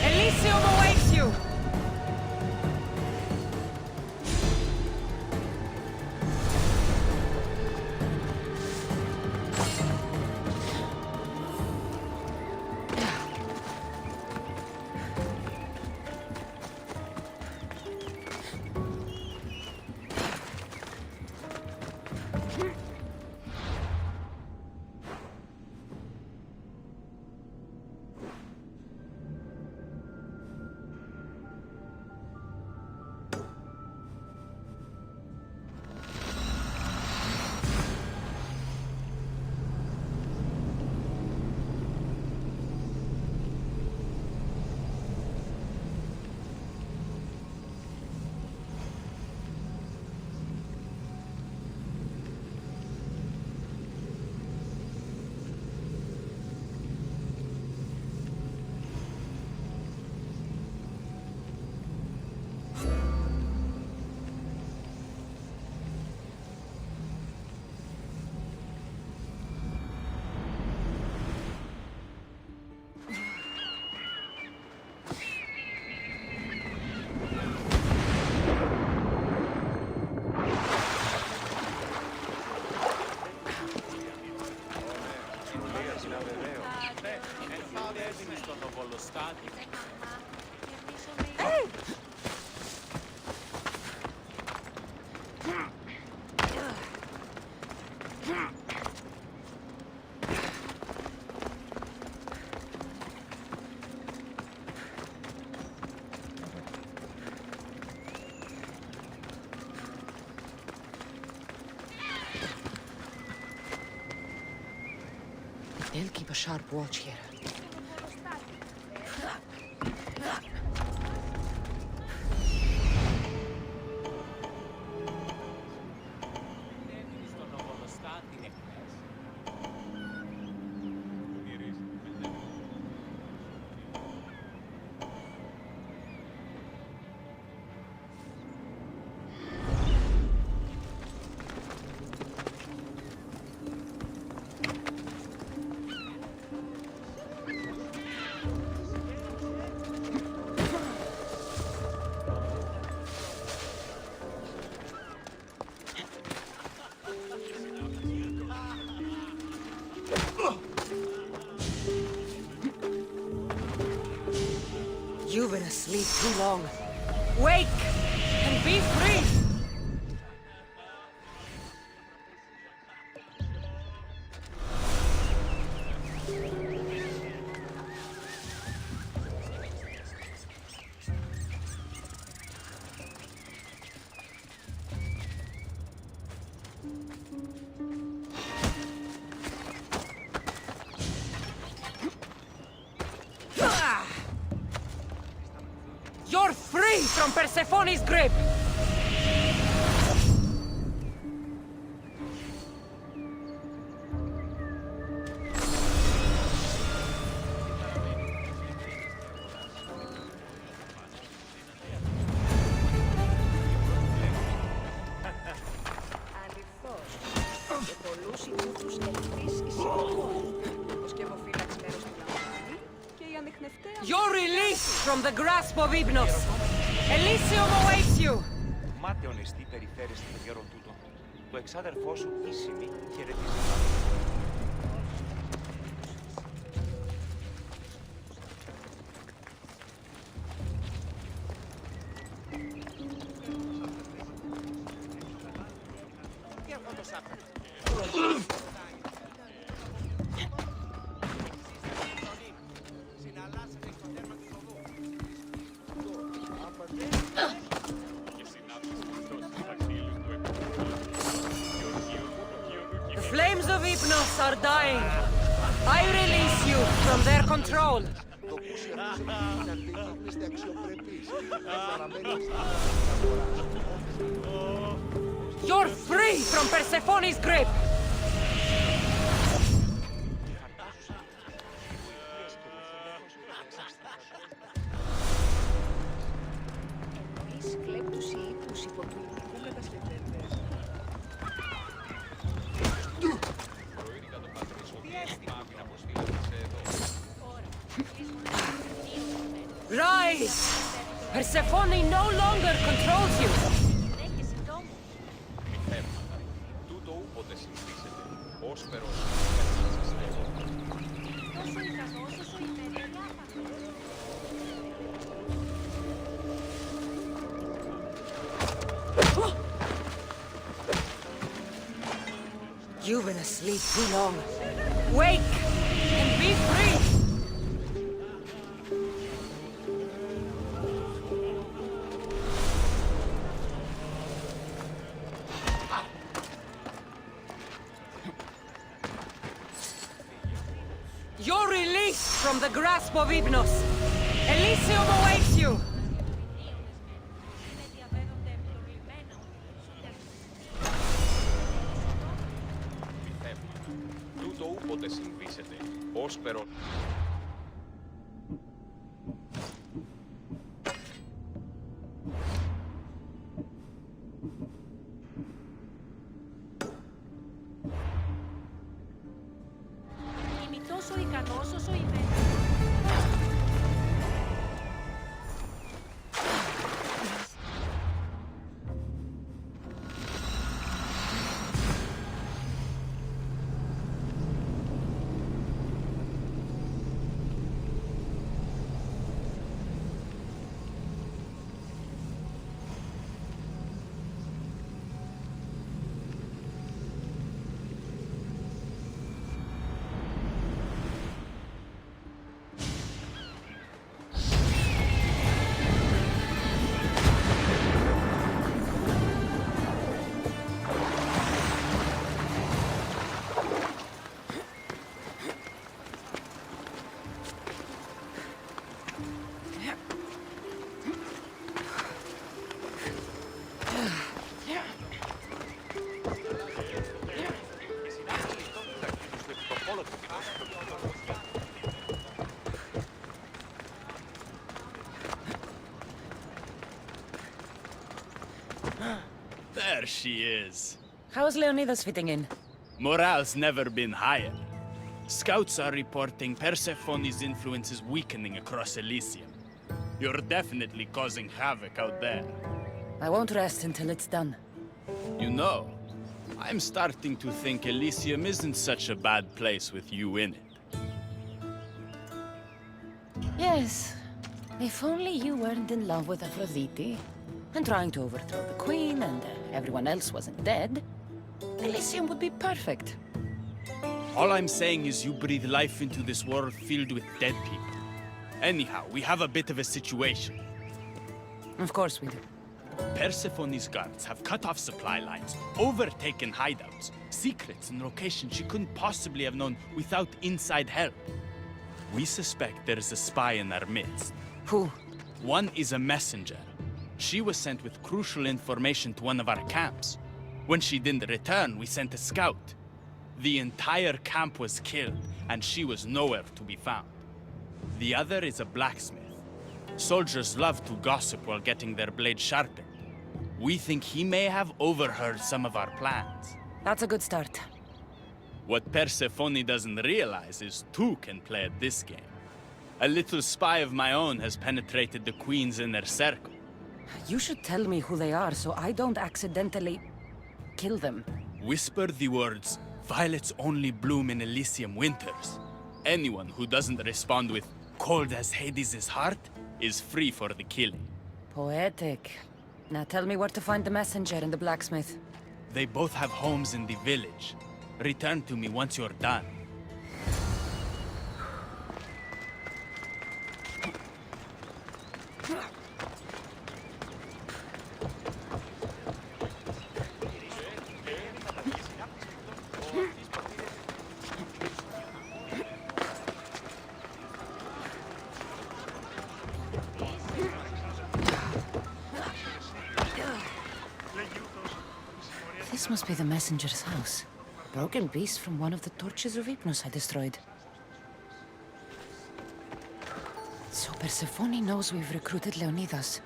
Elysium awaits you! They'll keep a sharp watch here. You've been asleep too long. Wake and be free! You're free from Persephone's grip! You're released from the grasp of Hypnos! Elysium awaits you! Μάταιον εστί περιφέρεις των γέρον τούτο. Το εξάδερφό σου ίσημη χαιρετίζει. The flames of Hypnos are dying. I release you from their control. You're free from Persephone's grip. Rise! Persephone no longer controls you! Τούτο ούποτε συνηθίσετε, ως περός. Τόσο ικανός όσο η μερίδα. You've been asleep too long. Wake and be free! You're released from the grasp of Hypnos. Elysium awaits you! Τούτο ούποτε συνηθίσετε, ως περός. Είμαι τόσο ικανός όσο η μερίδα. There she is. How's Leonidas fitting in? Morale's never been higher. Scouts are reporting Persephone's influence is weakening across Elysium. You're definitely causing havoc out there. I won't rest until it's done. You know, I'm starting to think Elysium isn't such a bad place with you in it. Yes. If only you weren't in love with Aphrodite, and trying to overthrow the queen, and everyone else wasn't dead, Elysium would be perfect. All I'm saying is you breathe life into this world filled with dead people. Anyhow, we have a bit of a situation. Of course we do. Persephone's guards have cut off supply lines, overtaken hideouts, secrets and locations she couldn't possibly have known without inside help. We suspect there's a spy in our midst. Who? One is a messenger. She was sent with crucial information to one of our camps. When she didn't return, we sent a scout. The entire camp was killed, and she was nowhere to be found. The other is a blacksmith. Soldiers love to gossip while getting their blades sharpened. We think he may have overheard some of our plans. That's a good start. What Persephone doesn't realize is two can play at this game. A little spy of my own has penetrated the Queen's inner circle. You should tell me who they are so I don't accidentally kill them. Whisper the words, "Violets only bloom in Elysium winters." Anyone who doesn't respond with, "Cold as Hades' heart," is free for the killing. Poetic. Now tell me where to find the messenger and the blacksmith. They both have homes in the village. Return to me once you're done. This must be the messenger's house. Broken piece from one of the torches of Hypnos I destroyed. So Persephone knows we've recruited Leonidas.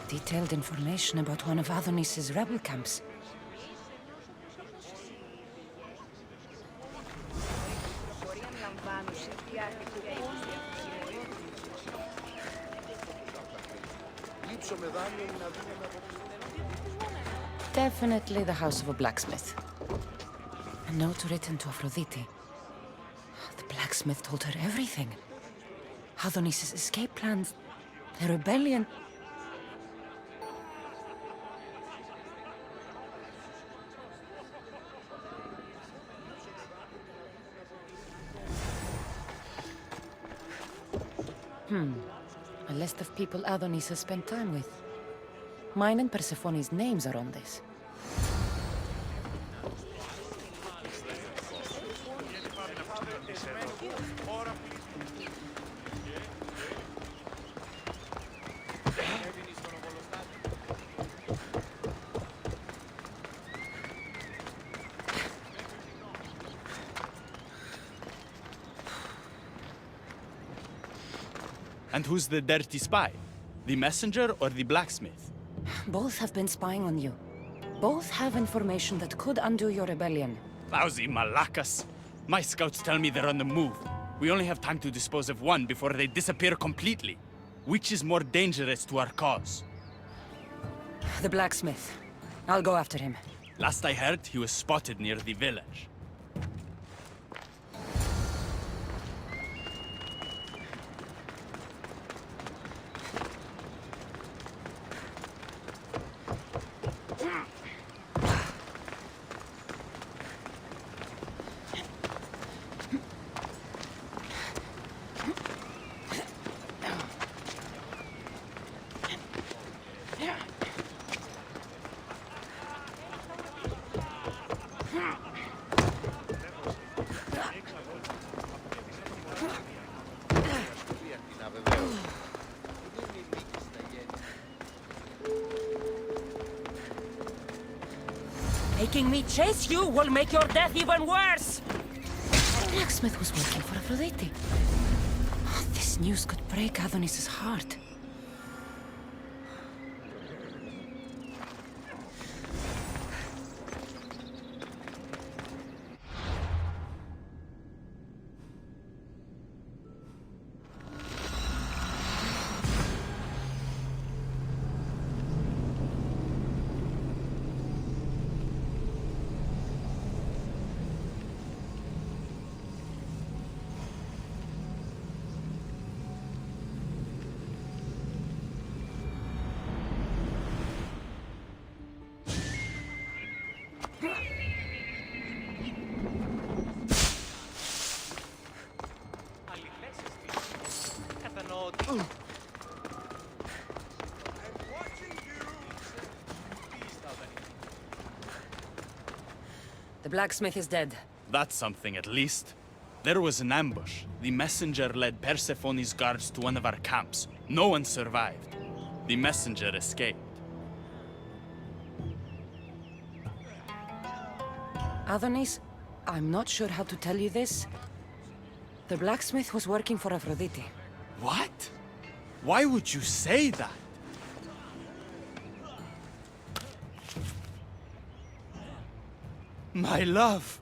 Detailed information about one of Adonis's rebel camps. Definitely the house of a blacksmith. A note written to Aphrodite. The blacksmith told her everything. Adonis's escape plans, the rebellion. A list of people Adonis has spent time with. Mine and Persephone's names are on this. And who's the dirty spy? The messenger or the blacksmith? Both have been spying on you. Both have information that could undo your rebellion. Lousy malacas. My scouts tell me they're on the move. We only have time to dispose of one before they disappear completely. Which is more dangerous to our cause? The blacksmith. I'll go after him. Last I heard, he was spotted near the village. Making me chase you will make your death even worse! The blacksmith was working for Aphrodite. Oh, this news could break Adonis's heart. The blacksmith is dead. That's something, at least. There was an ambush. The messenger led Persephone's guards to one of our camps. No one survived. The messenger escaped. Adonis, I'm not sure how to tell you this. The blacksmith was working for Aphrodite. What? Why would you say that? My love,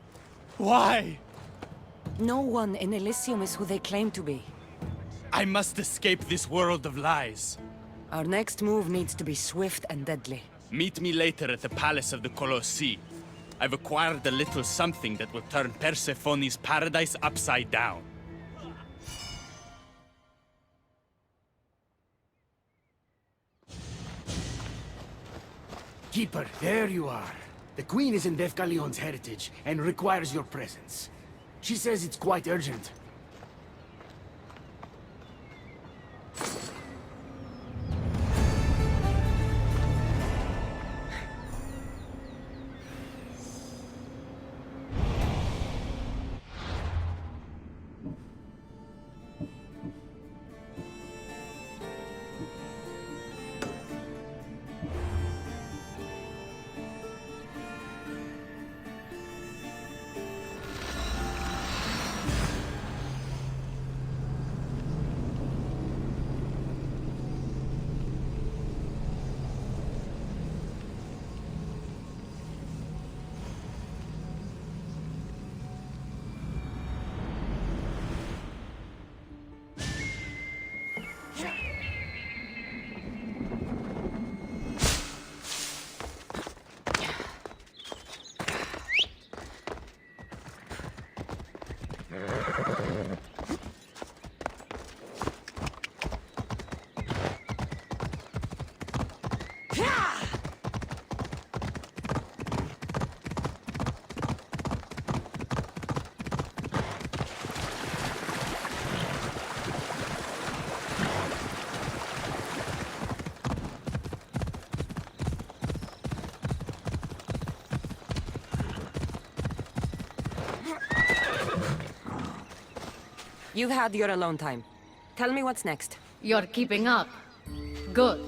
why? No one in Elysium is who they claim to be. I must escape this world of lies. Our next move needs to be swift and deadly. Meet me later at the palace of the Colossi. I've acquired a little something that will turn Persephone's paradise upside down. Keeper, there you are. The Queen is in Defcalion's heritage and requires your presence. She says it's quite urgent. You've had your alone time. Tell me what's next. You're keeping up. Good.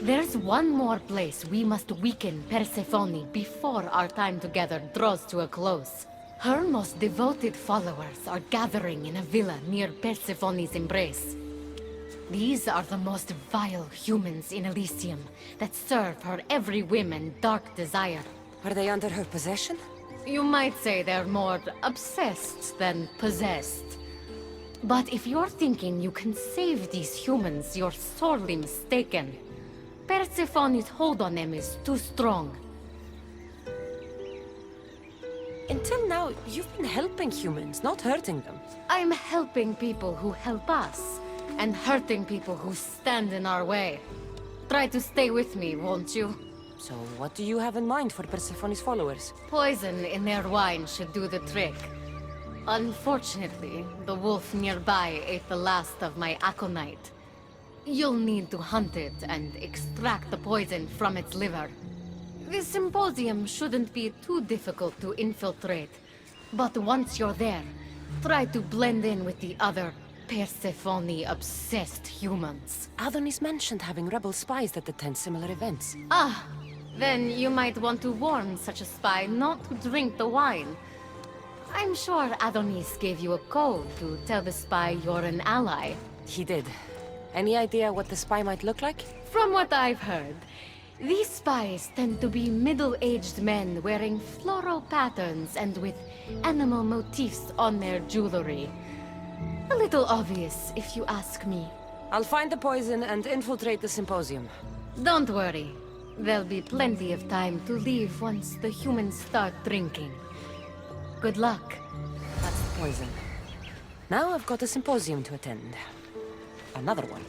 There's one more place we must weaken Persephone before our time together draws to a close. Her most devoted followers are gathering in a villa near Persephone's embrace. These are the most vile humans in Elysium that serve her every whim and dark desire. Are they under her possession? You might say they're more obsessed than possessed. But if you're thinking you can save these humans, you're sorely mistaken. Persephone's hold on them is too strong. Until now, you've been helping humans, not hurting them. I'm helping people who help us, and hurting people who stand in our way. Try to stay with me, won't you? So what do you have in mind for Persephone's followers? Poison in their wine should do the trick. Unfortunately, the wolf nearby ate the last of my aconite. You'll need to hunt it and extract the poison from its liver. The symposium shouldn't be too difficult to infiltrate, but once you're there, try to blend in with the other Persephone-obsessed humans. Adonis mentioned having rebel spies that attend similar events. Ah, then you might want to warn such a spy not to drink the wine. I'm sure Adonis gave you a code to tell the spy you're an ally. He did. Any idea what the spy might look like? From what I've heard, these spies tend to be middle-aged men wearing floral patterns and with animal motifs on their jewelry. A little obvious, if you ask me. I'll find the poison and infiltrate the symposium. Don't worry. There'll be plenty of time to leave once the humans start drinking. Good luck. That's the poison. Now I've got a symposium to attend. Another one.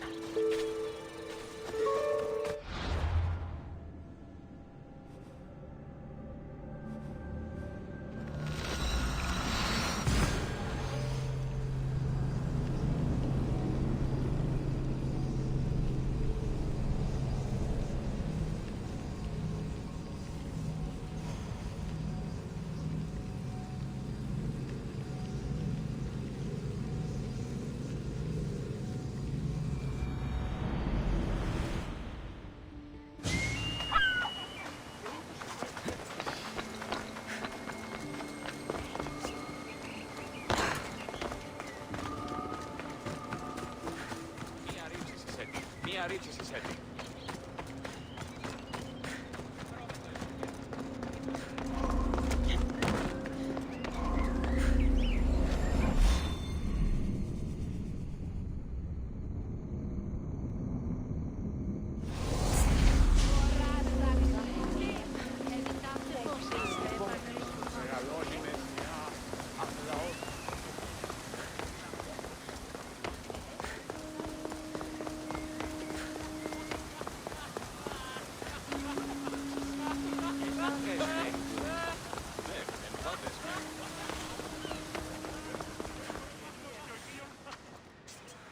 Μία ρήψη στη σέτη.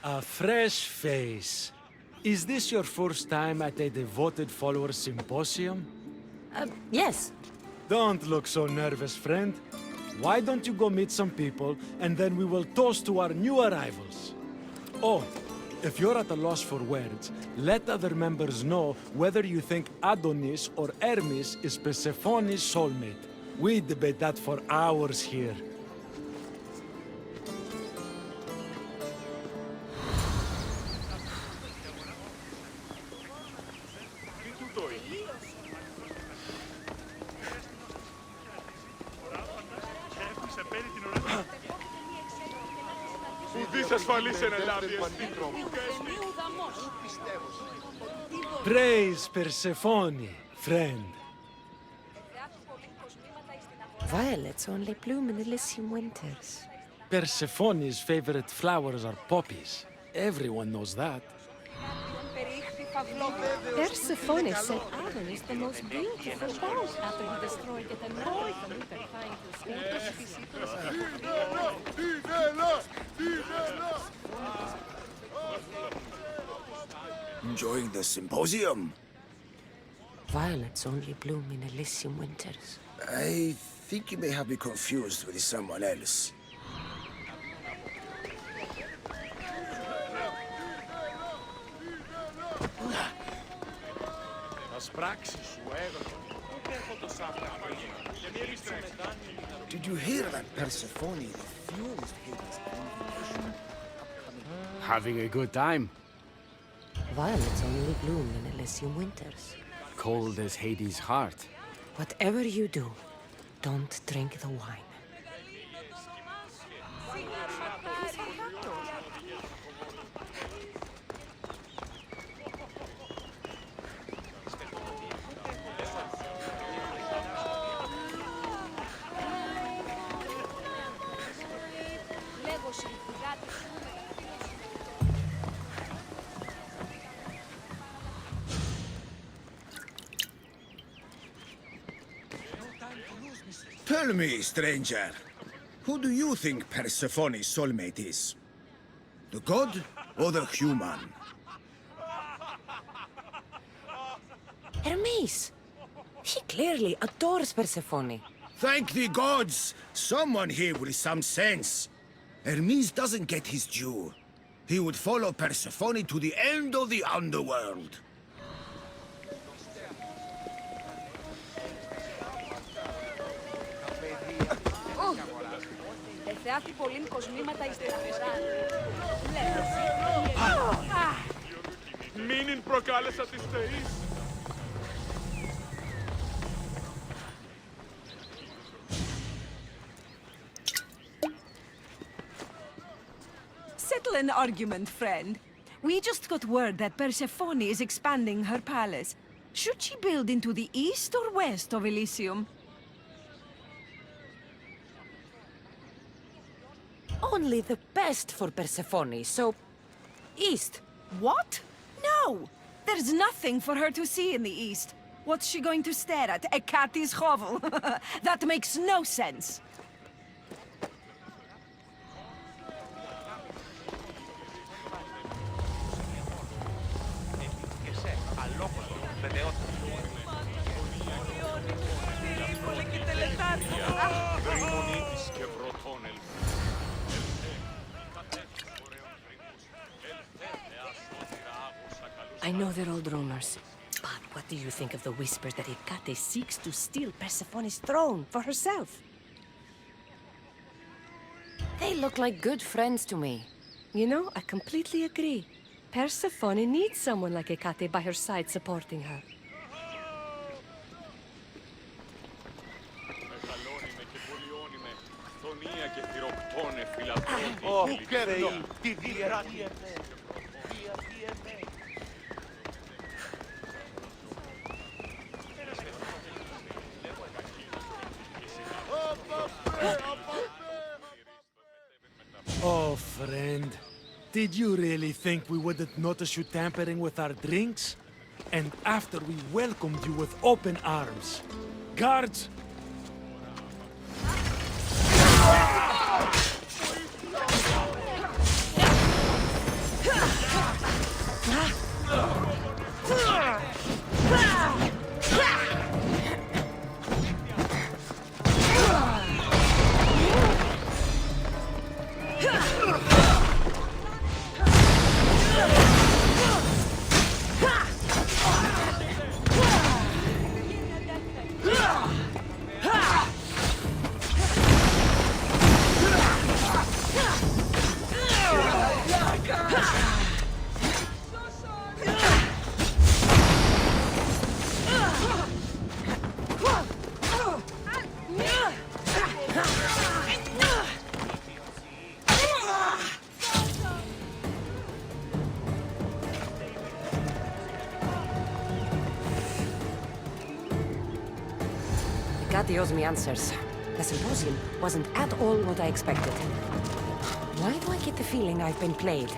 A fresh face. Is this your first time at a devoted follower symposium? Yes. Don't look so nervous, friend. Why don't you go meet some people, and then we will toast to our new arrivals. Oh, if you're at a loss for words, let other members know whether you think Adonis or Hermes is Persephone's soulmate. We debate that for hours here. Praise Persephone, friend. Violets only bloom in Elysium winters. Persephone's favorite flowers are poppies. Everyone knows that. Persephone said Adam is the most beautiful boat after he destroyed it and now they're trying to Enjoying the symposium? Violets only bloom in Elysium winters. I think you may have me confused with someone else. Did you hear that Persephone refused Hades' invitation? Having a good time. Violets only bloom in Elysium winters. Cold as Hades' heart. Whatever you do, don't drink the wine. Tell me, stranger, who do you think Persephone's soulmate is? The god or the human? Hermes! He clearly adores Persephone. Thank the gods! Someone here with some sense. Hermes doesn't get his due. He would follow Persephone to the end of the underworld. Θεάθη πολλήν κοσμήματα εις την αγορά. Μήνυν προκάλεσα της θεής. Settle an argument, friend. We just got word that Persephone is expanding her palace. Should she build into the east or west of Elysium? Only the best for Persephone, so... east. What? No! There's nothing for her to see in the east. What's she going to stare at? A cat's hovel? That makes no sense. I know they're old rumors, but what do you think of the whispers that Hecate seeks to steal Persephone's throne for herself? They look like good friends to me. You know, I completely agree. Persephone needs someone like Hecate by her side supporting her. Oh, friend. Did you really think we wouldn't notice you tampering with our drinks? And after we welcomed you with open arms. Guards! Hecate owes me answers. The symposium wasn't at all what I expected. Why do I get the feeling I've been played?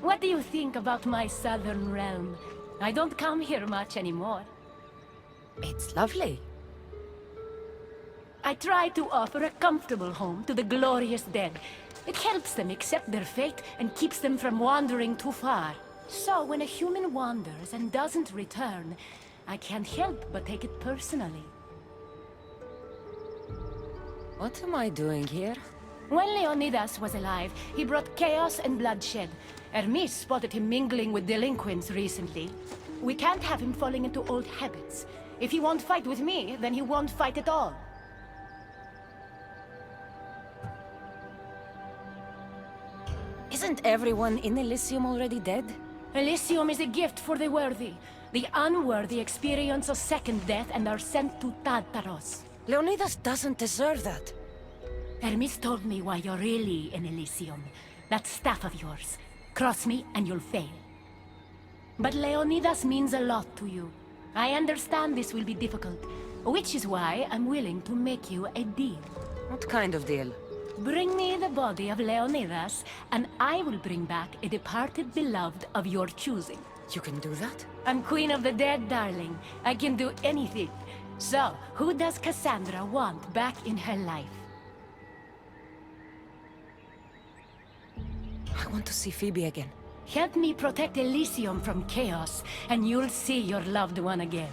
What do you think about my southern realm? I don't come here much anymore. It's lovely. I try to offer a comfortable home to the glorious dead. It helps them accept their fate and keeps them from wandering too far. So when a human wanders and doesn't return, I can't help but take it personally. What am I doing here? When Leonidas was alive, he brought chaos and bloodshed. Hermes spotted him mingling with delinquents recently. We can't have him falling into old habits. If he won't fight with me, then he won't fight at all. Isn't everyone in Elysium already dead? Elysium is a gift for the worthy. The unworthy experience a second death and are sent to Tartaros. Leonidas doesn't deserve that. Hermes told me why you're really in Elysium. That staff of yours. Cross me and you'll fail. But Leonidas means a lot to you. I understand this will be difficult, which is why I'm willing to make you a deal. What kind of deal? Bring me the body of Leonidas, and I will bring back a departed beloved of your choosing. You can do that? I'm queen of the dead, darling. I can do anything. So, who does Cassandra want back in her life? I want to see Phoebe again. Help me protect Elysium from chaos, and you'll see your loved one again.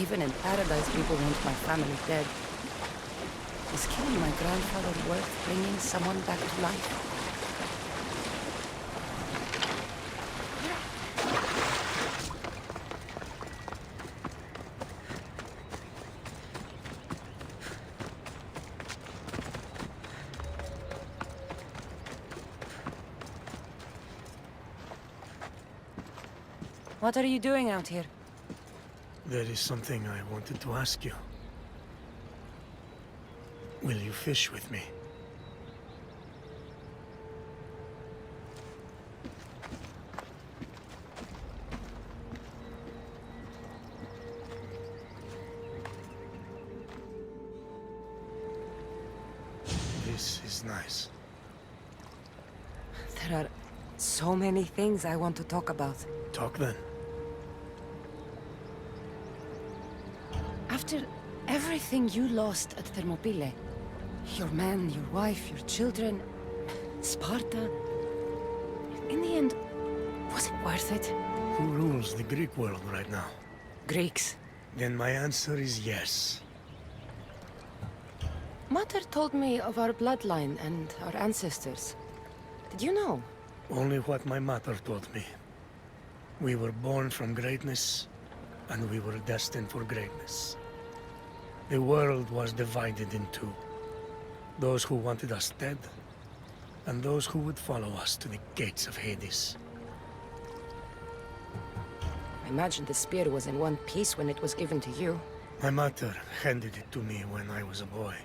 Even in paradise, people want my family dead. Is killing my grandfather worth bringing someone back to life? What are you doing out here? There is something I wanted to ask you. Will you fish with me? This is nice. There are so many things I want to talk about. Talk then. After everything you lost at Thermopylae, your man, your wife, your children, Sparta, in the end, was it worth it? Who rules the Greek world right now? Greeks. Then my answer is yes. Mater told me of our bloodline and our ancestors. Did you know? Only what my mother told me. We were born from greatness, and we were destined for greatness. The world was divided in two. Those who wanted us dead, and those who would follow us to the gates of Hades. I imagine the spear was in one piece when it was given to you. My mother handed it to me when I was a boy.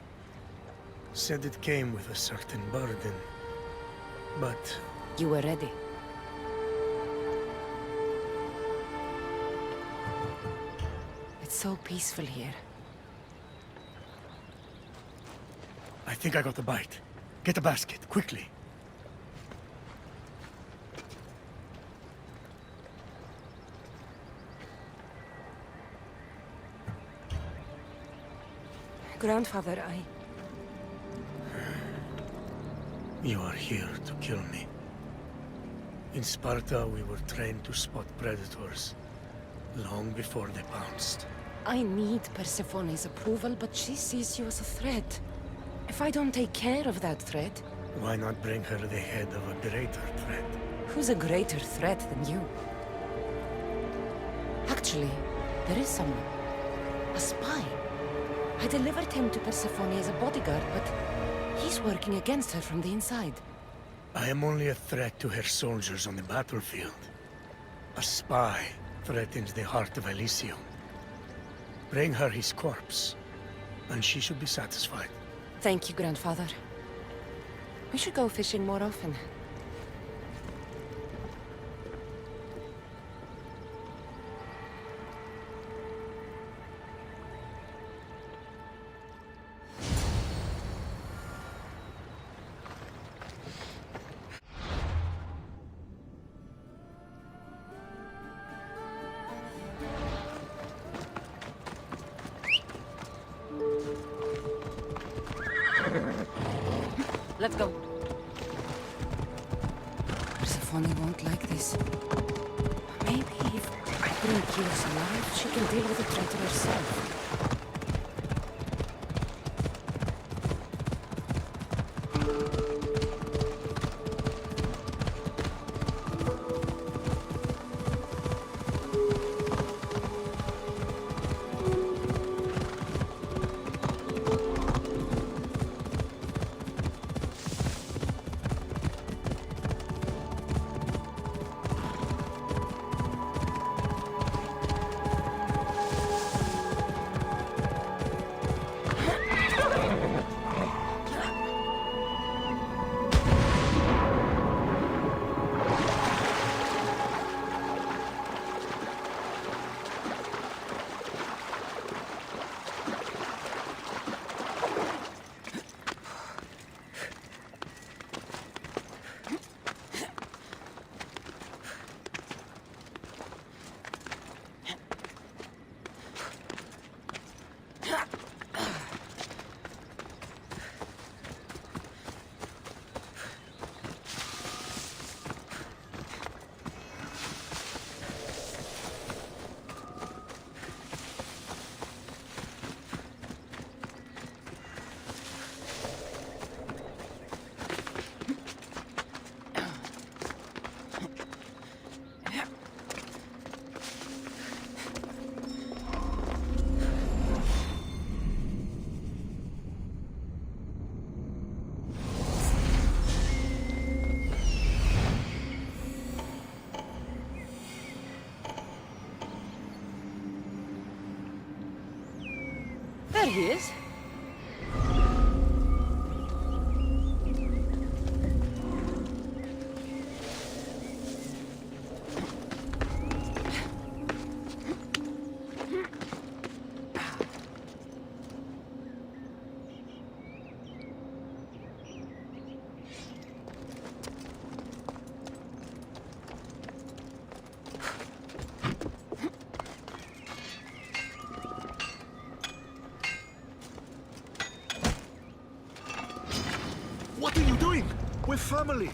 Said it came with a certain burden, but... You were ready. It's so peaceful here. I think I got the bite. Get a basket, quickly. Grandfather, You are here to kill me. In Sparta, we were trained to spot predators, long before they pounced. I need Persephone's approval, but she sees you as a threat. If I don't take care of that threat... Why not bring her the head of a greater threat? Who's a greater threat than you? Actually, there is someone. A spy. I delivered him to Persephone as a bodyguard, but he's working against her from the inside. I am only a threat to her soldiers on the battlefield. A spy threatens the heart of Elysium. Bring her his corpse, and she should be satisfied. Thank you, Grandfather. We should go fishing more often. Let's go. Persephone won't like this. Maybe if I bring Keyless alive, she can deal with the traitor herself. There he is. What are you doing? We're family.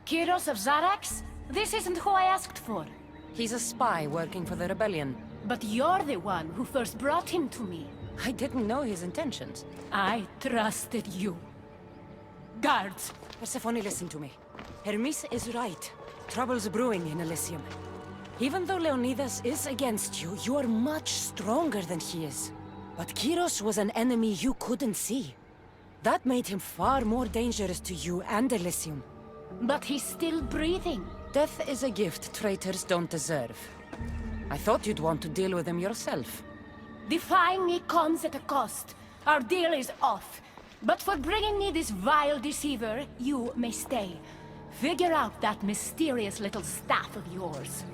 Kyros of Zarax? This isn't who I asked for. He's a spy working for the rebellion. But you're the one who first brought him to me. I didn't know his intentions. I trusted you. Guards! Persephone, listen to me. Hermes is right. Trouble's brewing in Elysium. Even though Leonidas is against you, you are much stronger than he is. But Kyros was an enemy you couldn't see. That made him far more dangerous to you and Elysium. But he's still breathing. Death is a gift traitors don't deserve. I thought you'd want to deal with him yourself. Defying me comes at a cost. Our deal is off. But for bringing me this vile deceiver, you may stay. Figure out that mysterious little staff of yours.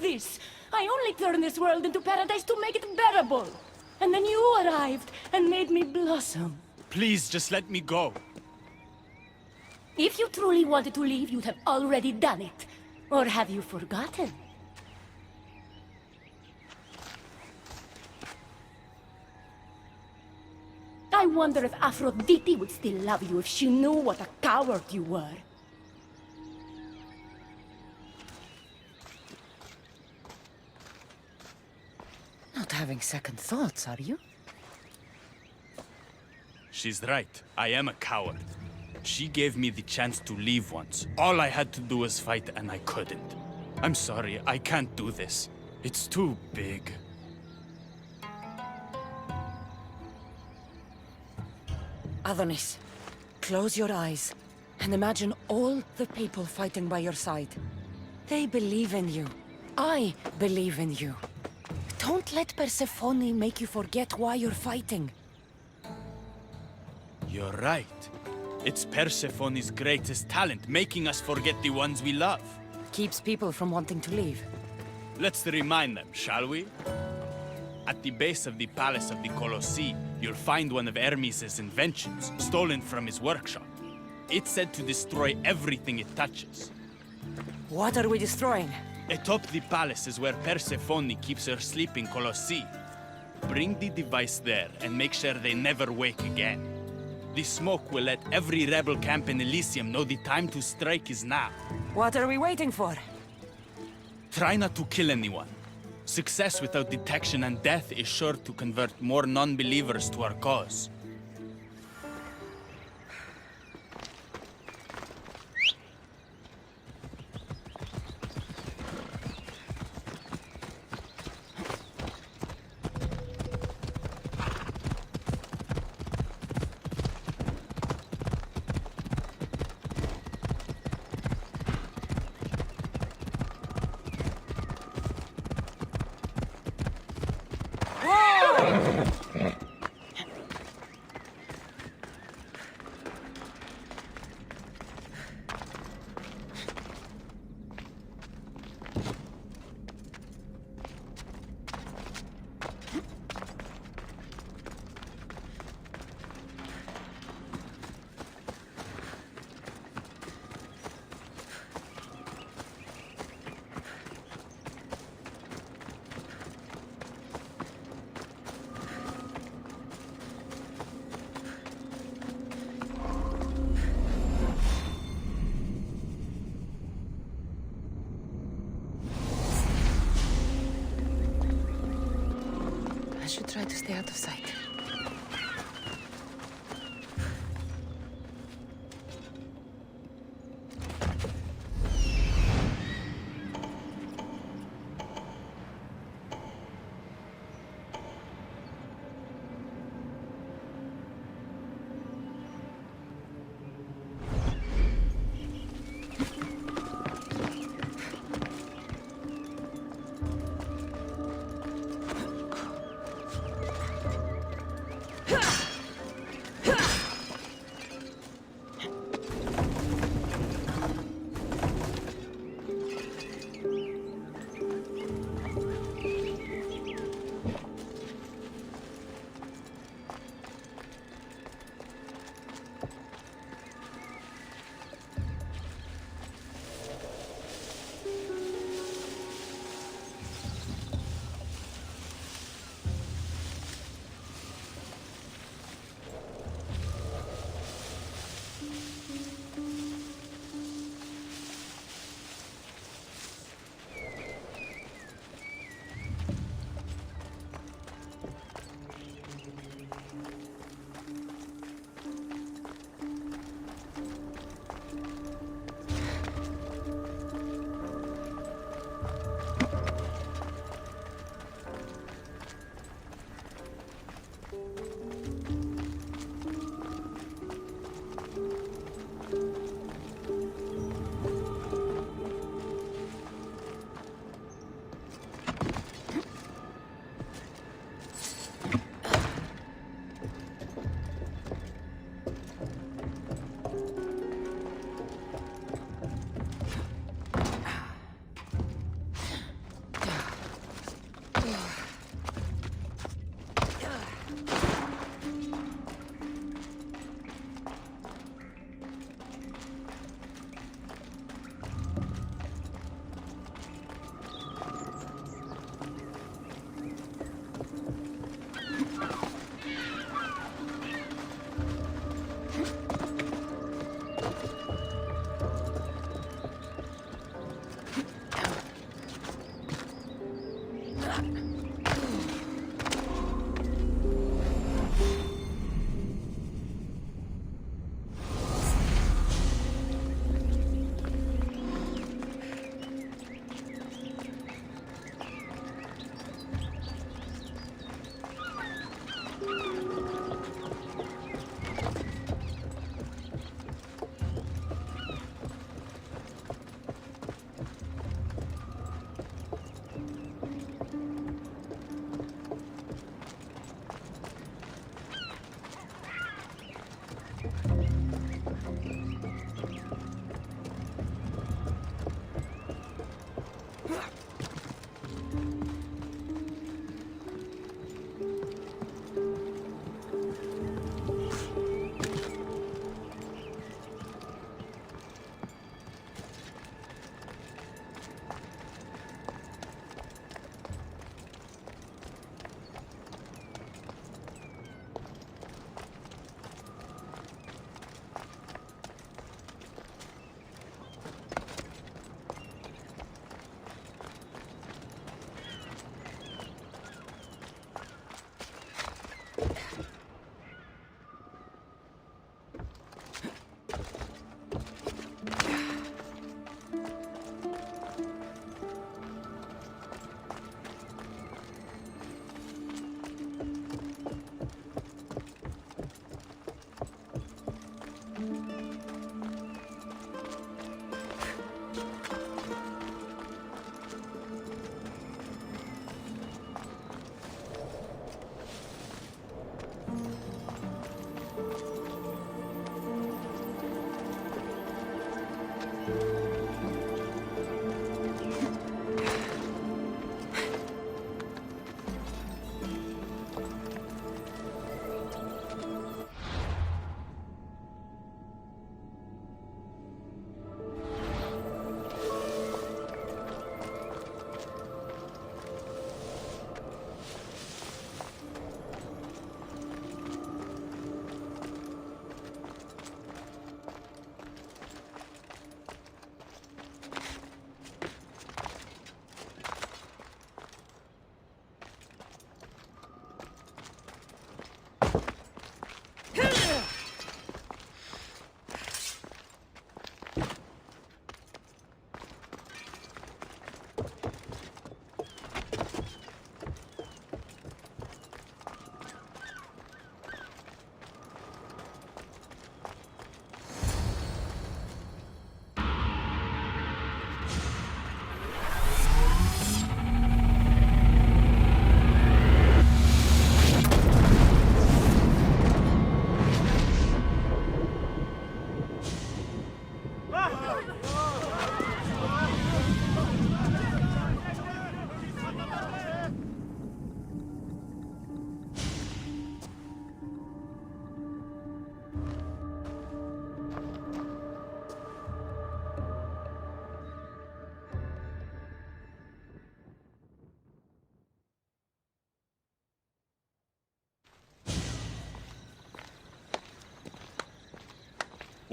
This. I only turned this world into paradise to make it bearable. And then you arrived and made me blossom. Please, just let me go. If you truly wanted to leave, you'd have already done it. Or have you forgotten? I wonder if Aphrodite would still love you if she knew what a coward you were. Not having second thoughts, are you? She's right. I am a coward. She gave me the chance to leave once. All I had to do was fight, and I couldn't. I'm sorry, I can't do this. It's too big. Adonis, close your eyes and imagine all the people fighting by your side. They believe in you. I believe in you. Don't let Persephone make you forget why you're fighting. You're right. It's Persephone's greatest talent, making us forget the ones we love. Keeps people from wanting to leave. Let's remind them, shall we? At the base of the Palace of the Colossi, you'll find one of Hermes' inventions, stolen from his workshop. It's said to destroy everything it touches. What are we destroying? Atop the palace is where Persephone keeps her sleeping Colossi. Bring the device there and make sure they never wake again. The smoke will let every rebel camp in Elysium know the time to strike is now. What are we waiting for? Try not to kill anyone. Success without detection and death is sure to convert more non-believers to our cause. I should try to stay out of sight.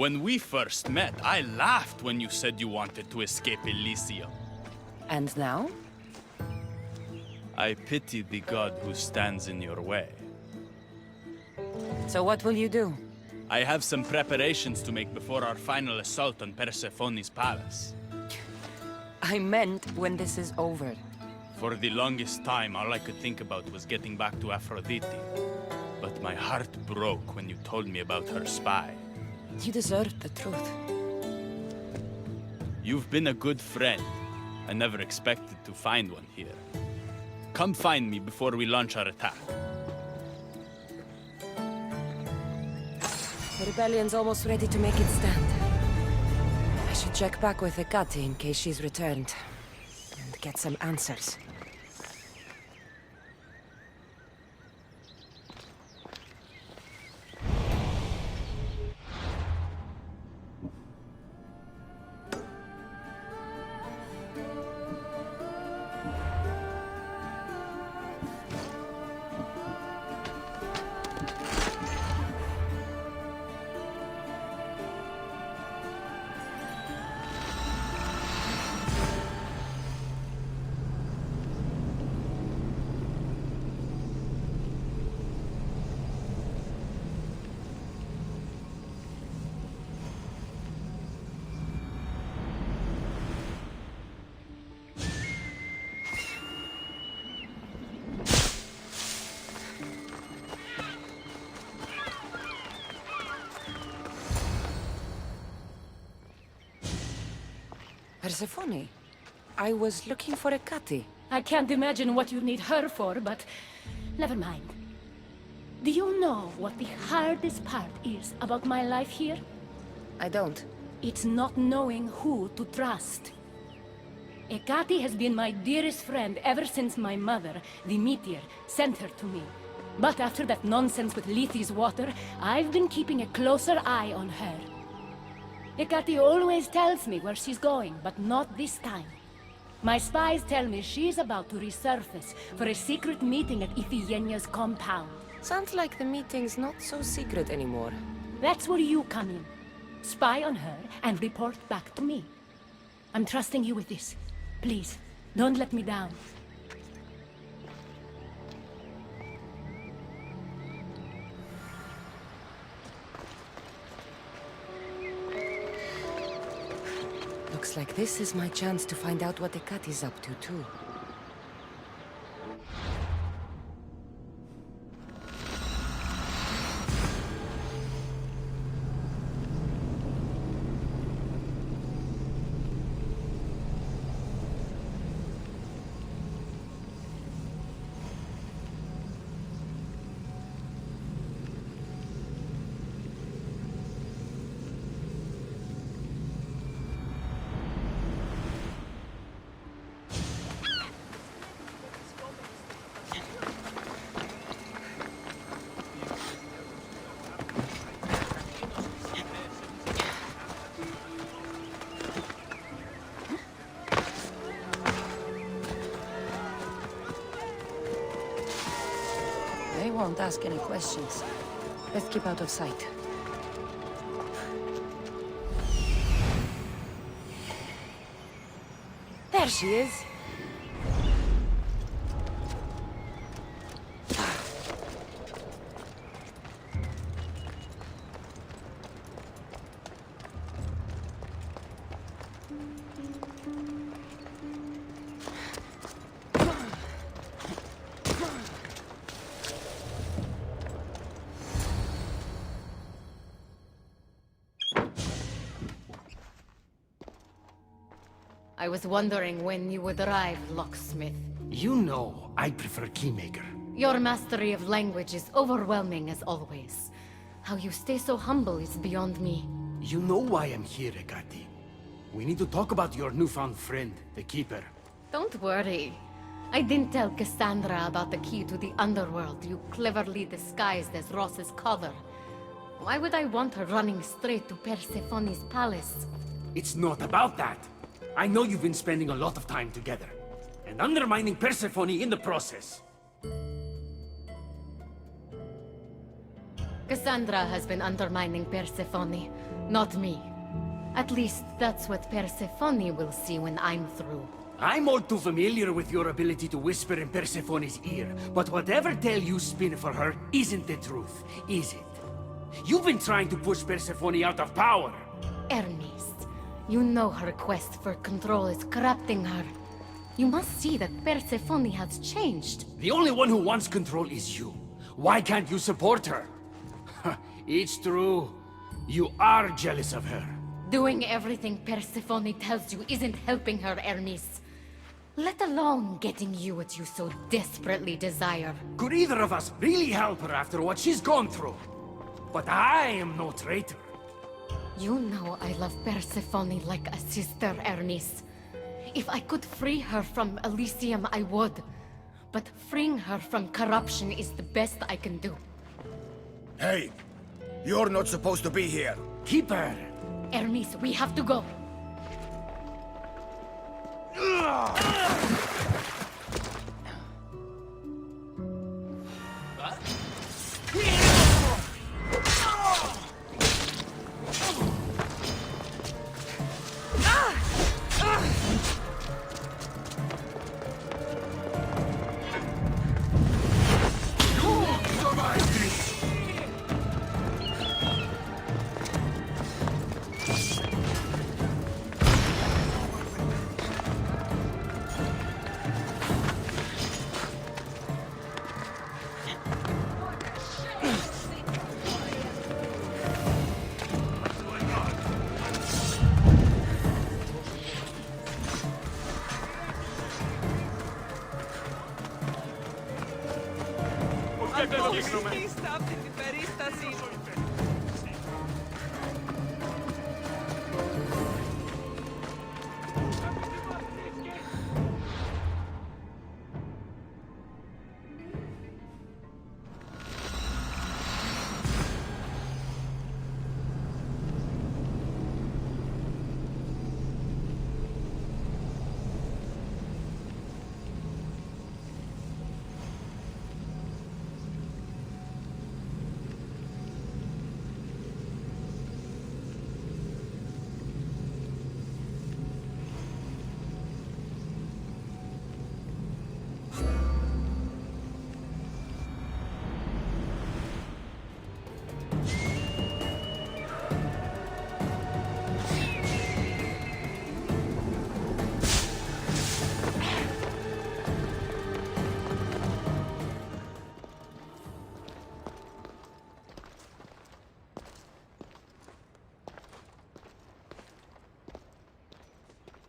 When we first met, I laughed when you said you wanted to escape Elysium. And now? I pity the god who stands in your way. So what will you do? I have some preparations to make before our final assault on Persephone's palace. I meant when this is over. For the longest time, all I could think about was getting back to Aphrodite. But my heart broke when you told me about her spy. You deserved the truth. You've been a good friend. I never expected to find one here. Come find me before we launch our attack. The rebellion's almost ready to make its stand. I should check back with Hecate in case she's returned. And get some answers. Persephone, I was looking for Hecate. I can't imagine what you need her for, but never mind. Do you know what the hardest part is about my life here? I don't. It's not knowing who to trust. Hecate has been my dearest friend ever since my mother, the meteor, sent her to me. But after that nonsense with Lethe's water, I've been keeping a closer eye on her. Hecate always tells me where she's going, but not this time. My spies tell me she's about to resurface for a secret meeting at Iphigenia's compound. Sounds like the meeting's not so secret anymore. That's where you come in. Spy on her and report back to me. I'm trusting you with this. Please, don't let me down. Looks like this is my chance to find out what Hecate's up to, too. They won't ask any questions. Let's keep out of sight. There she is! I was wondering when you would arrive, locksmith. You know, I prefer Keymaker. Your mastery of language is overwhelming as always. How you stay so humble is beyond me. You know why I'm here, Hecate. We need to talk about your newfound friend, the Keeper. Don't worry. I didn't tell Cassandra about the key to the underworld you cleverly disguised as Ross's cover. Why would I want her running straight to Persephone's palace? It's not about that. I know you've been spending a lot of time together, and undermining Persephone in the process. Cassandra has been undermining Persephone, not me. At least that's what Persephone will see when I'm through. I'm all too familiar with your ability to whisper in Persephone's ear, but whatever tale you spin for her isn't the truth, is it? You've been trying to push Persephone out of power. Hermes, you know her quest for control is corrupting her. You must see that Persephone has changed. The only one who wants control is you. Why can't you support her? It's true. You are jealous of her. Doing everything Persephone tells you isn't helping her, Hermes. Let alone getting you what you so desperately desire. Could either of us really help her after what she's gone through? But I am no traitor. You know I love Persephone like a sister, Hermes. If I could free her from Elysium, I would. But freeing her from corruption is the best I can do. Hey, you're not supposed to be here. Keep her. Hermes, we have to go.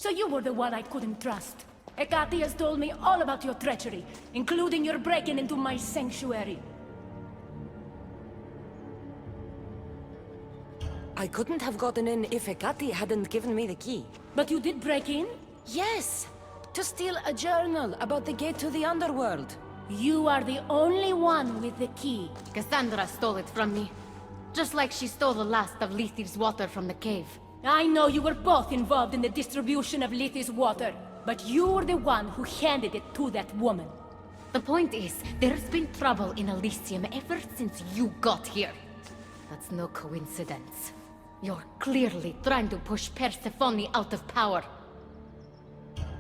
So you were the one I couldn't trust. Hecate has told me all about your treachery, including your breaking into my sanctuary. I couldn't have gotten in if Hecate hadn't given me the key. But you did break in? Yes! To steal a journal about the gate to the underworld. You are the only one with the key. Cassandra stole it from me. Just like she stole the last of Lethe's water from the cave. I know you were both involved in the distribution of Lethe's water, but you were the one who handed it to that woman. The point is, there's been trouble in Elysium ever since you got here. That's no coincidence. You're clearly trying to push Persephone out of power.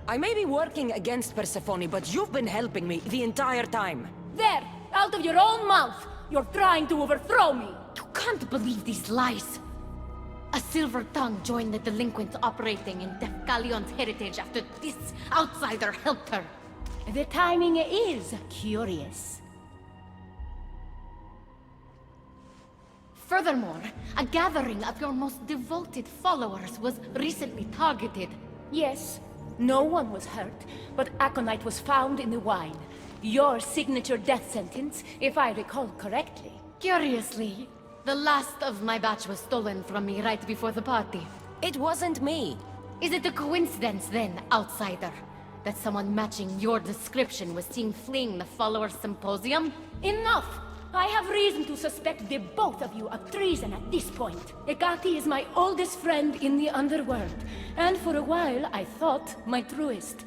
I may be working against Persephone, but you've been helping me the entire time. There! Out of your own mouth! You're trying to overthrow me! You can't believe these lies! A silver tongue joined the delinquents operating in Defcalion's heritage after this outsider helped her. The timing is curious. Furthermore, a gathering of your most devoted followers was recently targeted. Yes, no one was hurt, but aconite was found in the wine. Your signature death sentence, if I recall correctly. Curiously, the last of my batch was stolen from me right before the party. It wasn't me. Is it a coincidence then, outsider, that someone matching your description was seen fleeing the followers' symposium? Enough! I have reason to suspect the both of you of treason at this point. Hecate is my oldest friend in the underworld, and for a while I thought my truest.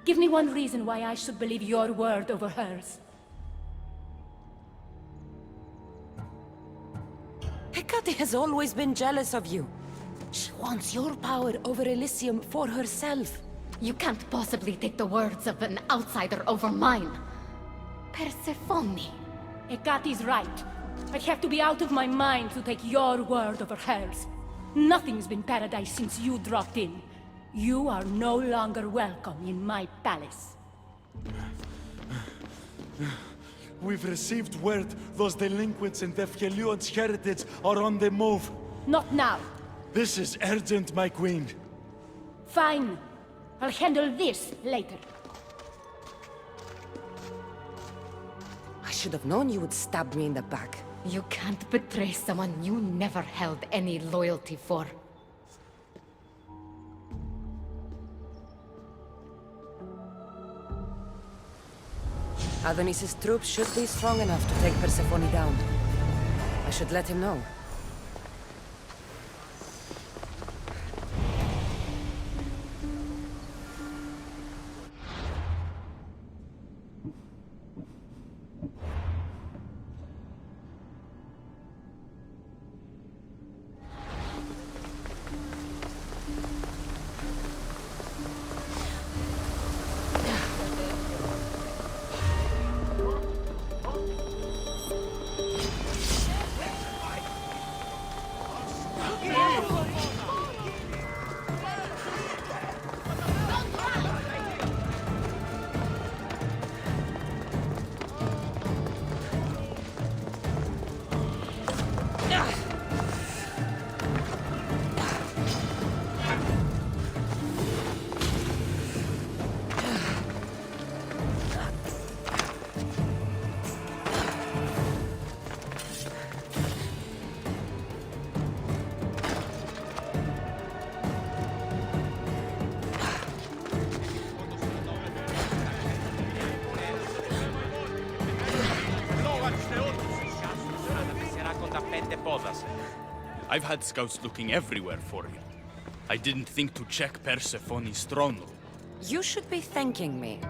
Give me one reason why I should believe your word over hers. Hecate has always been jealous of you. She wants your power over Elysium for herself. You can't possibly take the words of an outsider over mine. Persephone. Hecate's right. I have to be out of my mind to take your word over hers. Nothing's been paradise since you dropped in. You are no longer welcome in my palace. We've received word those delinquents in Defkelion's heritage are on the move. Not now. This is urgent, my queen. Fine. I'll handle this later. I should have known you would stab me in the back. You can't betray someone you never held any loyalty for. Adonis's troops should be strong enough to take Persephone down. I should let him know. I've had scouts looking everywhere for you. I didn't think to check Persephone's throne room. You should be thanking me.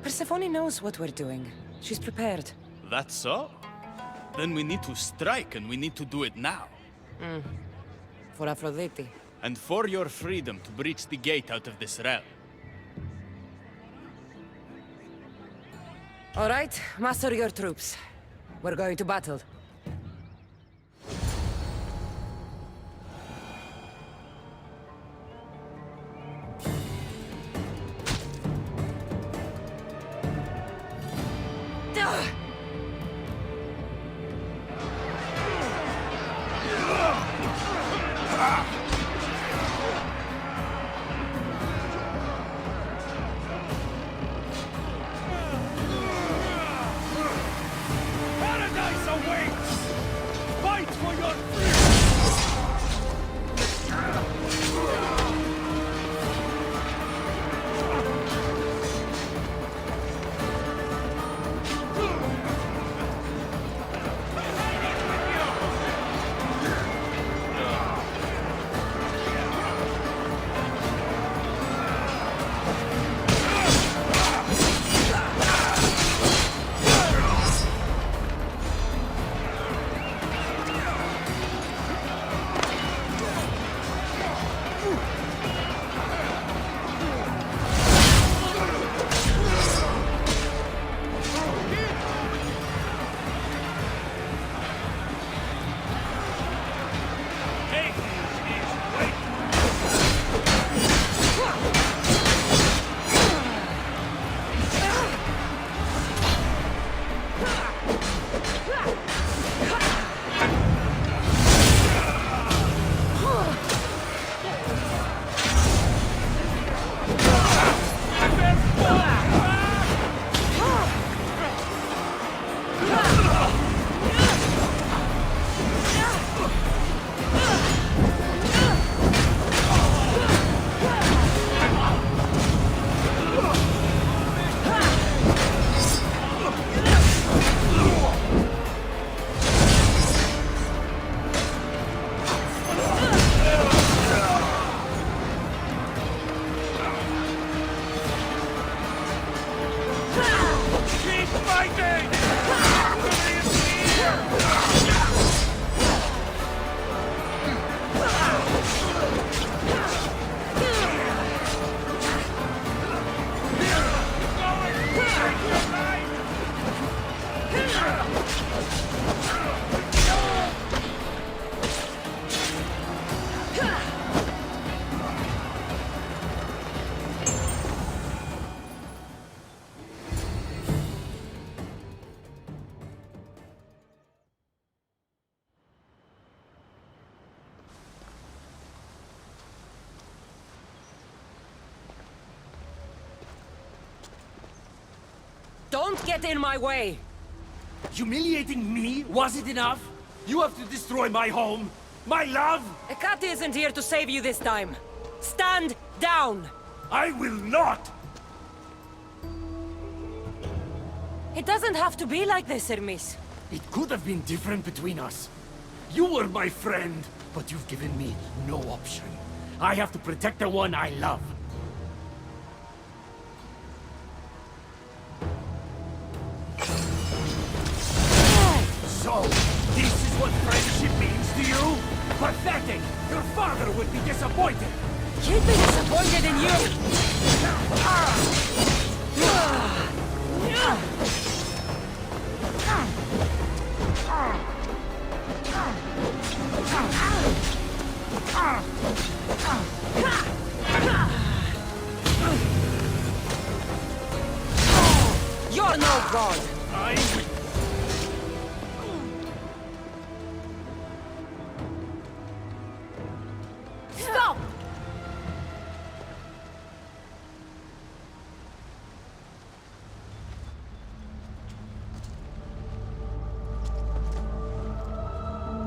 Persephone knows what we're doing. She's prepared. That's so? Then we need to strike, and we need to do it now. For Aphrodite. And for your freedom to breach the gate out of this realm. All right, muster your troops. We're going to battle. Paradise awaits! Fight for your Don't get in my way! Humiliating me wasn't enough? You have to destroy my home, my love! Ekati isn't here to save you this time. Stand down! I will not! It doesn't have to be like this, Hermes. It could have been different between us. You were my friend, but you've given me no option. I have to protect the one I love. So, this is what friendship means to you? Pathetic! Your father would be disappointed! He'd be disappointed in you! You're no god! Stop!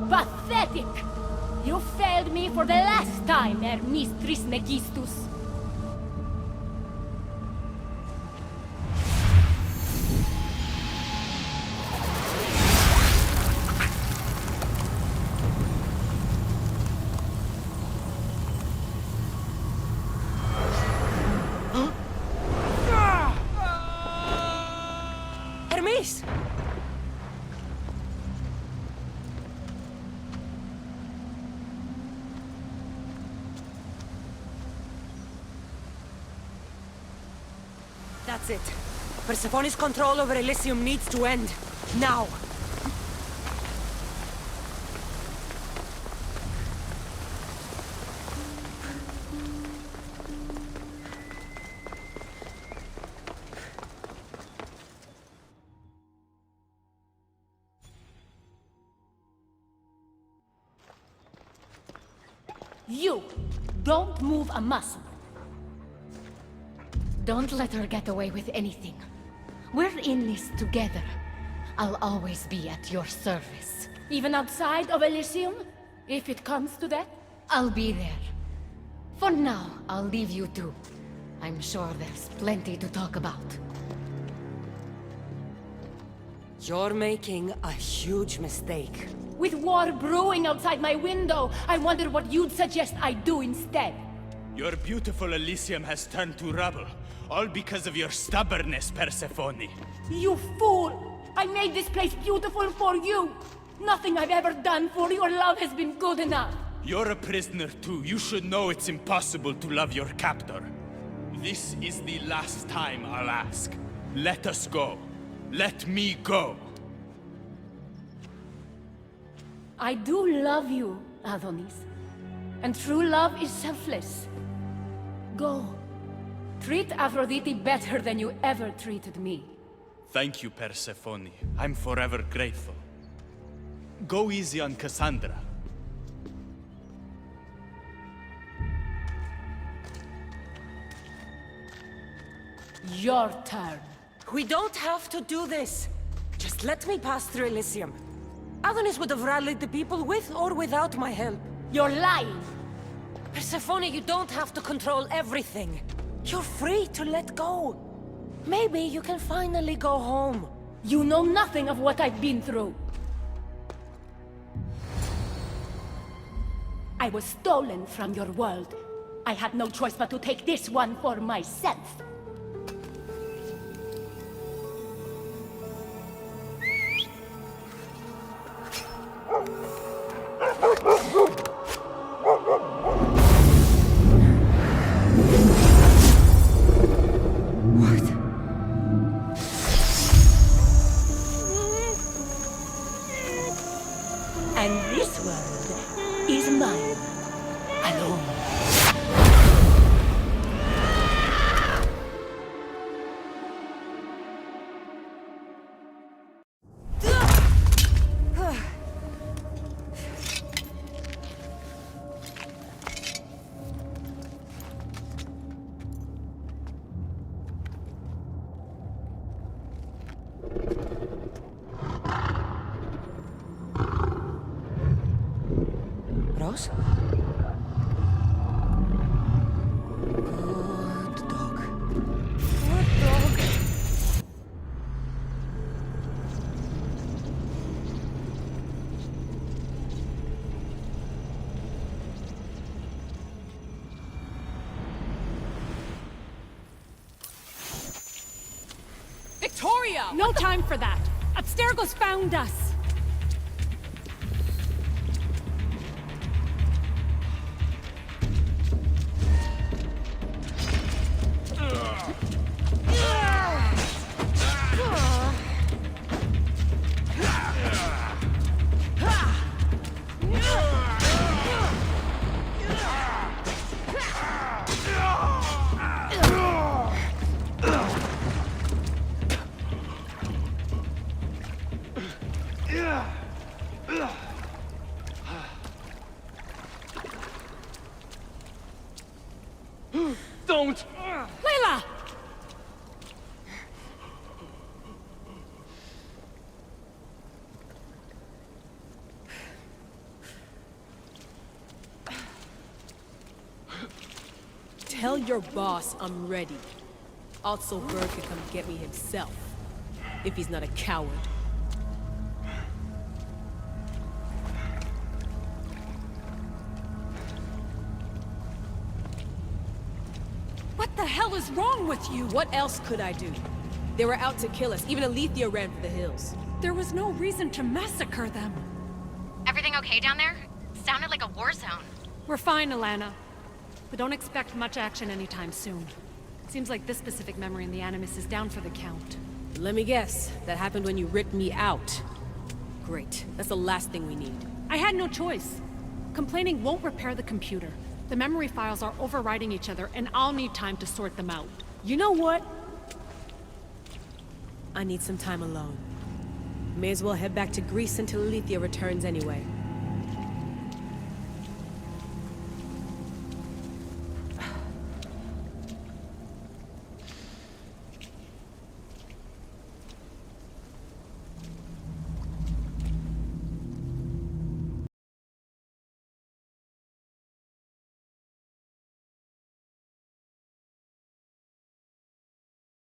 Pathetic! You failed me for the last time, Hermes Trismegistus. Hermes! That's it. Persephone's control over Elysium needs to end. Now! You! Don't move a muscle. Don't let her get away with anything. We're in this together. I'll always be at your service. Even outside of Elysium? If it comes to that? I'll be there. For now, I'll leave you two. I'm sure there's plenty to talk about. You're making a huge mistake. With war brewing outside my window, I wonder what you'd suggest I do instead. Your beautiful Elysium has turned to rubble, all because of your stubbornness, Persephone. You fool! I made this place beautiful for you! Nothing I've ever done for your love has been good enough! You're a prisoner too. You should know it's impossible to love your captor. This is the last time I'll ask. Let us go. Let me go. I do love you, Adonis. And true love is selfless. Go. Treat Aphrodite better than you ever treated me. Thank you, Persephone. I'm forever grateful. Go easy on Cassandra. Your turn. We don't have to do this. Just let me pass through Elysium. Adonis would have rallied the people with or without my help. You're lying! Persephone, you don't have to control everything. You're free to let go. Maybe you can finally go home. You know nothing of what I've been through. I was stolen from your world. I had no choice but to take this one for myself. And this world is mine, alone. close? Good dog. Good dog. Victoria! No time for that! Abstergo's found us! Don't! Layla! Tell your boss I'm ready. Also, Bird could come get me himself. If he's not a coward. What the hell is wrong with you? What else could I do? They were out to kill us. Even Alethea ran for the hills. There was no reason to massacre them. Everything okay down there? Sounded like a war zone. We're fine, Alana. But don't expect much action anytime soon. Seems like this specific memory in the Animus is down for the count. Let me guess. That happened when you ripped me out. Great. That's the last thing we need. I had no choice. Complaining won't repair the computer. The memory files are overriding each other, and I'll need time to sort them out. You know what? I need some time alone. May as well head back to Greece until Elythia returns anyway.